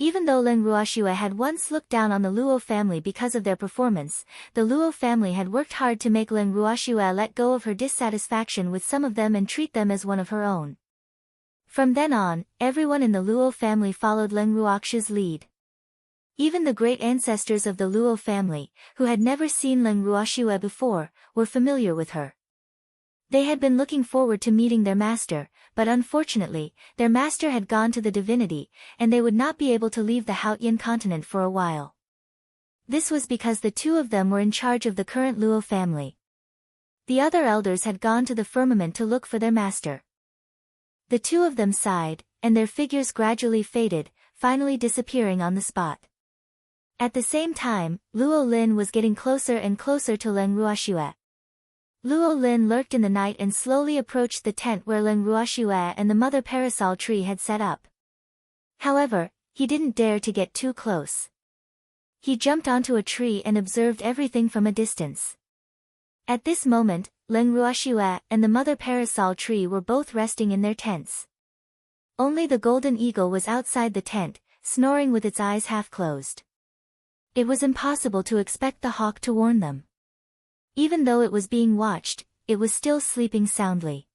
Even though Len Ruoxue had once looked down on the Luo family because of their performance, the Luo family had worked hard to make Len Ruoxue let go of her dissatisfaction with some of them and treat them as one of her own. From then on, everyone in the Luo family followed Len Ruoxue's lead. Even the great ancestors of the Luo family, who had never seen Len Ruoxue before, were familiar with her. They had been looking forward to meeting their master, but unfortunately, their master had gone to the divinity, and they would not be able to leave the Haotian continent for a while. This was because the two of them were in charge of the current Luo family. The other elders had gone to the firmament to look for their master. The two of them sighed, and their figures gradually faded, finally disappearing on the spot. At the same time, Luo Lin was getting closer and closer to Len Ruoxue. Luo Lin lurked in the night and slowly approached the tent where Len Ruoxue and the mother parasol tree had set up. However, he didn't dare to get too close. He jumped onto a tree and observed everything from a distance. At this moment, Len Ruoxue and the mother parasol tree were both resting in their tents. Only the golden eagle was outside the tent, snoring with its eyes half closed. It was impossible to expect the hawk to warn them. Even though it was being watched, it was still sleeping soundly.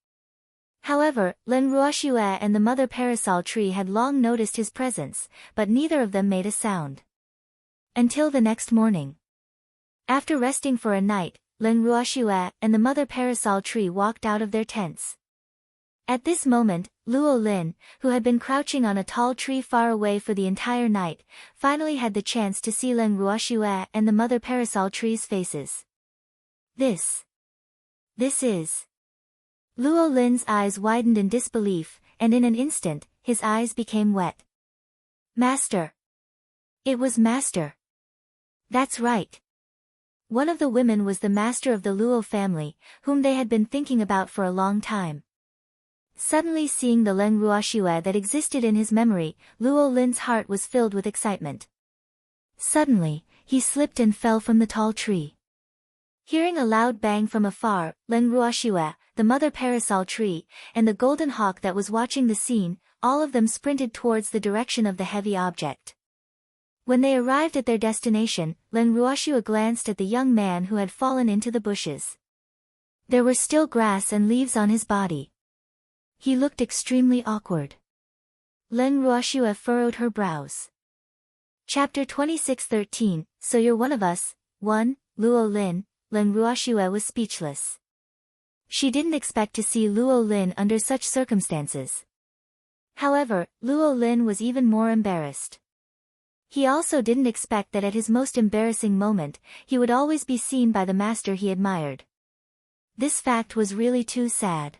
However, Len Ruoxue and the mother parasol tree had long noticed his presence, but neither of them made a sound. Until the next morning. After resting for a night, Len Ruoxue and the mother parasol tree walked out of their tents. At this moment, Luo Lin, who had been crouching on a tall tree far away for the entire night, finally had the chance to see Len Ruoxue and the mother parasol tree's faces. This is... Luo Lin's eyes widened in disbelief, and in an instant, his eyes became wet. Master! It was Master! That's right! One of the women was the master of the Luo family, whom they had been thinking about for a long time. Suddenly seeing the Len Ruoxue that existed in his memory, Luo Lin's heart was filled with excitement. Suddenly, he slipped and fell from the tall tree. Hearing a loud bang from afar, Len Ruoxue, the mother parasol tree, and the golden hawk that was watching the scene, all of them sprinted towards the direction of the heavy object. When they arrived at their destination, Len Ruoxue glanced at the young man who had fallen into the bushes. There were still grass and leaves on his body. He looked extremely awkward. Len Ruoxue furrowed her brows. Chapter 26:13, So You're One of Us, 1, Luo Lin. Len Ruoxue was speechless. She didn't expect to see Luo Lin under such circumstances. However, Luo Lin was even more embarrassed. He also didn't expect that at his most embarrassing moment, he would always be seen by the master he admired. This fact was really too sad.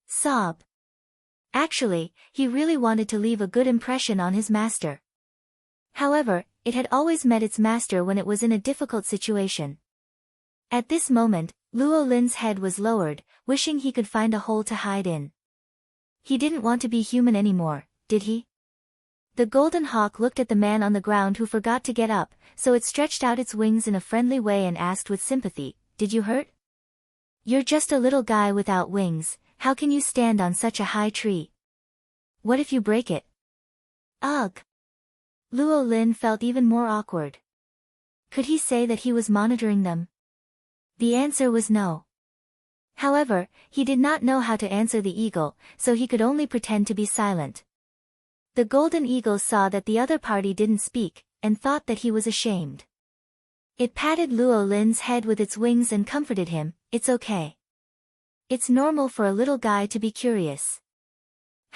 Sob. Actually, he really wanted to leave a good impression on his master. However, it had always met its master when it was in a difficult situation. At this moment, Luo Lin's head was lowered, wishing he could find a hole to hide in. He didn't want to be human anymore, did he? The golden hawk looked at the man on the ground who forgot to get up, so it stretched out its wings in a friendly way and asked with sympathy, "Did you hurt? You're just a little guy without wings, how can you stand on such a high tree? What if you break it?" Ugh! Luo Lin felt even more awkward. Could he say that he was monitoring them? The answer was no. However, he did not know how to answer the eagle, so he could only pretend to be silent. The golden eagle saw that the other party didn't speak, and thought that he was ashamed. It patted Luo Lin's head with its wings and comforted him, "It's okay. It's normal for a little guy to be curious.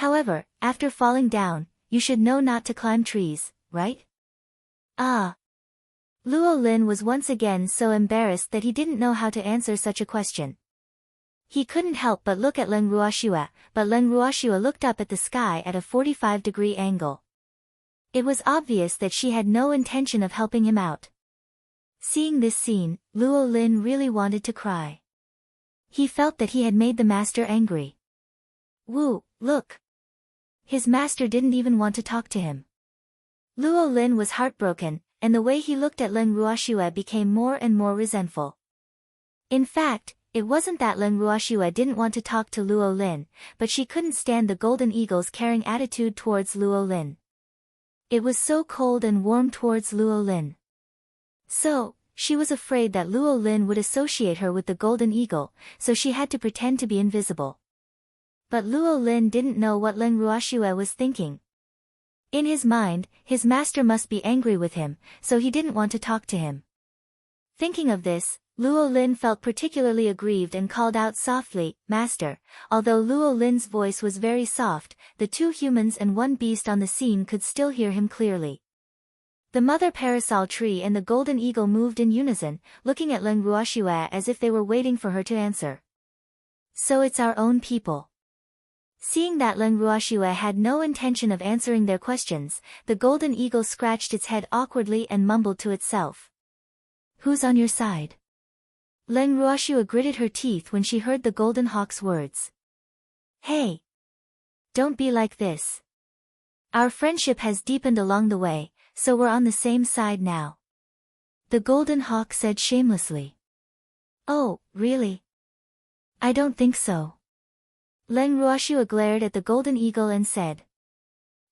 However, after falling down, you should know not to climb trees, right?" Ah! Luo Lin was once again so embarrassed that he didn't know how to answer such a question. He couldn't help but look at Leng Ruoxua, but Leng Ruoxua looked up at the sky at a 45-degree angle. It was obvious that she had no intention of helping him out. Seeing this scene, Luo Lin really wanted to cry. He felt that he had made the master angry. Wu, look! His master didn't even want to talk to him. Luo Lin was heartbroken, and the way he looked at Leng Ruoxua became more and more resentful. In fact, it wasn't that Leng Ruoxua didn't want to talk to Luo Lin, but she couldn't stand the golden eagle's caring attitude towards Luo Lin. It was so cold and warm towards Luo Lin. So, she was afraid that Luo Lin would associate her with the golden eagle, so she had to pretend to be invisible. But Luo Lin didn't know what Leng Ruoxua was thinking. In his mind, his master must be angry with him, so he didn't want to talk to him. Thinking of this, Luo Lin felt particularly aggrieved and called out softly, "Master." Although Luo Lin's voice was very soft, the two humans and one beast on the scene could still hear him clearly. The mother parasol tree and the golden eagle moved in unison, looking at Leng Ruoxua as if they were waiting for her to answer. "So it's our own people." Seeing that Leng Ruoxua had no intention of answering their questions, the golden eagle scratched its head awkwardly and mumbled to itself. "Who's on your side?" Leng Ruoxua gritted her teeth when she heard the golden hawk's words. "Hey! Don't be like this. Our friendship has deepened along the way, so we're on the same side now," the golden hawk said shamelessly. "Oh, really? I don't think so." Leng Ruoxua glared at the golden eagle and said,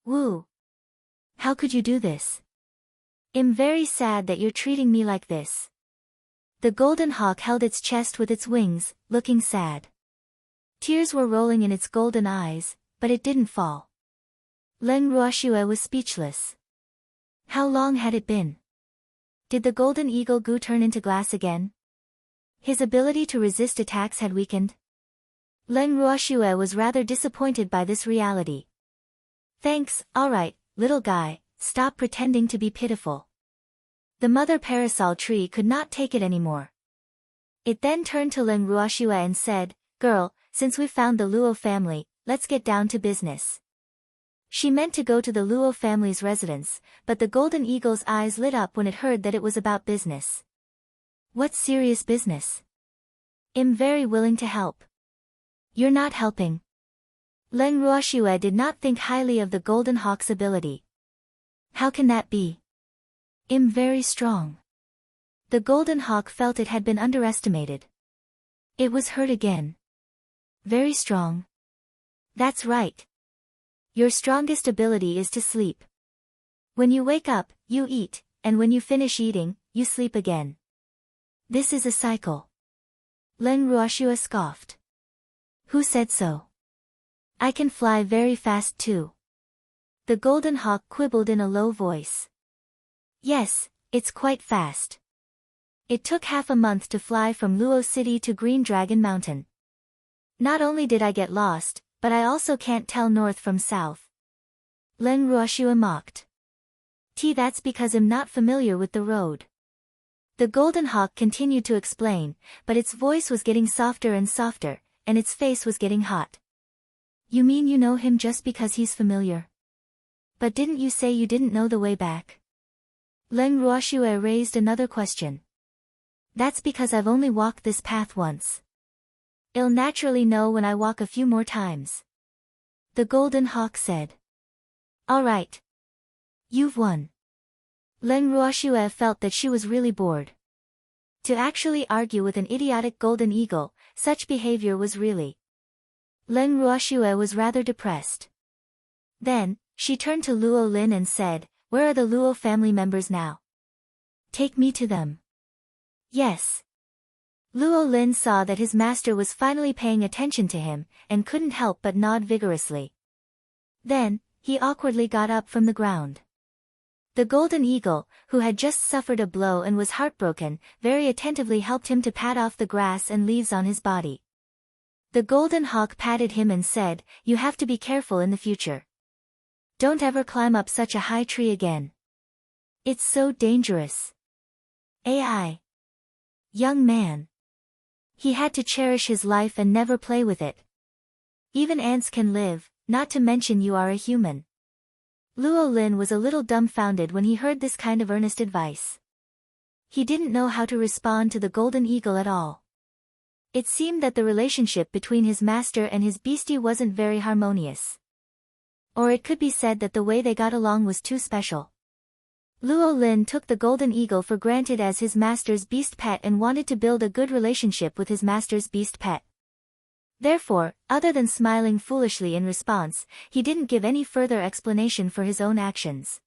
"Wu! How could you do this? I'm very sad that you're treating me like this." The golden hawk held its chest with its wings, looking sad. Tears were rolling in its golden eyes, but it didn't fall. Leng Ruoxua was speechless. How long had it been? Did the golden eagle goo turn into glass again? His ability to resist attacks had weakened. Leng Ruoxua was rather disappointed by this reality. "Thanks, alright, little guy, stop pretending to be pitiful." The mother parasol tree could not take it anymore. It then turned to Leng Ruoxua and said, "Girl, since we've found the Luo family, let's get down to business." She meant to go to the Luo family's residence, but the golden eagle's eyes lit up when it heard that it was about business. "What serious business? I'm very willing to help." "You're not helping." Leng Ruoxua did not think highly of the golden hawk's ability. "How can that be? I'm very strong." The golden hawk felt it had been underestimated. It was hurt again. "Very strong? That's right. Your strongest ability is to sleep. When you wake up, you eat, and when you finish eating, you sleep again. This is a cycle." Leng Ruoxua scoffed. "Who said so? I can fly very fast too." The golden hawk quibbled in a low voice. "Yes, it's quite fast. It took half a month to fly from Luo City to Green Dragon Mountain. Not only did I get lost, but I also can't tell north from south." Leng Ruoxua mocked. That's because I'm not familiar with the road." The golden hawk continued to explain, but its voice was getting softer and softer, and its face was getting hot. "You mean you know him just because he's familiar? But didn't you say you didn't know the way back?" Leng Ruoxua raised another question. "That's because I've only walked this path once. I'll naturally know when I walk a few more times," the golden hawk said. "All right. You've won. Leng Ruoxue felt that she was really bored. To actually argue with an idiotic golden eagle, such behavior was really. Leng Ruoxue was rather depressed. Then, she turned to Luo Lin and said, "Where are the Luo family members now? Take me to them." Yes. Luo Lin saw that his master was finally paying attention to him, and couldn't help but nod vigorously. Then, he awkwardly got up from the ground. The golden eagle, who had just suffered a blow and was heartbroken, very attentively helped him to pat off the grass and leaves on his body. The golden hawk patted him and said, "You have to be careful in the future. Don't ever climb up such a high tree again. It's so dangerous." AI. Young man. He had to cherish his life and never play with it. Even ants can live, not to mention you are a human. Luo Lin was a little dumbfounded when he heard this kind of earnest advice. He didn't know how to respond to the golden eagle at all. It seemed that the relationship between his master and his beastie wasn't very harmonious. Or it could be said that the way they got along was too special. Luo Lin took the golden eagle for granted as his master's beast pet and wanted to build a good relationship with his master's beast pet. Therefore, other than smiling foolishly in response, he didn't give any further explanation for his own actions.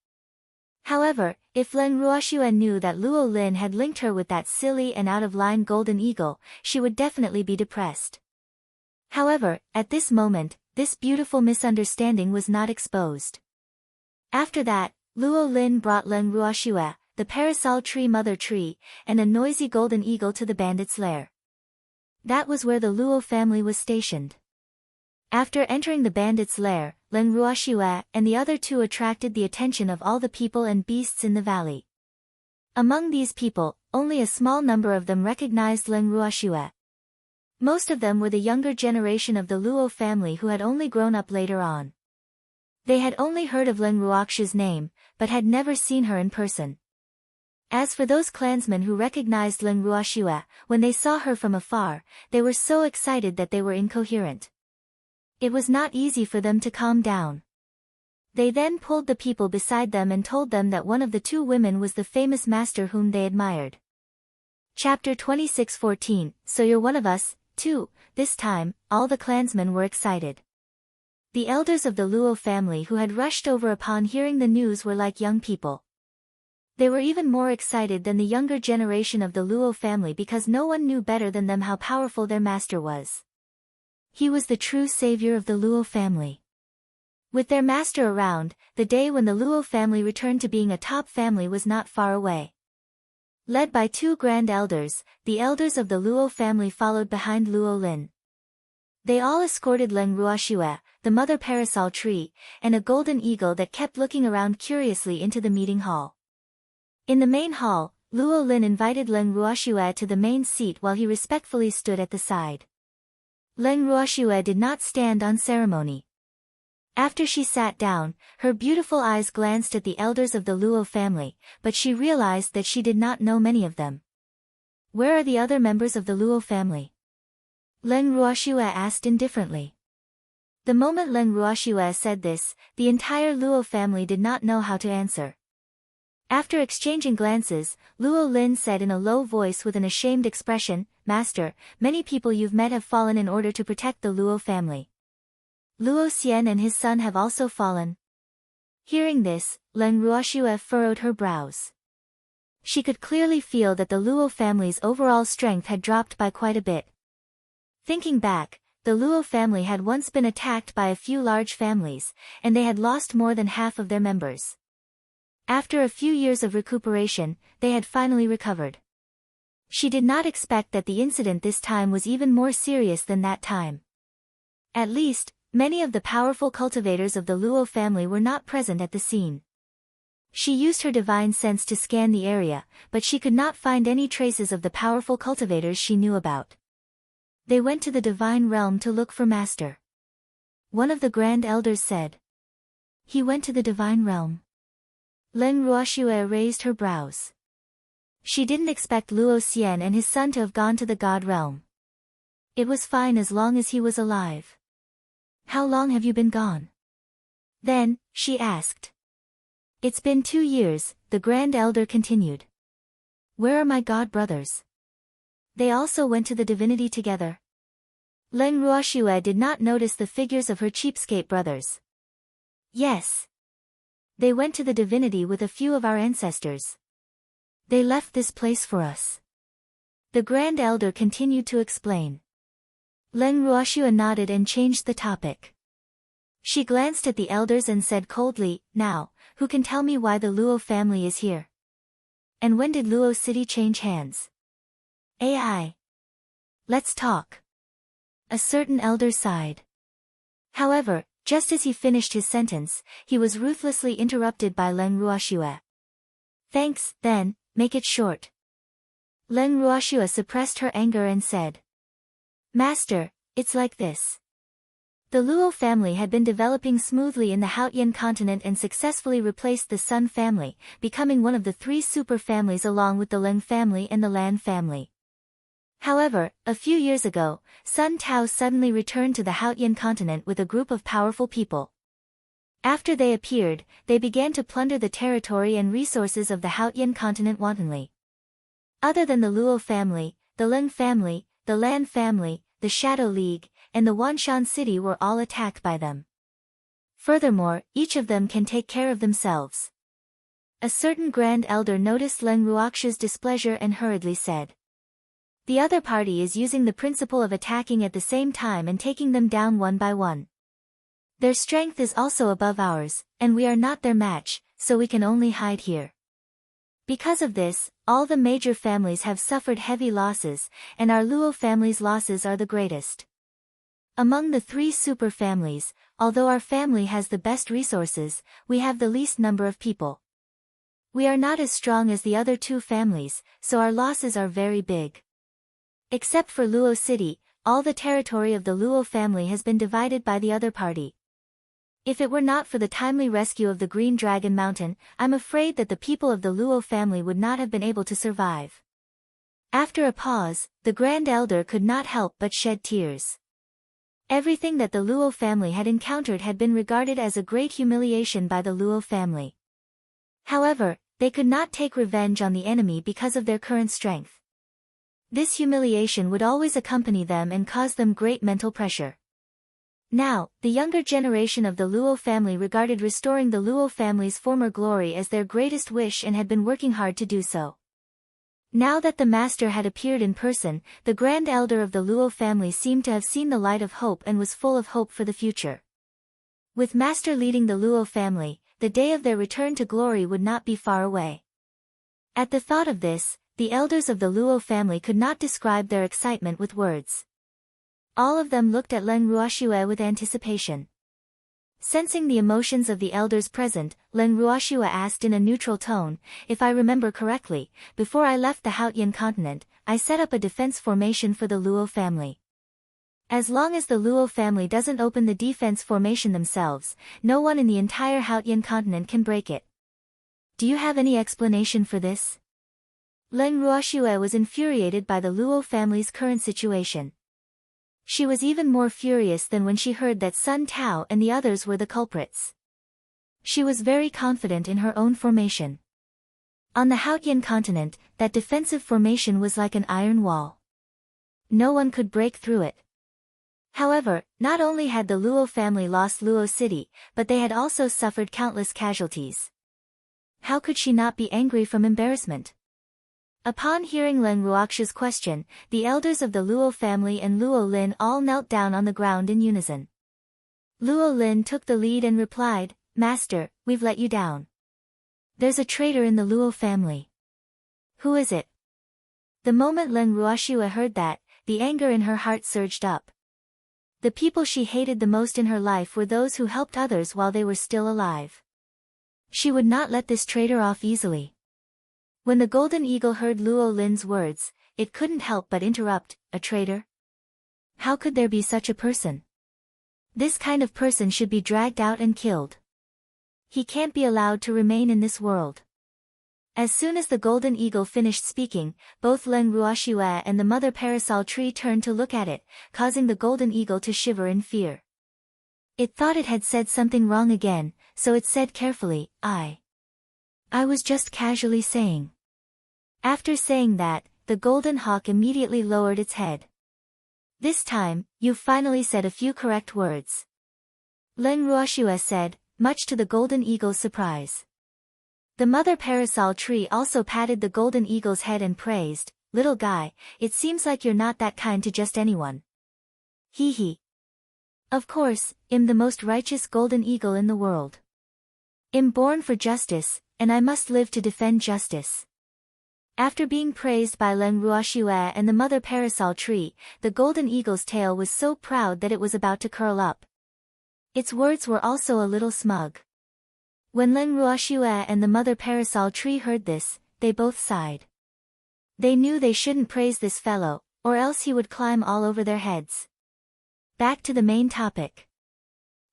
However, if Leng Ruoxue knew that Luo Lin had linked her with that silly and out-of-line golden eagle, she would definitely be depressed. However, at this moment, this beautiful misunderstanding was not exposed. After that, Luo Lin brought Leng Ruoxue, the parasol tree mother tree, and a noisy golden eagle to the bandit's lair. That was where the Luo family was stationed. After entering the bandit's lair, Leng Ruoxue and the other two attracted the attention of all the people and beasts in the valley. Among these people, only a small number of them recognized Leng Ruoxue. Most of them were the younger generation of the Luo family who had only grown up later on. They had only heard of Leng Ruoxue's name, but had never seen her in person. As for those clansmen who recognized Leng Ruoxue, when they saw her from afar, they were so excited that they were incoherent. It was not easy for them to calm down. They then pulled the people beside them and told them that one of the two women was the famous master whom they admired. Chapter 26:14, So you're one of us, too. This time, all the clansmen were excited. The elders of the Luo family who had rushed over upon hearing the news were like young people. They were even more excited than the younger generation of the Luo family because no one knew better than them how powerful their master was. He was the true savior of the Luo family. With their master around, the day when the Luo family returned to being a top family was not far away. Led by two grand elders, the elders of the Luo family followed behind Luo Lin. They all escorted Leng Ruoxue, the mother parasol tree, and a golden eagle that kept looking around curiously into the meeting hall. In the main hall, Luo Lin invited Leng Ruoxue to the main seat while he respectfully stood at the side. Leng Ruoxue did not stand on ceremony. After she sat down, her beautiful eyes glanced at the elders of the Luo family, but she realized that she did not know many of them. "Where are the other members of the Luo family?" Leng Ruoxue asked indifferently. The moment Leng Ruoxue said this, the entire Luo family did not know how to answer. After exchanging glances, Luo Lin said in a low voice with an ashamed expression, "Master, many people you've met have fallen in order to protect the Luo family. Luo Xian and his son have also fallen." Hearing this, Leng Ruoxue furrowed her brows. She could clearly feel that the Luo family's overall strength had dropped by quite a bit. Thinking back, the Luo family had once been attacked by a few large families, and they had lost more than half of their members. After a few years of recuperation, they had finally recovered. She did not expect that the incident this time was even more serious than that time. At least, many of the powerful cultivators of the Luo family were not present at the scene. She used her divine sense to scan the area, but she could not find any traces of the powerful cultivators she knew about. They went to the divine realm to look for Master. One of the grand elders said. He went to the divine realm. Leng Ruoxue raised her brows. She didn't expect Luo Xian and his son to have gone to the god realm. It was fine as long as he was alive. How long have you been gone? Then, she asked. It's been 2 years, the Grand Elder continued. Where are my god brothers? They also went to the divinity together. Leng Ruoxue did not notice the figures of her cheapskate brothers. Yes. They went to the divinity with a few of our ancestors. They left this place for us. The Grand Elder continued to explain. Leng Ruoxue nodded and changed the topic. She glanced at the elders and said coldly, now, who can tell me why the Luo family is here? And when did Luo City change hands? AI. Let's talk. A certain elder sighed. However, just as he finished his sentence, he was ruthlessly interrupted by Leng Ruoxue. Thanks, then, make it short. Leng Ruoxue suppressed her anger and said. Master, it's like this. The Luo family had been developing smoothly in the Haotian continent and successfully replaced the Sun family, becoming one of the 3 super families along with the Leng family and the Lan family. However, a few years ago, Sun Tao suddenly returned to the Haotian continent with a group of powerful people. After they appeared, they began to plunder the territory and resources of the Haotian continent wantonly. Other than the Luo family, the Leng family, the Lan family, the Shadow League, and the Wanshan city were all attacked by them. Furthermore, each of them can take care of themselves. A certain Grand Elder noticed Leng Ruoxue's displeasure and hurriedly said. The other party is using the principle of attacking at the same time and taking them down one by one. Their strength is also above ours, and we are not their match, so we can only hide here. Because of this, all the major families have suffered heavy losses, and our Luo family's losses are the greatest. Among the 3 super families, although our family has the best resources, we have the least number of people. We are not as strong as the other 2 families, so our losses are very big. Except for Luo City, all the territory of the Luo family has been divided by the other party. If it were not for the timely rescue of the Green Dragon Mountain, I'm afraid that the people of the Luo family would not have been able to survive. After a pause, the Grand Elder could not help but shed tears. Everything that the Luo family had encountered had been regarded as a great humiliation by the Luo family. However, they could not take revenge on the enemy because of their current strength. This humiliation would always accompany them and cause them great mental pressure. Now, the younger generation of the Luo family regarded restoring the Luo family's former glory as their greatest wish and had been working hard to do so. Now that the master had appeared in person, the Grand Elder of the Luo family seemed to have seen the light of hope and was full of hope for the future. With master leading the Luo family, the day of their return to glory would not be far away. At the thought of this, the elders of the Luo family could not describe their excitement with words. All of them looked at Leng Ruoxue with anticipation. Sensing the emotions of the elders present, Leng Ruoxue asked in a neutral tone, if I remember correctly, before I left the Haotian continent, I set up a defense formation for the Luo family. As long as the Luo family doesn't open the defense formation themselves, no one in the entire Haotian continent can break it. Do you have any explanation for this? Leng Ruoxue was infuriated by the Luo family's current situation. She was even more furious than when she heard that Sun Tao and the others were the culprits. She was very confident in her own formation. On the Haotian continent, that defensive formation was like an iron wall. No one could break through it. However, not only had the Luo family lost Luo City, but they had also suffered countless casualties. How could she not be angry from embarrassment? Upon hearing Leng Ruoxue's question, the elders of the Luo family and Luo Lin all knelt down on the ground in unison. Luo Lin took the lead and replied, Master, we've let you down. There's a traitor in the Luo family. Who is it? The moment Leng Ruoxue heard that, the anger in her heart surged up. The people she hated the most in her life were those who helped others while they were still alive. She would not let this traitor off easily. When the Golden Eagle heard Luo Lin's words, it couldn't help but interrupt, a traitor? How could there be such a person? This kind of person should be dragged out and killed. He can't be allowed to remain in this world. As soon as the Golden Eagle finished speaking, both Leng Ruoxue and the Mother Parasol Tree turned to look at it, causing the Golden Eagle to shiver in fear. It thought it had said something wrong again, so it said carefully, I I was just casually saying. After saying that, the golden hawk immediately lowered its head. This time, you've finally said a few correct words. Leng Ruoxue said, much to the golden eagle's surprise. The mother parasol tree also patted the golden eagle's head and praised, little guy, it seems like you're not that kind to just anyone. Hee hee. Of course, I'm the most righteous golden eagle in the world. I'm born for justice, and I must live to defend justice. After being praised by Leng Ruoxue and the mother parasol tree, the golden eagle's tail was so proud that it was about to curl up. Its words were also a little smug. When Leng Ruoxue and the mother parasol tree heard this, they both sighed. They knew they shouldn't praise this fellow, or else he would climb all over their heads. Back to the main topic.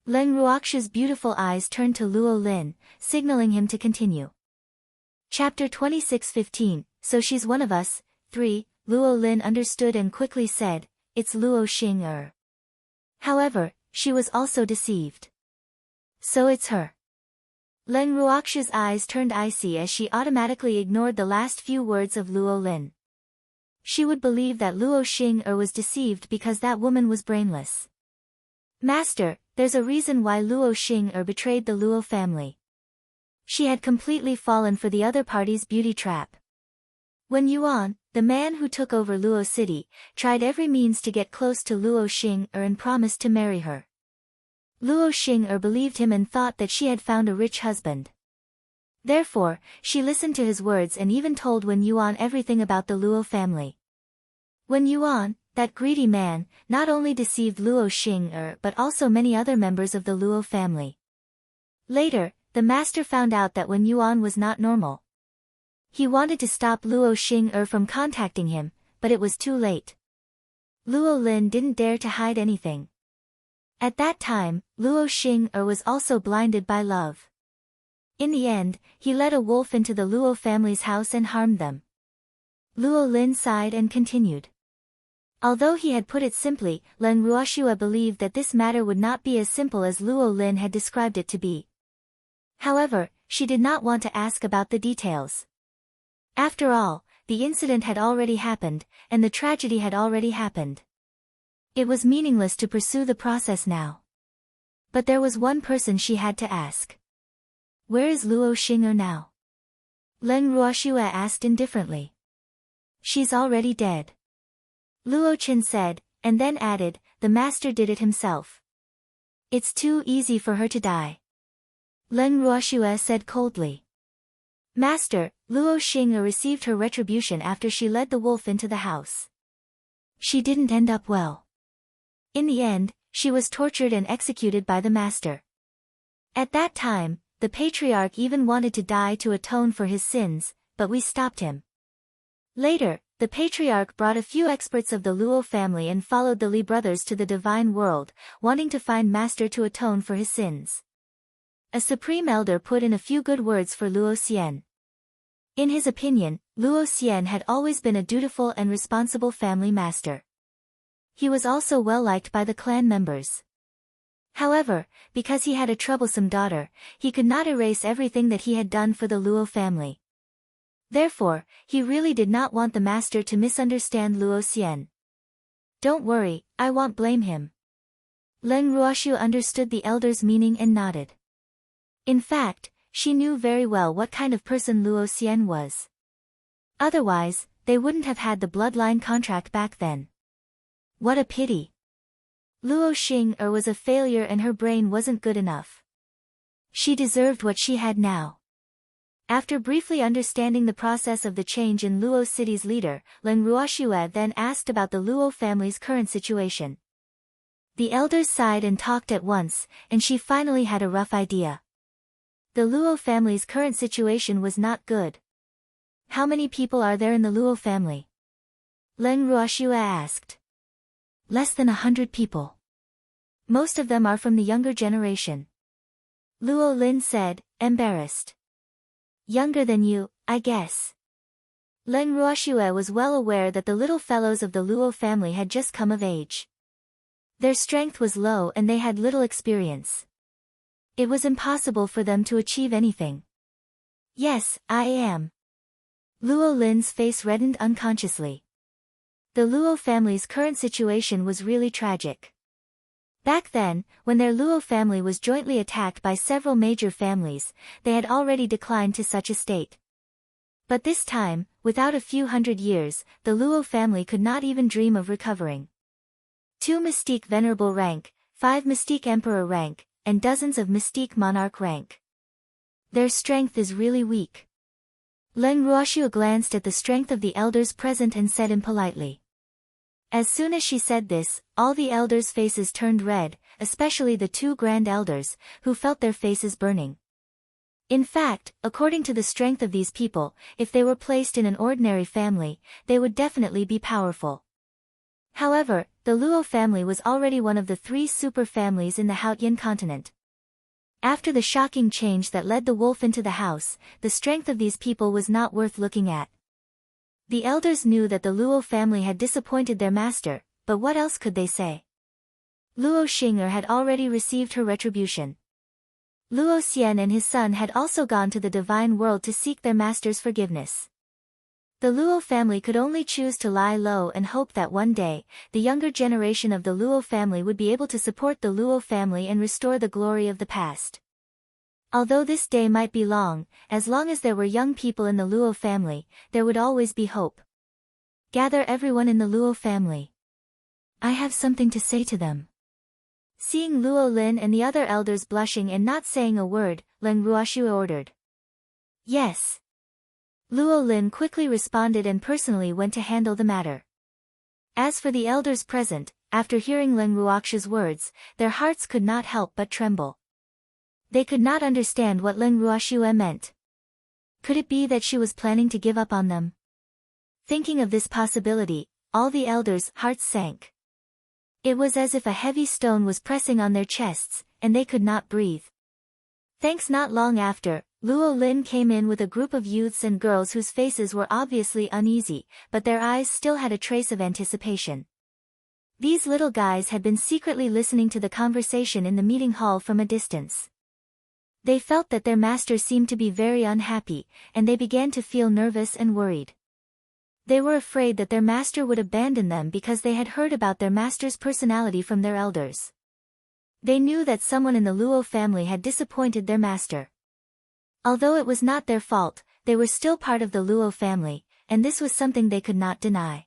Leng Ruoxue's beautiful eyes turned to Luo Lin, signaling him to continue. Chapter 26:15, So she's one of us. 3. Luo Lin understood and quickly said, it's Luo Xing. However, she was also deceived. So it's her. Leng Ruoxue's eyes turned icy as she automatically ignored the last few words of Luo Lin. She would believe that Luo Xing was deceived because that woman was brainless. Master, there's a reason why Luo Xing betrayed the Luo family. She had completely fallen for the other party's beauty trap. When Yuan, the man who took over Luo City, tried every means to get close to Luo Xing and promised to marry her. Luo Xing believed him and thought that she had found a rich husband. Therefore, she listened to his words and even told Wen Yuan everything about the Luo family. Wen Yuan, that greedy man, not only deceived Luo Xing but also many other members of the Luo family. Later, the master found out that Wen Yuan was not normal. He wanted to stop Luo Xing from contacting him, but it was too late. Luo Lin didn't dare to hide anything. At that time, Luo Xing was also blinded by love. In the end, he led a wolf into the Luo family's house and harmed them. Luo Lin sighed and continued. Although he had put it simply, Leng Ruoxue believed that this matter would not be as simple as Luo Lin had described it to be. However, she did not want to ask about the details. After all, the incident had already happened, and the tragedy had already happened. It was meaningless to pursue the process now. But there was one person she had to ask. Where is Luo Xing now? Leng Ruoxue asked indifferently. She's already dead. Luo Qin said, and then added, the master did it himself. It's too easy for her to die. Leng Ruoxue said coldly. Master, Luo Xing received her retribution after she led the wolf into the house. She didn't end up well. In the end, she was tortured and executed by the master. At that time, the patriarch even wanted to die to atone for his sins, but we stopped him. Later, the patriarch brought a few experts of the Luo family and followed the Li brothers to the divine world, wanting to find master to atone for his sins. A supreme elder put in a few good words for Luo Xian. In his opinion, Luo Xian had always been a dutiful and responsible family master. He was also well liked by the clan members. However, because he had a troublesome daughter, he could not erase everything that he had done for the Luo family. Therefore, he really did not want the master to misunderstand Luo Xian. Don't worry, I won't blame him. Leng Ruoxue understood the elder's meaning and nodded. In fact, she knew very well what kind of person Luo Xian was. Otherwise, they wouldn't have had the bloodline contract back then. What a pity. Luo Xing was a failure and her brain wasn't good enough. She deserved what she had now. After briefly understanding the process of the change in Luo City's leader, Leng Ruoxue then asked about the Luo family's current situation. The elders sighed and talked at once, and she finally had a rough idea. The Luo family's current situation was not good. How many people are there in the Luo family? Leng Ruoxue asked. Less than 100 people. Most of them are from the younger generation. Luo Lin said, embarrassed. Younger than you, I guess. Leng Ruoxue was well aware that the little fellows of the Luo family had just come of age. Their strength was low and they had little experience. It was impossible for them to achieve anything. Yes, I am. Luo Lin's face reddened unconsciously. The Luo family's current situation was really tragic. Back then, when their Luo family was jointly attacked by several major families, they had already declined to such a state. But this time, without a few hundred years, the Luo family could not even dream of recovering. 2 Mystique Venerable rank, 5 Mystique Emperor rank, and dozens of Mystique Monarch rank. Their strength is really weak. Leng Ruoxue glanced at the strength of the elders present and said impolitely. As soon as she said this, all the elders' faces turned red, especially the 2 grand elders, who felt their faces burning. In fact, according to the strength of these people, if they were placed in an ordinary family, they would definitely be powerful. However, the Luo family was already one of the 3 super families in the Hautian continent. After the shocking change that led the wolf into the house, the strength of these people was not worth looking at. The elders knew that the Luo family had disappointed their master, but what else could they say? Luo Xing'er had already received her retribution. Luo Xian and his son had also gone to the divine world to seek their master's forgiveness. The Luo family could only choose to lie low and hope that one day, the younger generation of the Luo family would be able to support the Luo family and restore the glory of the past. Although this day might be long as there were young people in the Luo family, there would always be hope. Gather everyone in the Luo family. I have something to say to them. Seeing Luo Lin and the other elders blushing and not saying a word, Leng Ruoxue ordered. Yes. Luo Lin quickly responded and personally went to handle the matter. As for the elders present, after hearing Leng Ruoxue's words, their hearts could not help but tremble. They could not understand what Leng Ruoxue meant. Could it be that she was planning to give up on them? Thinking of this possibility, all the elders' hearts sank. It was as if a heavy stone was pressing on their chests, and they could not breathe. Thanks. Not long after, Luo Lin came in with a group of youths and girls whose faces were obviously uneasy, but their eyes still had a trace of anticipation. These little guys had been secretly listening to the conversation in the meeting hall from a distance. They felt that their master seemed to be very unhappy, and they began to feel nervous and worried. They were afraid that their master would abandon them because they had heard about their master's personality from their elders. They knew that someone in the Luo family had disappointed their master. Although it was not their fault, they were still part of the Luo family, and this was something they could not deny.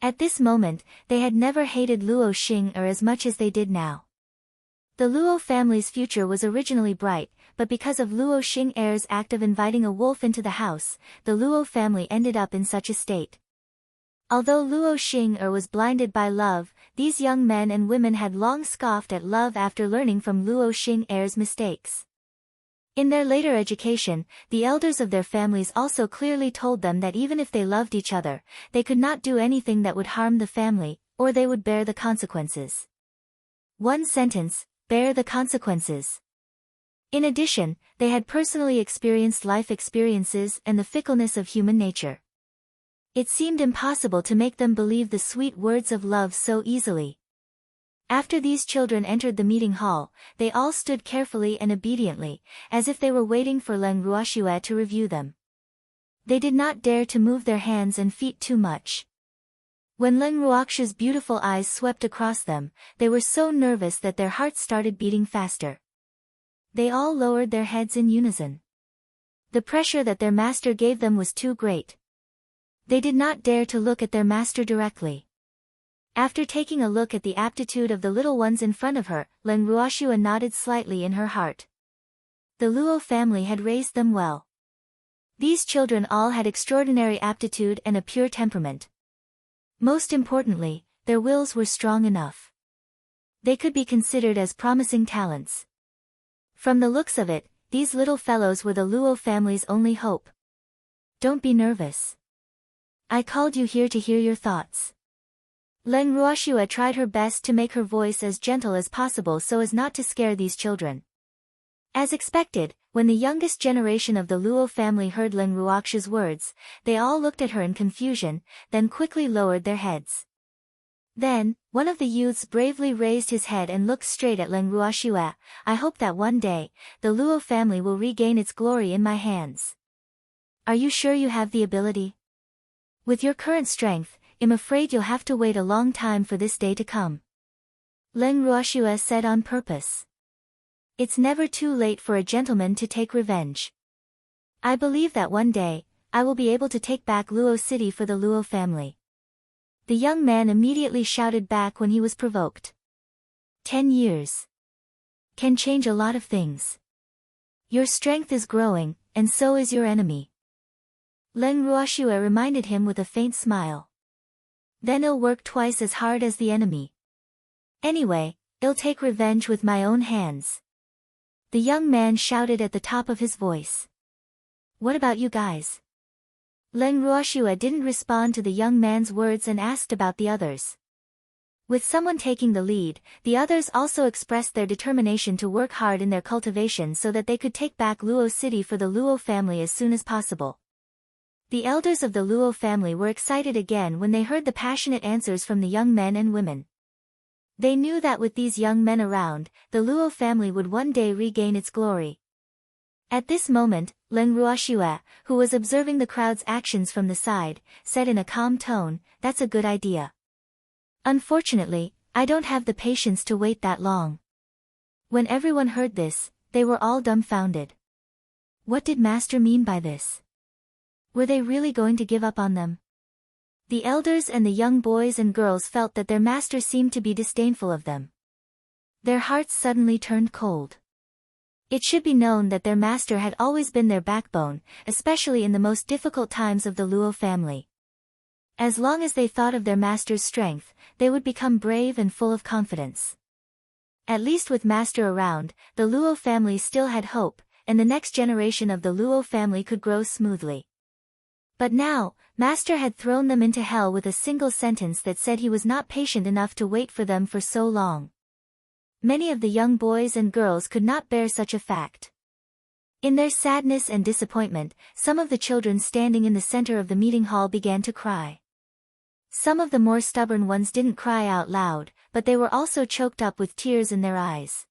At this moment, they had never hated Luo Xing'er as much as they did now. The Luo family's future was originally bright, but because of Luo Xing'er's act of inviting a wolf into the house, the Luo family ended up in such a state. Although Luo Xing'er was blinded by love, these young men and women had long scoffed at love after learning from Luo Xing'er's mistakes. In their later education, the elders of their families also clearly told them that even if they loved each other, they could not do anything that would harm the family, or they would bear the consequences. One sentence: bear the consequences. In addition, they had personally experienced life experiences and the fickleness of human nature. It seemed impossible to make them believe the sweet words of love so easily. After these children entered the meeting hall, they all stood carefully and obediently, as if they were waiting for Leng Ruoxue to review them. They did not dare to move their hands and feet too much. When Leng Ruoxue's beautiful eyes swept across them, they were so nervous that their hearts started beating faster. They all lowered their heads in unison. The pressure that their master gave them was too great. They did not dare to look at their master directly. After taking a look at the aptitude of the little ones in front of her, Leng Ruoxue nodded slightly in her heart. The Luo family had raised them well. These children all had extraordinary aptitude and a pure temperament. Most importantly, their wills were strong enough. They could be considered as promising talents. From the looks of it, these little fellows were the Luo family's only hope. Don't be nervous. I called you here to hear your thoughts. Leng Ruoxue tried her best to make her voice as gentle as possible so as not to scare these children. As expected, when the youngest generation of the Luo family heard Leng Ruoxue's words, they all looked at her in confusion, then quickly lowered their heads. Then, One of the youths bravely raised his head and looked straight at Leng Ruoxue. I hope that one day, the Luo family will regain its glory in my hands. Are you sure you have the ability? With your current strength, I'm afraid you'll have to wait a long time for this day to come. Leng Ruoxue said on purpose. It's never too late for a gentleman to take revenge. I believe that one day, I will be able to take back Luo City for the Luo family. The young man immediately shouted back when he was provoked. 10 years can change a lot of things. Your strength is growing, and so is your enemy. Leng Ruoxue reminded him with a faint smile. Then I'll work twice as hard as the enemy. Anyway, I'll take revenge with my own hands. The young man shouted at the top of his voice. What about you guys? Leng Ruoxue didn't respond to the young man's words and asked about the others. With someone taking the lead, the others also expressed their determination to work hard in their cultivation so that they could take back Luo City for the Luo family as soon as possible. The elders of the Luo family were excited again when they heard the passionate answers from the young men and women. They knew that with these young men around, the Luo family would one day regain its glory. At this moment, Leng Ruoxue, who was observing the crowd's actions from the side, said in a calm tone, "That's a good idea. Unfortunately, I don't have the patience to wait that long." When everyone heard this, they were all dumbfounded. What did Master mean by this? Were they really going to give up on them? The elders and the young boys and girls felt that their master seemed to be disdainful of them. Their hearts suddenly turned cold. It should be known that their master had always been their backbone, especially in the most difficult times of the Luo family. As long as they thought of their master's strength, they would become brave and full of confidence. At least with master around, the Luo family still had hope, and the next generation of the Luo family could grow smoothly. But now, master had thrown them into hell with a single sentence that said he was not patient enough to wait for them for so long. Many of the young boys and girls could not bear such a fact. In their sadness and disappointment, some of the children standing in the center of the meeting hall began to cry. Some of the more stubborn ones didn't cry out loud, but they were also choked up with tears in their eyes.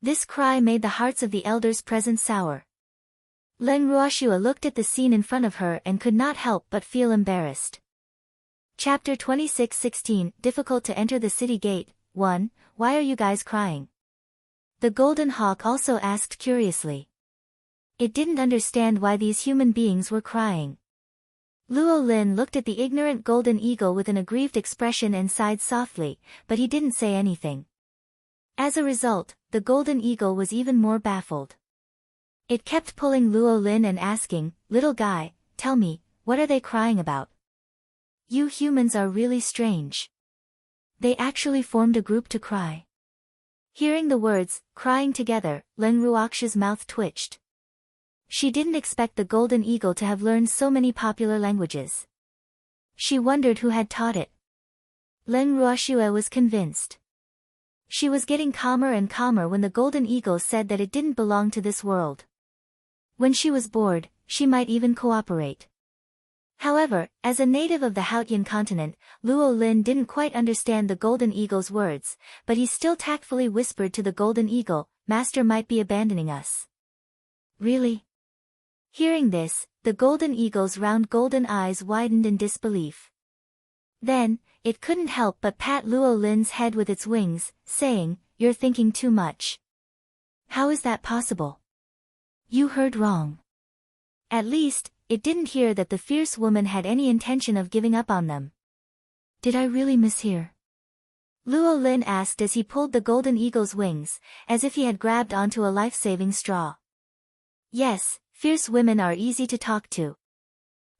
This cry made the hearts of the elders present sour. Leng Ruoxue looked at the scene in front of her and could not help but feel embarrassed. Chapter 26:16 Difficult to enter the city gate. 1. Why are you guys crying? The golden hawk also asked curiously. It didn't understand why these human beings were crying. Luo Lin looked at the ignorant golden eagle with an aggrieved expression and sighed softly, but he didn't say anything. As a result, the golden eagle was even more baffled. It kept pulling Luo Lin and asking, "Little guy, tell me, what are they crying about? You humans are really strange." They actually formed a group to cry. Hearing the words, crying together, Leng Ruoxue's mouth twitched. She didn't expect the golden eagle to have learned so many popular languages. She wondered who had taught it. Leng Ruoxue was convinced. She was getting calmer and calmer when the golden eagle said that it didn't belong to this world. When she was bored, she might even cooperate. However, as a native of the Hautian continent, Luo Lin didn't quite understand the golden eagle's words, but he still tactfully whispered to the golden eagle, "Master might be abandoning us." Really? Hearing this, the golden eagle's round golden eyes widened in disbelief. Then, it couldn't help but pat Luo Lin's head with its wings, saying, "You're thinking too much. How is that possible? You heard wrong." At least, it didn't hear that the fierce woman had any intention of giving up on them. Did I really mishear? Luo Lin asked as he pulled the golden eagle's wings, as if he had grabbed onto a life-saving straw. Yes, fierce women are easy to talk to.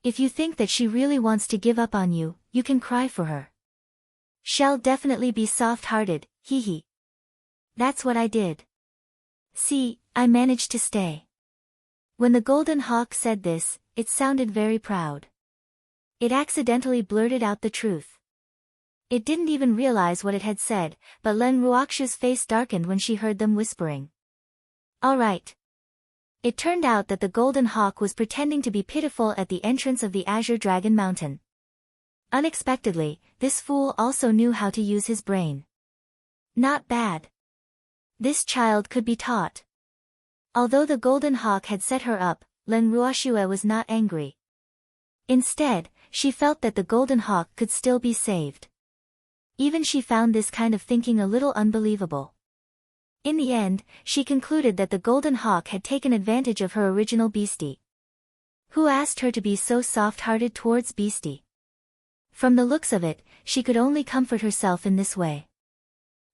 If you think that she really wants to give up on you, you can cry for her. She'll definitely be soft-hearted, hee. That's what I did. See, I managed to stay. When the golden hawk said this, it sounded very proud. It accidentally blurted out the truth. It didn't even realize what it had said, but Leng Ruoxue's face darkened when she heard them whispering. All right. It turned out that the golden hawk was pretending to be pitiful at the entrance of the Azure Dragon Mountain. Unexpectedly, this fool also knew how to use his brain. Not bad. This child could be taught. Although the golden hawk had set her up, Len Ruoxue was not angry. Instead, she felt that the golden hawk could still be saved. Even she found this kind of thinking a little unbelievable. In the end, she concluded that the golden hawk had taken advantage of her original beastie. Who asked her to be so soft-hearted towards beastie? From the looks of it, she could only comfort herself in this way.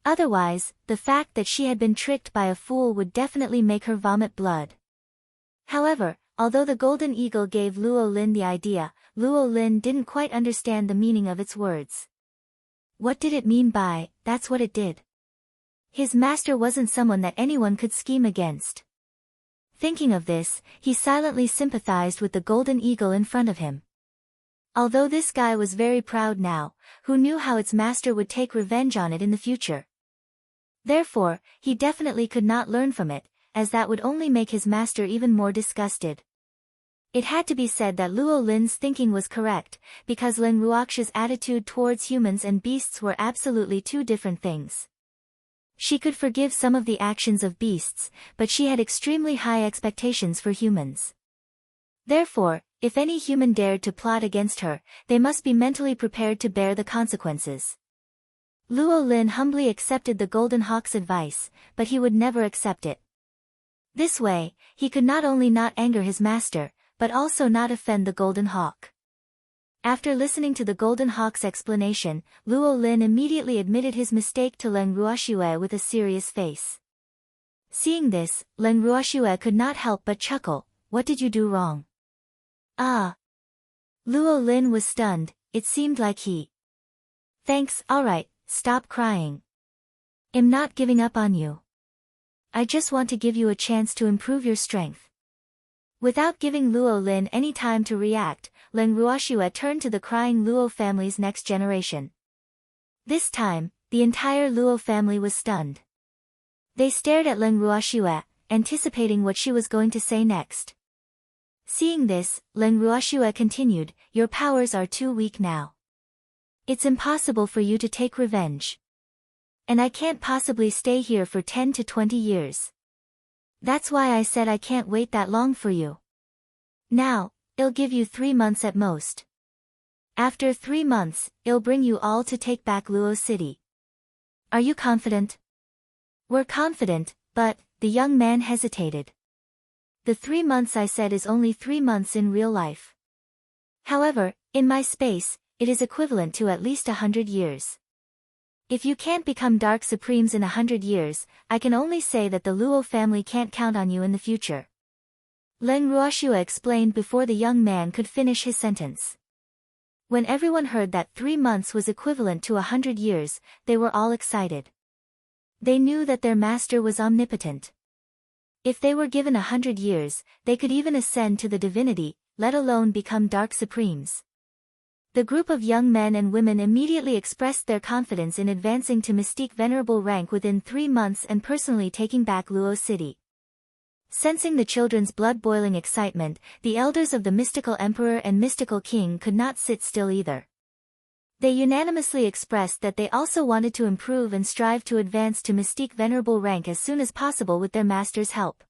Otherwise, the fact that she had been tricked by a fool would definitely make her vomit blood. However, although the golden eagle gave Luo Lin the idea, Luo Lin didn't quite understand the meaning of its words. What did it mean by, "that's what it did"? His master wasn't someone that anyone could scheme against. Thinking of this, he silently sympathized with the golden eagle in front of him. Although this guy was very proud now, who knew how its master would take revenge on it in the future? Therefore, he definitely could not learn from it, as that would only make his master even more disgusted. It had to be said that Luo Lin's thinking was correct, because Len Ruoxue's attitude towards humans and beasts were absolutely two different things. She could forgive some of the actions of beasts, but she had extremely high expectations for humans. Therefore, if any human dared to plot against her, they must be mentally prepared to bear the consequences. Luo Lin humbly accepted the golden hawk's advice, but he would never accept it. This way, he could not only not anger his master, but also not offend the golden hawk. After listening to the golden hawk's explanation, Luo Lin immediately admitted his mistake to Len Ruoxue with a serious face. Seeing this, Len Ruoxue could not help but chuckle. "What did you do wrong?" "Ah." Luo Lin was stunned. It seemed like he. "Thanks, alright, stop crying. I'm not giving up on you. I just want to give you a chance to improve your strength." Without giving Luo Lin any time to react, Len Ruoxue turned to the crying Luo family's next generation. This time, the entire Luo family was stunned. They stared at Len Ruoxue, anticipating what she was going to say next. Seeing this, Len Ruoxue continued, "Your powers are too weak now. It's impossible for you to take revenge. And I can't possibly stay here for 10 to 20 years. That's why I said I can't wait that long for you. Now, I'll give you 3 months at most. After 3 months, I'll bring you all to take back Luo City. Are you confident?" "We're confident, but," the young man hesitated. "The 3 months I said is only 3 months in real life. However, in my space, it is equivalent to at least 100 years. If you can't become Dark Supremes in 100 years, I can only say that the Luo family can't count on you in the future." Len Ruoxue explained before the young man could finish his sentence. When everyone heard that 3 months was equivalent to 100 years, they were all excited. They knew that their master was omnipotent. If they were given 100 years, they could even ascend to the divinity, let alone become Dark Supremes. The group of young men and women immediately expressed their confidence in advancing to Mystique Venerable rank within 3 months and personally taking back Luo City. Sensing the children's blood-boiling excitement, the elders of the Mystical Emperor and Mystical King could not sit still either. They unanimously expressed that they also wanted to improve and strive to advance to Mystique Venerable rank as soon as possible with their master's help.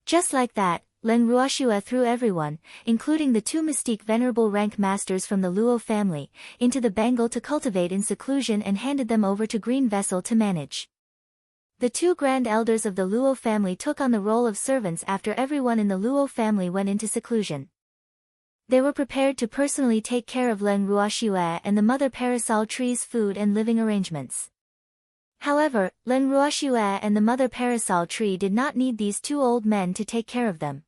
Just like that, Len Ruoxue threw everyone, including the 2 Mystique Venerable rank masters from the Luo family, into the Bengal to cultivate in seclusion and handed them over to Green Vessel to manage. The 2 grand elders of the Luo family took on the role of servants after everyone in the Luo family went into seclusion. They were prepared to personally take care of Len Ruoxue and the Mother Parasol Tree's food and living arrangements. However, Len Ruoxue and the Mother Parasol Tree did not need these 2 old men to take care of them.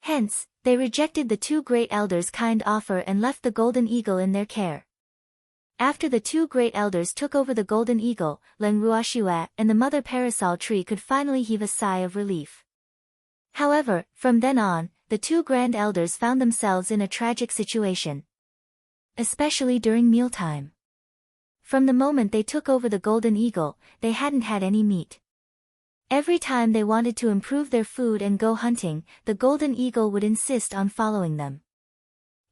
Hence, they rejected the 2 great elders' kind offer and left the Golden Eagle in their care. After the 2 great elders took over the Golden Eagle, Len Ruoxue and the Mother Parasol Tree could finally heave a sigh of relief. However, from then on, the 2 grand elders found themselves in a tragic situation. Especially during mealtime. From the moment they took over the Golden Eagle, they hadn't had any meat. Every time they wanted to improve their food and go hunting, the Golden Eagle would insist on following them.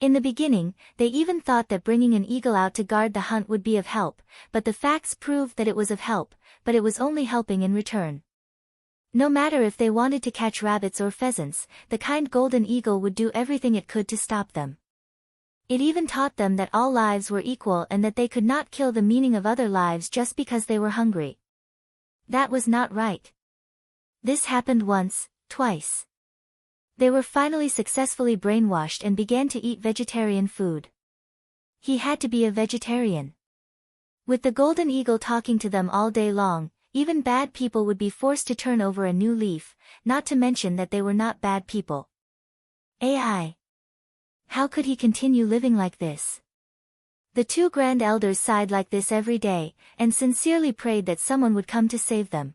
In the beginning, they even thought that bringing an eagle out to guard the hunt would be of help, but the facts proved that it was of help, but it was only helping in return. No matter if they wanted to catch rabbits or pheasants, the kind golden eagle would do everything it could to stop them. It even taught them that all lives were equal and that they could not kill the meaning of other lives just because they were hungry. That was not right. This happened once, twice. They were finally successfully brainwashed and began to eat vegetarian food. He had to be a vegetarian. With the golden eagle talking to them all day long, even bad people would be forced to turn over a new leaf, not to mention that they were not bad people. AI. How could he continue living like this? The two grand elders sighed like this every day, and sincerely prayed that someone would come to save them.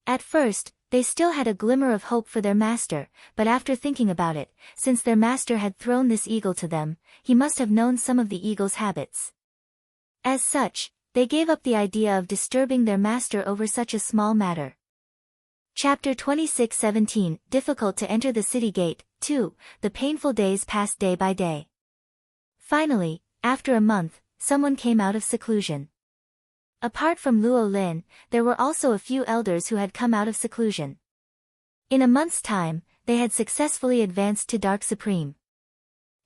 At first, they still had a glimmer of hope for their master, but after thinking about it, since their master had thrown this eagle to them, he must have known some of the eagle's habits. As such, they gave up the idea of disturbing their master over such a small matter. Chapter 26:17, Difficult to enter the city gate. 2. The painful days passed day by day. Finally, after a month, someone came out of seclusion. Apart from Luo Lin, there were also a few elders who had come out of seclusion. In a month's time, they had successfully advanced to Dark Supreme.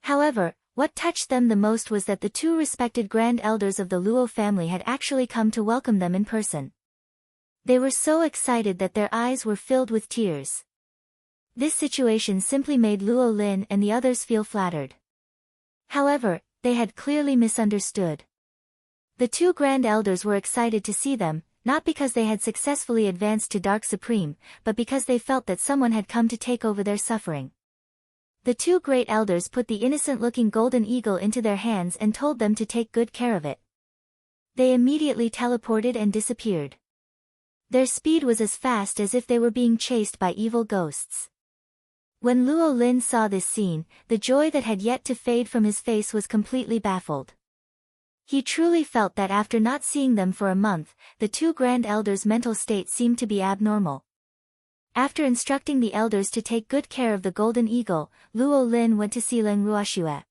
However, what touched them the most was that the two respected grand elders of the Luo family had actually come to welcome them in person. They were so excited that their eyes were filled with tears. This situation simply made Luo Lin and the others feel flattered. However, they had clearly misunderstood. The two grand elders were excited to see them, not because they had successfully advanced to Dark Supreme, but because they felt that someone had come to take over their suffering. The two great elders put the innocent-looking golden eagle into their hands and told them to take good care of it. They immediately teleported and disappeared. Their speed was as fast as if they were being chased by evil ghosts. When Luo Lin saw this scene, the joy that had yet to fade from his face was completely baffled. He truly felt that after not seeing them for a month, the two grand elders' mental state seemed to be abnormal. After instructing the elders to take good care of the golden eagle, Luo Lin went to see Leng Ruoxue.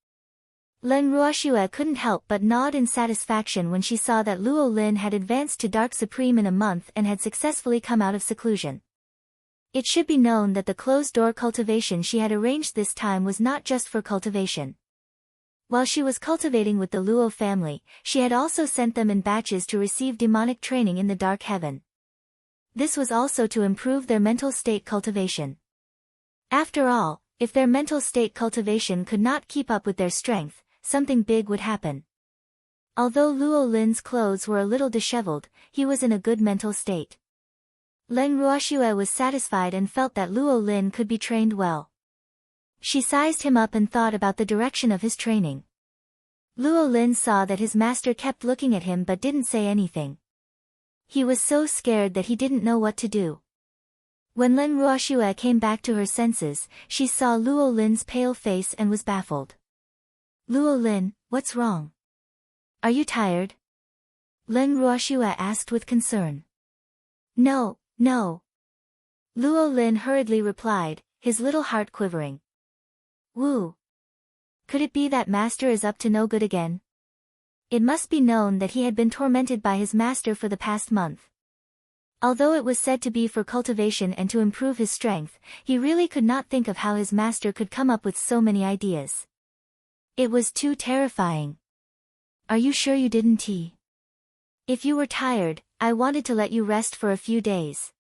Leng Ruoxue couldn't help but nod in satisfaction when she saw that Luo Lin had advanced to Dark Supreme in a month and had successfully come out of seclusion. It should be known that the closed-door cultivation she had arranged this time was not just for cultivation. While she was cultivating with the Luo family, she had also sent them in batches to receive demonic training in the Dark Heaven. This was also to improve their mental state cultivation. After all, if their mental state cultivation could not keep up with their strength, something big would happen. Although Luo Lin's clothes were a little disheveled, he was in a good mental state. Leng Ruoxue was satisfied and felt that Luo Lin could be trained well. She sized him up and thought about the direction of his training. Luo Lin saw that his master kept looking at him but didn't say anything. He was so scared that he didn't know what to do. When Leng Ruoxue came back to her senses, she saw Luo Lin's pale face and was baffled. Luo Lin, what's wrong? Are you tired? Leng Ruoxue asked with concern. No, no. Luo Lin hurriedly replied, his little heart quivering. Woo. Could it be that master is up to no good again? It must be known that he had been tormented by his master for the past month. Although it was said to be for cultivation and to improve his strength, he really could not think of how his master could come up with so many ideas. It was too terrifying. Are you sure you didn't eat? If you were tired, I wanted to let you rest for a few days.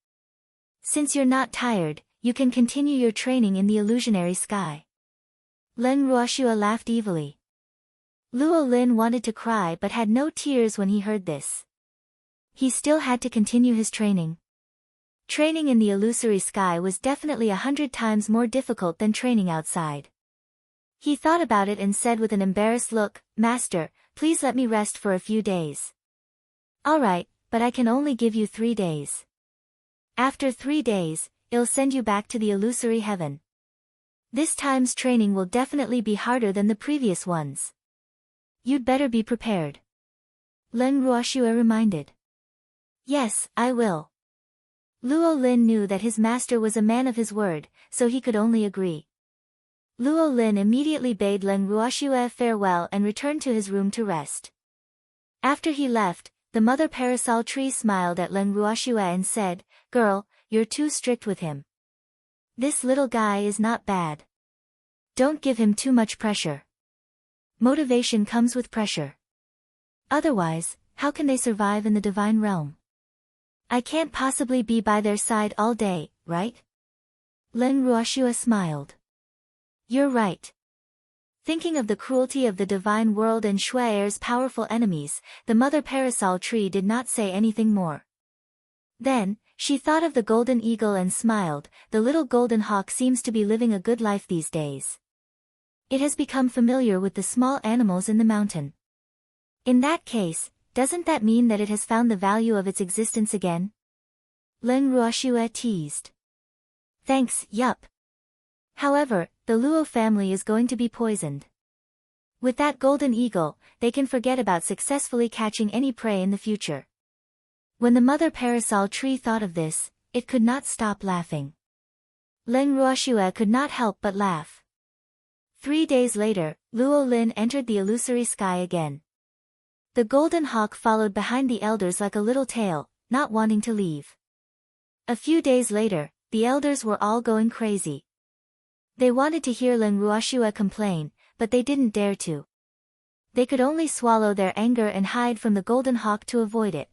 Since you're not tired, you can continue your training in the illusionary sky. Leng Ruoxue laughed evilly. Luo Lin wanted to cry but had no tears when he heard this. He still had to continue his training. Training in the illusory sky was definitely 100 times more difficult than training outside. He thought about it and said with an embarrassed look, Master, please let me rest for a few days. All right, but I can only give you 3 days. After 3 days, I'll send you back to the illusory heaven. This time's training will definitely be harder than the previous ones. You'd better be prepared. Leng Ruoxue reminded. Yes, I will. Luo Lin knew that his master was a man of his word, so he could only agree. Luo Lin immediately bade Leng Ruoxue farewell and returned to his room to rest. After he left, the mother parasol tree smiled at Leng Ruoxue and said, "Girl, you're too strict with him. This little guy is not bad. Don't give him too much pressure. Motivation comes with pressure. Otherwise, how can they survive in the divine realm? I can't possibly be by their side all day, right?" Leng Ruoxue smiled. "You're right." Thinking of the cruelty of the divine world and Shuai'er's powerful enemies, the mother parasol tree did not say anything more. Then, she thought of the golden eagle and smiled. The little golden hawk seems to be living a good life these days. It has become familiar with the small animals in the mountain. In that case, doesn't that mean that it has found the value of its existence again? Leng Ruoxue teased. "Thanks, yup. However, the Luo family is going to be poisoned. With that golden eagle, they can forget about successfully catching any prey in the future." When the mother parasol tree thought of this, it could not stop laughing. Leng Ruoxue could not help but laugh. 3 days later, Luo Lin entered the illusory sky again. The golden hawk followed behind the elders like a little tail, not wanting to leave. A few days later, the elders were all going crazy. They wanted to hear Leng Ruoxue complain, but they didn't dare to. They could only swallow their anger and hide from the golden hawk to avoid it.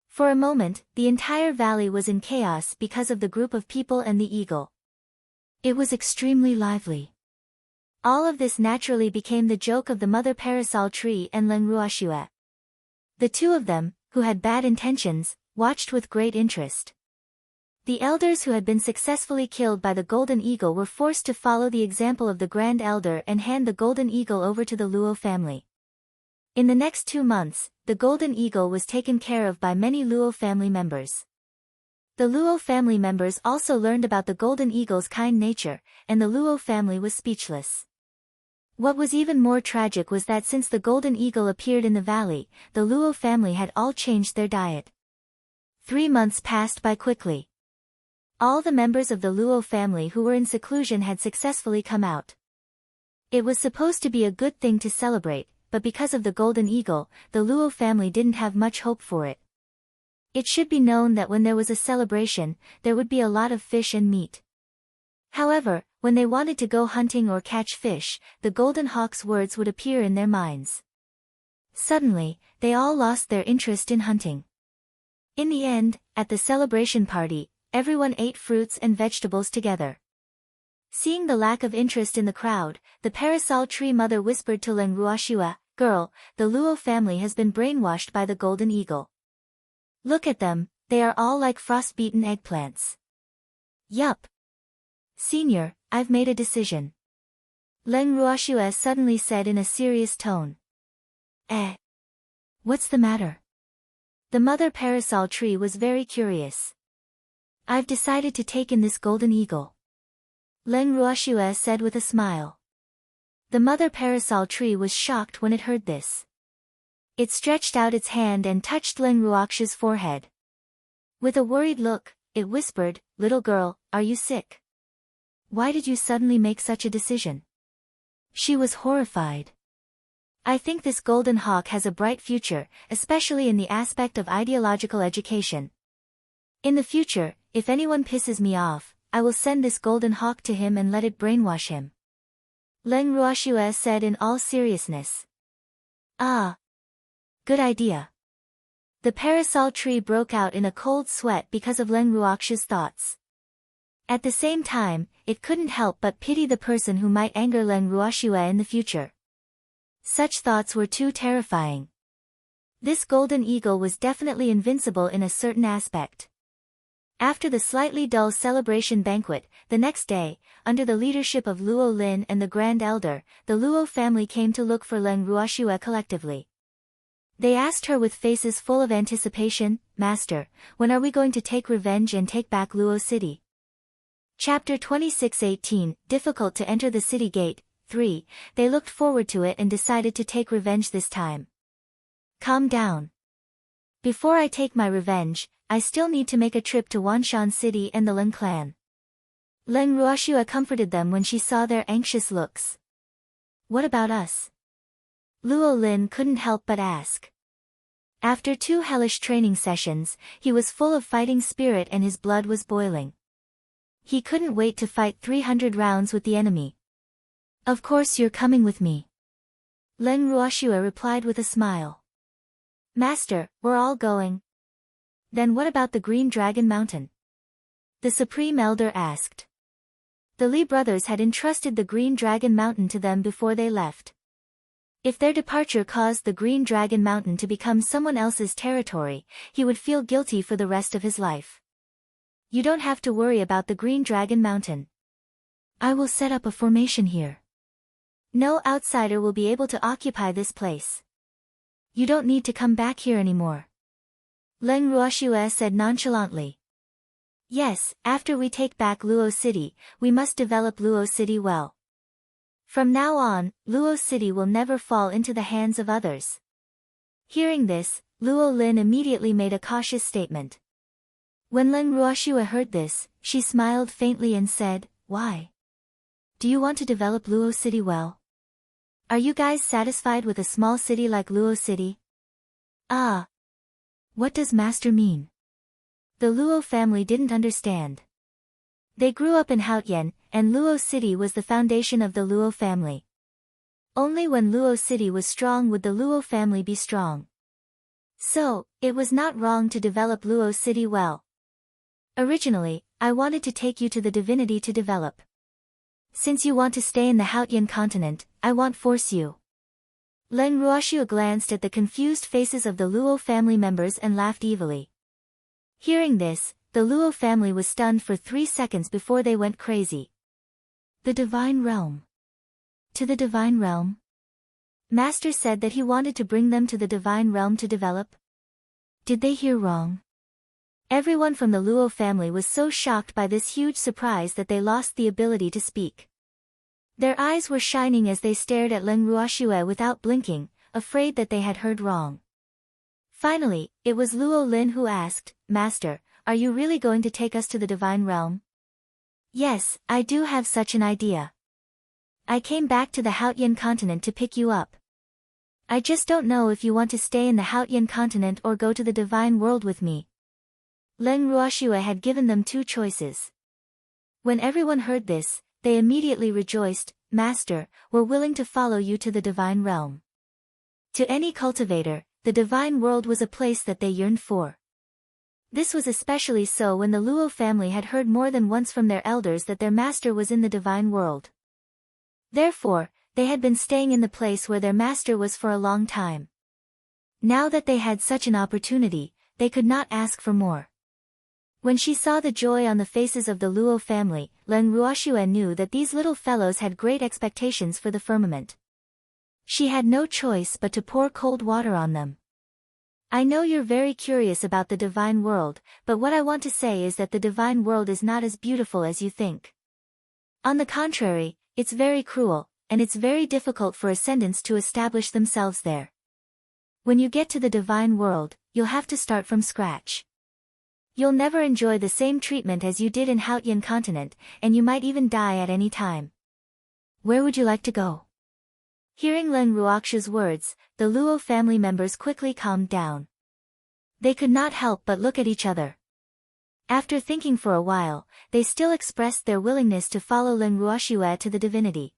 For a moment, the entire valley was in chaos because of the group of people and the eagle. It was extremely lively. All of this naturally became the joke of the mother parasol tree and Leng Ruoxue. The two of them, who had bad intentions, watched with great interest. The elders who had been successfully killed by the golden eagle were forced to follow the example of the grand elder and hand the golden eagle over to the Luo family. In the next 2 months, the golden eagle was taken care of by many Luo family members. The Luo family members also learned about the golden eagle's kind nature, and the Luo family was speechless. What was even more tragic was that since the golden eagle appeared in the valley, the Luo family had all changed their diet. 3 months passed by quickly. All the members of the Luo family who were in seclusion had successfully come out. It was supposed to be a good thing to celebrate, but because of the golden eagle, the Luo family didn't have much hope for it. It should be known that when there was a celebration, there would be a lot of fish and meat. However, when they wanted to go hunting or catch fish, the golden hawk's words would appear in their minds. Suddenly, they all lost their interest in hunting. In the end, at the celebration party, everyone ate fruits and vegetables together. Seeing the lack of interest in the crowd, the parasol tree mother whispered to Leng Ruoxue, "Girl, the Luo family has been brainwashed by the golden eagle. Look at them, they are all like frost-beaten eggplants." "Yup. Senior, I've made a decision," Leng Ruoxue suddenly said in a serious tone. "Eh? What's the matter?" The mother parasol tree was very curious. "I've decided to take in this golden eagle," Leng Ruoxue said with a smile. The mother parasol tree was shocked when it heard this. It stretched out its hand and touched Leng Ruoxue's forehead. With a worried look, it whispered, "Little girl, are you sick? Why did you suddenly make such a decision?" She was horrified. "I think this golden hawk has a bright future, especially in the aspect of ideological education. In the future, if anyone pisses me off, I will send this golden hawk to him and let it brainwash him," Leng Ruoxue said in all seriousness. "Ah. Good idea." The parasol tree broke out in a cold sweat because of Leng Ruoxue's thoughts. At the same time, it couldn't help but pity the person who might anger Leng Ruoxue in the future. Such thoughts were too terrifying. This golden eagle was definitely invincible in a certain aspect. After the slightly dull celebration banquet, the next day, under the leadership of Luo Lin and the Grand Elder, the Luo family came to look for Leng Ruoxue collectively. They asked her with faces full of anticipation, "Master, when are we going to take revenge and take back Luo City?" Chapter 26:18, Difficult to enter the city gate. 3. They looked forward to it and decided to take revenge this time. Calm down. Before I take my revenge, I still need to make a trip to Wanshan City and the Lin clan. Leng Ruoxue comforted them when she saw their anxious looks. What about us? Luo Lin couldn't help but ask. After 2 hellish training sessions, he was full of fighting spirit and his blood was boiling. He couldn't wait to fight 300 rounds with the enemy. Of course you're coming with me. Leng Ruoxue replied with a smile. Master, we're all going. Then what about the Green Dragon Mountain? The Supreme Elder asked. The Li brothers had entrusted the Green Dragon Mountain to them before they left. If their departure caused the Green Dragon Mountain to become someone else's territory, he would feel guilty for the rest of his life. You don't have to worry about the Green Dragon Mountain. I will set up a formation here. No outsider will be able to occupy this place. You don't need to come back here anymore. Leng Ruoxue said nonchalantly. Yes, after we take back Luo City, we must develop Luo City well. From now on, Luo City will never fall into the hands of others. Hearing this, Luo Lin immediately made a cautious statement. When Leng Ruoxue heard this, she smiled faintly and said, Why? Do you want to develop Luo City well? Are you guys satisfied with a small city like Luo City? Ah. What does Master mean? The Luo family didn't understand. They grew up in Haotian, and Luo City was the foundation of the Luo family. Only when Luo City was strong would the Luo family be strong. So, it was not wrong to develop Luo City well. Originally, I wanted to take you to the divinity to develop. Since you want to stay in the Haotian continent, I won't force you. Leng Ruoxue glanced at the confused faces of the Luo family members and laughed evilly. Hearing this, the Luo family was stunned for 3 seconds before they went crazy. The Divine Realm. To the Divine Realm? Master said that he wanted to bring them to the Divine Realm to develop. Did they hear wrong? Everyone from the Luo family was so shocked by this huge surprise that they lost the ability to speak. Their eyes were shining as they stared at Leng Ruoxue without blinking, afraid that they had heard wrong. Finally, it was Luo Lin who asked, Master, are you really going to take us to the Divine Realm? Yes, I do have such an idea. I came back to the Haotian continent to pick you up. I just don't know if you want to stay in the Haotian continent or go to the Divine World with me. Leng Ruoxue had given them 2 choices. When everyone heard this, they immediately rejoiced, Master, we're willing to follow you to the Divine Realm. To any cultivator, the Divine World was a place that they yearned for. This was especially so when the Luo family had heard more than once from their elders that their master was in the Divine World. Therefore, they had been staying in the place where their master was for a long time. Now that they had such an opportunity, they could not ask for more. When she saw the joy on the faces of the Luo family, Leng Ruoxue knew that these little fellows had great expectations for the firmament. She had no choice but to pour cold water on them. I know you're very curious about the Divine World, but what I want to say is that the Divine World is not as beautiful as you think. On the contrary, it's very cruel, and it's very difficult for ascendants to establish themselves there. When you get to the Divine World, you'll have to start from scratch. You'll never enjoy the same treatment as you did in Haotian continent, and you might even die at any time. Where would you like to go? Hearing Leng Ruoxue's words, the Luo family members quickly calmed down. They could not help but look at each other. After thinking for a while, they still expressed their willingness to follow Leng Ruoxue to the divinity.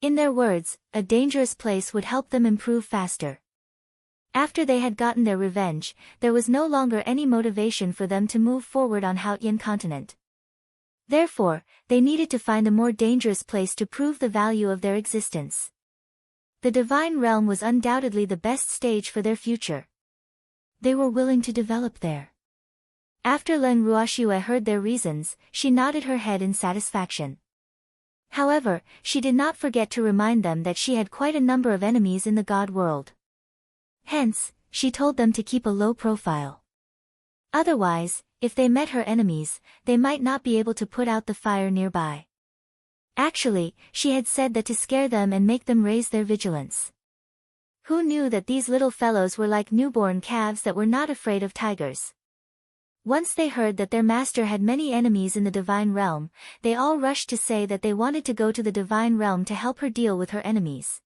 In their words, a dangerous place would help them improve faster. After they had gotten their revenge, there was no longer any motivation for them to move forward on Haotian continent. Therefore, they needed to find a more dangerous place to prove the value of their existence. The Divine Realm was undoubtedly the best stage for their future. They were willing to develop there. After Leng Ruoxue heard their reasons, she nodded her head in satisfaction. However, she did not forget to remind them that she had quite a number of enemies in the God world. Hence, she told them to keep a low profile. Otherwise, if they met her enemies, they might not be able to put out the fire nearby. Actually, she had said that to scare them and make them raise their vigilance. Who knew that these little fellows were like newborn calves that were not afraid of tigers? Once they heard that their master had many enemies in the divine realm, they all rushed to say that they wanted to go to the divine realm to help her deal with her enemies.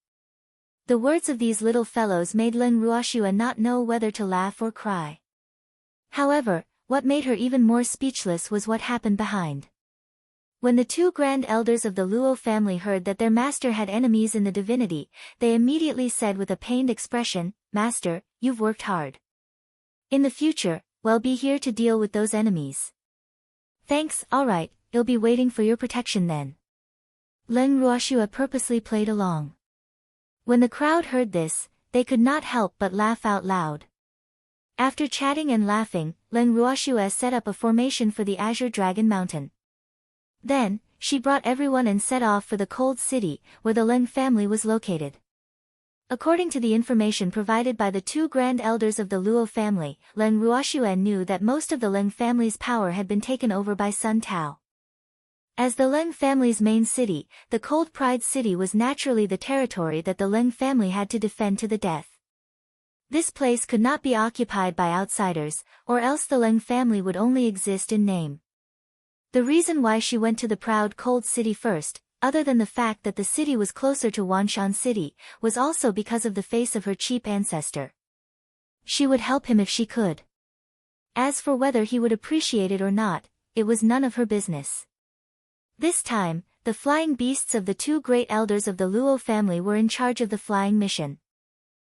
The words of these little fellows made Len Ruoxue not know whether to laugh or cry. However, what made her even more speechless was what happened behind. When the two grand elders of the Luo family heard that their master had enemies in the divinity, they immediately said with a pained expression, "Master, you've worked hard. In the future, we'll be here to deal with those enemies." "Thanks, alright, I'll be waiting for your protection then." Len Ruoxue purposely played along. When the crowd heard this, they could not help but laugh out loud. After chatting and laughing, Len Ruoxue set up a formation for the Azure Dragon Mountain. Then, she brought everyone and set off for the cold city, where the Leng family was located. According to the information provided by the two grand elders of the Luo family, Len Ruoxue knew that most of the Leng family's power had been taken over by Sun Tao. As the Leng family's main city, the Cold Pride City was naturally the territory that the Leng family had to defend to the death. This place could not be occupied by outsiders, or else the Leng family would only exist in name. The reason why she went to the proud Cold City first, other than the fact that the city was closer to Wanshan City, was also because of the face of her cheap ancestor. She would help him if she could. As for whether he would appreciate it or not, it was none of her business. This time, the flying beasts of the two great elders of the Luo family were in charge of the flying mission.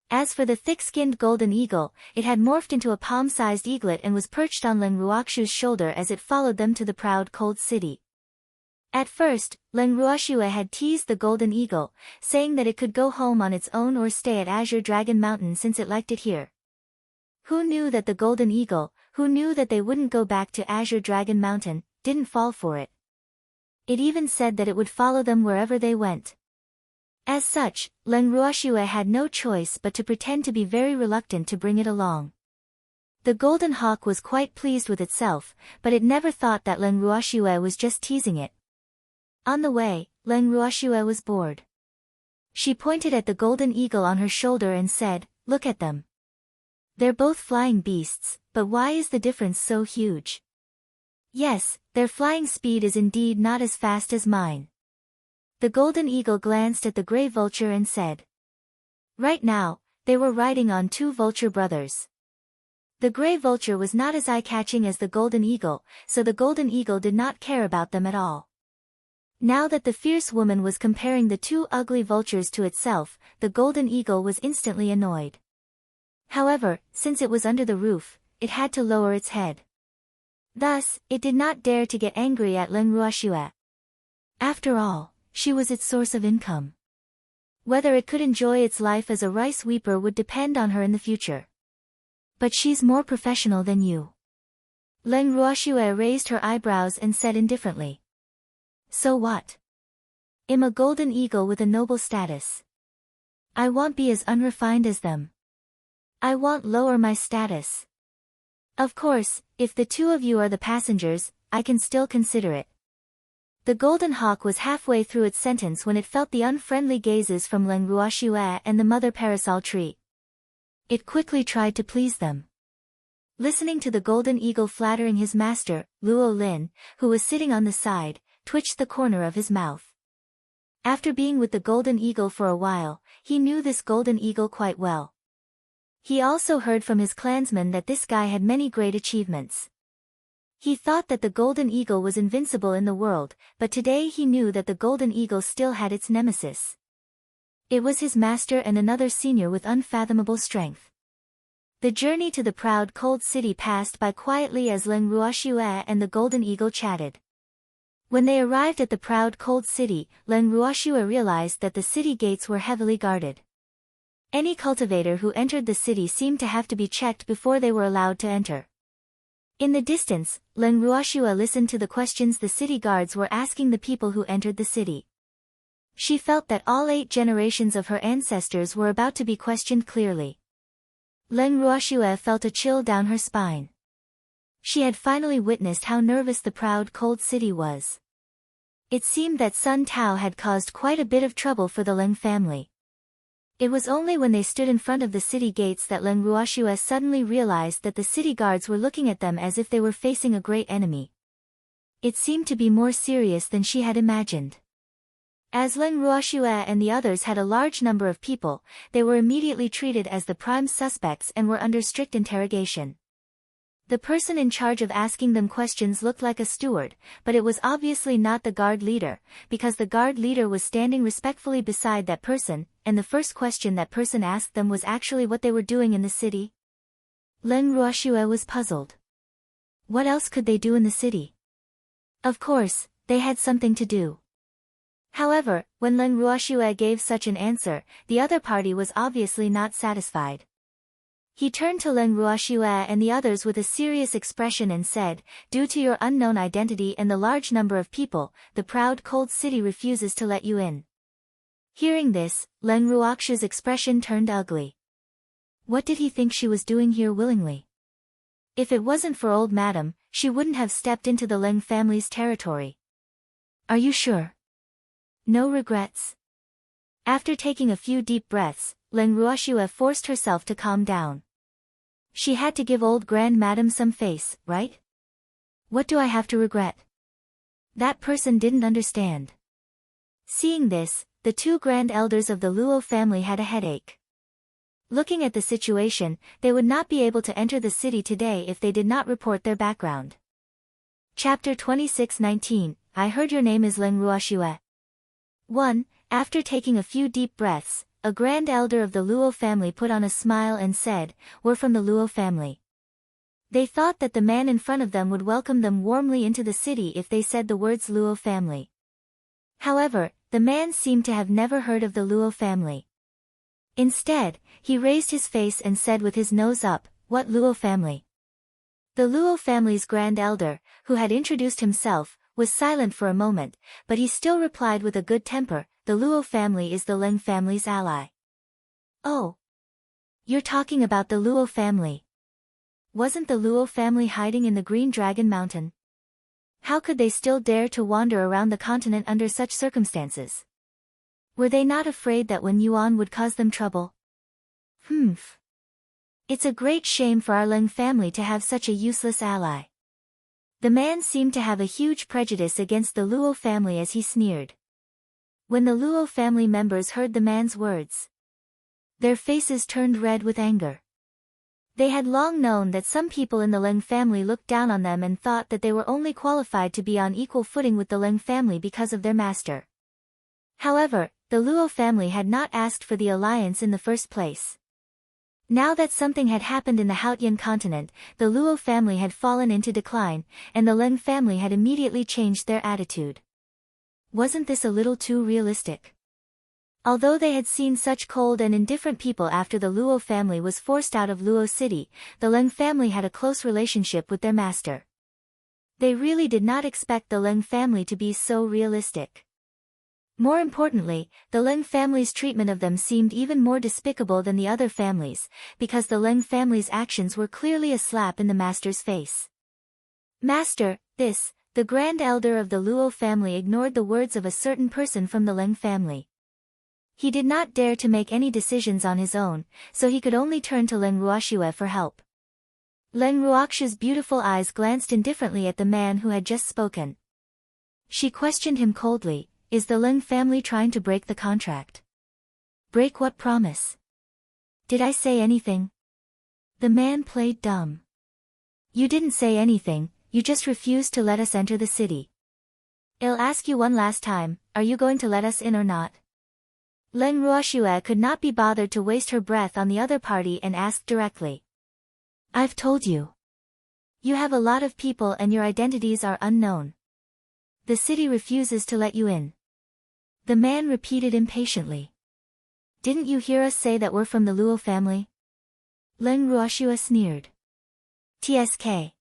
As for the thick-skinned golden eagle, it had morphed into a palm-sized eaglet and was perched on Len Ruoxue's shoulder as it followed them to the proud cold city. At first, Len Ruoxue had teased the golden eagle, saying that it could go home on its own or stay at Azure Dragon Mountain since it liked it here. Who knew that the golden eagle, who knew that they wouldn't go back to Azure Dragon Mountain, didn't fall for it. It even said that it would follow them wherever they went. As such, Len Ruoxue had no choice but to pretend to be very reluctant to bring it along. The golden hawk was quite pleased with itself, but it never thought that Len Ruoxue was just teasing it. On the way, Len Ruoxue was bored. She pointed at the golden eagle on her shoulder and said, "Look at them. They're both flying beasts, but why is the difference so huge? Yes, their flying speed is indeed not as fast as mine." The golden eagle glanced at the gray vulture and said. Right now, they were riding on two vulture brothers. The gray vulture was not as eye-catching as the golden eagle, so the golden eagle did not care about them at all. Now that the fierce woman was comparing the two ugly vultures to itself, the golden eagle was instantly annoyed. However, since it was under the roof, it had to lower its head. Thus, it did not dare to get angry at Len Ruoxue. After all, she was its source of income. Whether it could enjoy its life as a rice weeper would depend on her in the future. But she's more professional than you. Len Ruoxue raised her eyebrows and said indifferently. So what? I'm a golden eagle with a noble status. I won't be as unrefined as them. I won't lower my status. Of course, if the two of you are the passengers, I can still consider it. The golden hawk was halfway through its sentence when it felt the unfriendly gazes from Len Ruoxue and the mother parasol tree. It quickly tried to please them. Listening to the golden eagle flattering his master, Luo Lin, who was sitting on the side, twitched the corner of his mouth. After being with the golden eagle for a while, he knew this golden eagle quite well. He also heard from his clansmen that this guy had many great achievements. He thought that the golden eagle was invincible in the world, but today he knew that the golden eagle still had its nemesis. It was his master and another senior with unfathomable strength. The journey to the proud cold city passed by quietly as Len Ruoxue and the golden eagle chatted. When they arrived at the proud cold city, Len Ruoxue realized that the city gates were heavily guarded. Any cultivator who entered the city seemed to have to be checked before they were allowed to enter. In the distance, Len Ruoxue listened to the questions the city guards were asking the people who entered the city. She felt that all 8 generations of her ancestors were about to be questioned clearly. Len Ruoxue felt a chill down her spine. She had finally witnessed how nervous the proud cold city was. It seemed that Sun Tao had caused quite a bit of trouble for the Leng family. It was only when they stood in front of the city gates that Leng Ruoxue suddenly realized that the city guards were looking at them as if they were facing a great enemy. It seemed to be more serious than she had imagined. As Leng Ruoxue and the others had a large number of people, they were immediately treated as the prime suspects and were under strict interrogation. The person in charge of asking them questions looked like a steward, but it was obviously not the guard leader, because the guard leader was standing respectfully beside that person, and the first question that person asked them was actually what they were doing in the city. Leng Ruoxue was puzzled. What else could they do in the city? Of course, they had something to do. However, when Leng Ruoxue gave such an answer, the other party was obviously not satisfied. He turned to Leng Ruoxue and the others with a serious expression and said, "Due to your unknown identity and the large number of people, the proud cold city refuses to let you in." Hearing this, Leng Ruoxue's expression turned ugly. What did he think she was doing here willingly? If it wasn't for old madam, she wouldn't have stepped into the Leng family's territory. Are you sure? No regrets? After taking a few deep breaths, Leng Ruoxue forced herself to calm down. She had to give old grand madam some face, right? What do I have to regret? That person didn't understand. Seeing this, the two grand elders of the Luo family had a headache. Looking at the situation, they would not be able to enter the city today if they did not report their background. Chapter 26:19, I heard your name is Leng Ruoxue. 1. After taking a few deep breaths, a grand elder of the Luo family put on a smile and said, "We're from the Luo family." They thought that the man in front of them would welcome them warmly into the city if they said the words Luo family. However, the man seemed to have never heard of the Luo family. Instead, he raised his face and said with his nose up, "What Luo family?" The Luo family's grand elder, who had introduced himself, was silent for a moment, but he still replied with a good temper, "The Luo family is the Leng family's ally." Oh. You're talking about the Luo family. Wasn't the Luo family hiding in the Green Dragon Mountain? How could they still dare to wander around the continent under such circumstances? Were they not afraid that Wen Yuan would cause them trouble? Humph. It's a great shame for our Leng family to have such a useless ally. The man seemed to have a huge prejudice against the Luo family as he sneered. When the Luo family members heard the man's words, their faces turned red with anger. They had long known that some people in the Leng family looked down on them and thought that they were only qualified to be on equal footing with the Leng family because of their master. However, the Luo family had not asked for the alliance in the first place. Now that something had happened in the Haotian continent, the Luo family had fallen into decline, and the Leng family had immediately changed their attitude. Wasn't this a little too realistic? Although they had seen such cold and indifferent people after the Luo family was forced out of Luo City, the Leng family had a close relationship with their master. They really did not expect the Leng family to be so realistic. More importantly, the Leng family's treatment of them seemed even more despicable than the other families, because the Leng family's actions were clearly a slap in the master's face. Master, the grand elder of the Luo family ignored the words of a certain person from the Leng family. He did not dare to make any decisions on his own, so he could only turn to Leng Ruoxue for help. Leng Ruoxue's beautiful eyes glanced indifferently at the man who had just spoken. She questioned him coldly, "Is the Leng family trying to break the contract?" "Break what promise? Did I say anything?" The man played dumb. "You didn't say anything, you just refused to let us enter the city. I'll ask you one last time, are you going to let us in or not?" Leng Ruoxue could not be bothered to waste her breath on the other party and asked directly. "I've told you. You have a lot of people and your identities are unknown. The city refuses to let you in." The man repeated impatiently. "Didn't you hear us say that we're from the Luo family?" Leng Ruoxue sneered. "TSK.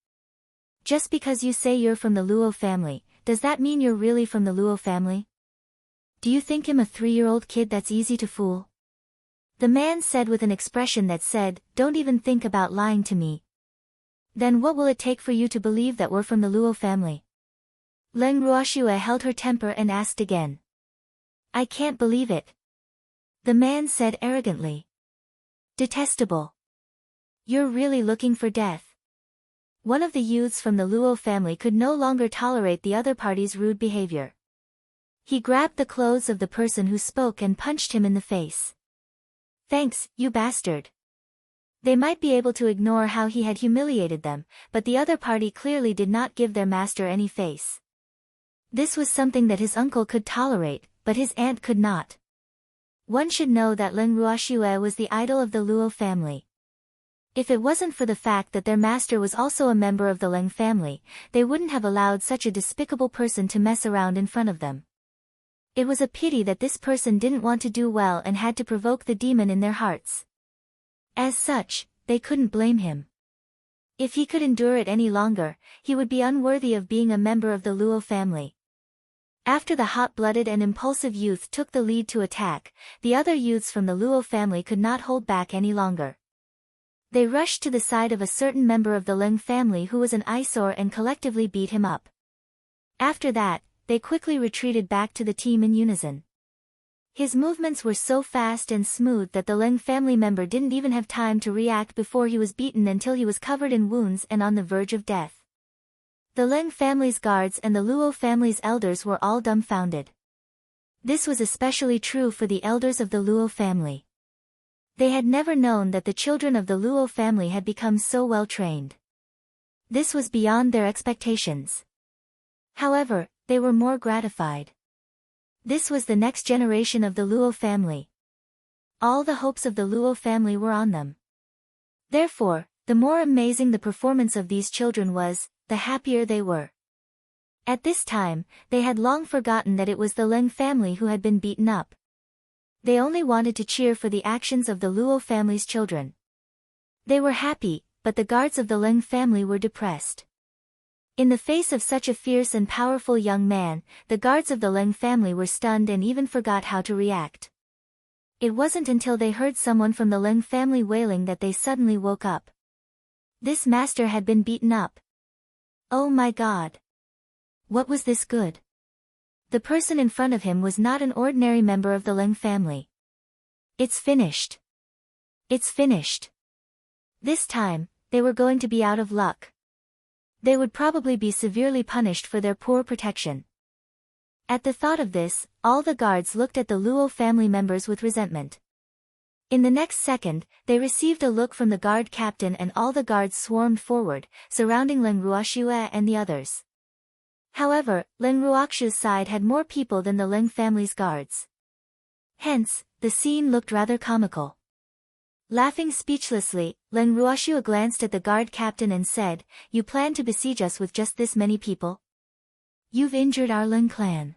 Just because you say you're from the Luo family, does that mean you're really from the Luo family? Do you think I'm a 3-year-old kid that's easy to fool?" The man said with an expression that said, "Don't even think about lying to me. Then what will it take for you to believe that we're from the Luo family?" Leng Ruoxue held her temper and asked again. "I can't believe it. The man said arrogantly. Detestable. You're really looking for death. One of the youths from the Luo family could no longer tolerate the other party's rude behavior. He grabbed the clothes of the person who spoke and punched him in the face. Thanks, you bastard. They might be able to ignore how he had humiliated them, but the other party clearly did not give their master any face. This was something that his uncle could tolerate, but his aunt could not. One should know that Leng Ruoxue was the idol of the Luo family. If it wasn't for the fact that their master was also a member of the Leng family, they wouldn't have allowed such a despicable person to mess around in front of them. It was a pity that this person didn't want to do well and had to provoke the demon in their hearts. As such, they couldn't blame him. If he could endure it any longer, he would be unworthy of being a member of the Luo family. After the hot-blooded and impulsive youth took the lead to attack, the other youths from the Luo family could not hold back any longer. They rushed to the side of a certain member of the Leng family who was an eyesore and collectively beat him up. After that, they quickly retreated back to the team in unison. His movements were so fast and smooth that the Leng family member didn't even have time to react before he was beaten until he was covered in wounds and on the verge of death. The Leng family's guards and the Luo family's elders were all dumbfounded. This was especially true for the elders of the Luo family. They had never known that the children of the Luo family had become so well trained. This was beyond their expectations. However, they were more gratified. This was the next generation of the Luo family. All the hopes of the Luo family were on them. Therefore, the more amazing the performance of these children was, the happier they were. At this time, they had long forgotten that it was the Leng family who had been beaten up. They only wanted to cheer for the actions of the Luo family's children. They were happy, but the guards of the Leng family were depressed. In the face of such a fierce and powerful young man, the guards of the Leng family were stunned and even forgot how to react. It wasn't until they heard someone from the Leng family wailing that they suddenly woke up. This master had been beaten up. Oh my God! What was this good? The person in front of him was not an ordinary member of the Leng family. It's finished. It's finished. This time, they were going to be out of luck. They would probably be severely punished for their poor protection. At the thought of this, all the guards looked at the Luo family members with resentment. In the next second, they received a look from the guard captain and all the guards swarmed forward, surrounding Leng Ruoxue and the others. However, Leng Ruoxue's side had more people than the Leng family's guards. Hence, the scene looked rather comical. Laughing speechlessly, Leng Ruoxue glanced at the guard captain and said, "You plan to besiege us with just this many people? You've injured our Leng clan.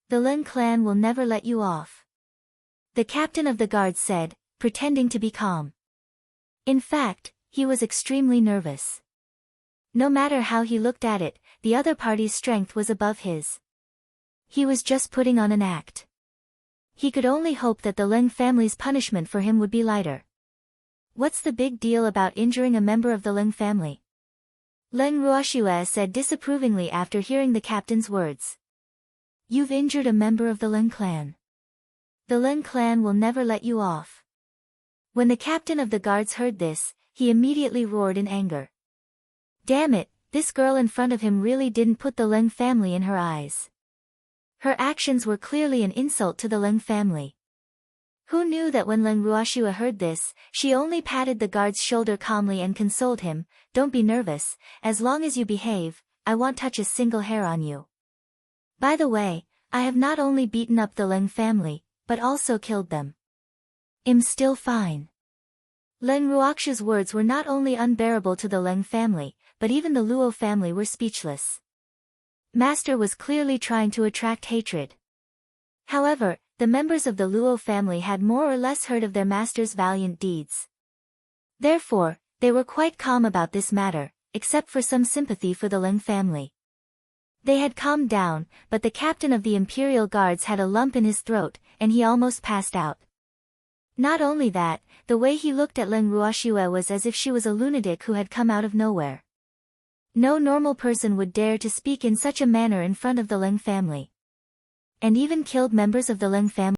The Leng clan will never let you off." The captain of the guards said, pretending to be calm. In fact, he was extremely nervous. No matter how he looked at it, the other party's strength was above his. He was just putting on an act. He could only hope that the Leng family's punishment for him would be lighter. What's the big deal about injuring a member of the Leng family? Leng Ruoxue said disapprovingly after hearing the captain's words. You've injured a member of the Leng clan. The Leng clan will never let you off. When the captain of the guards heard this, he immediately roared in anger. Damn it, this girl in front of him really didn't put the Leng family in her eyes. Her actions were clearly an insult to the Leng family. Who knew that when Leng Ruoxue heard this, she only patted the guard's shoulder calmly and consoled him, "Don't be nervous, as long as you behave, I won't touch a single hair on you. By the way, I have not only beaten up the Leng family, but also killed them. I'm still fine." Leng Ruoxue's words were not only unbearable to the Leng family, but even the Luo family were speechless. Master was clearly trying to attract hatred. However, the members of the Luo family had more or less heard of their master's valiant deeds. Therefore, they were quite calm about this matter, except for some sympathy for the Leng family. They had calmed down, but the captain of the Imperial Guards had a lump in his throat, and he almost passed out. Not only that, the way he looked at Leng Ruoxue was as if she was a lunatic who had come out of nowhere. No normal person would dare to speak in such a manner in front of the Leng family. And even killed members of the Leng family.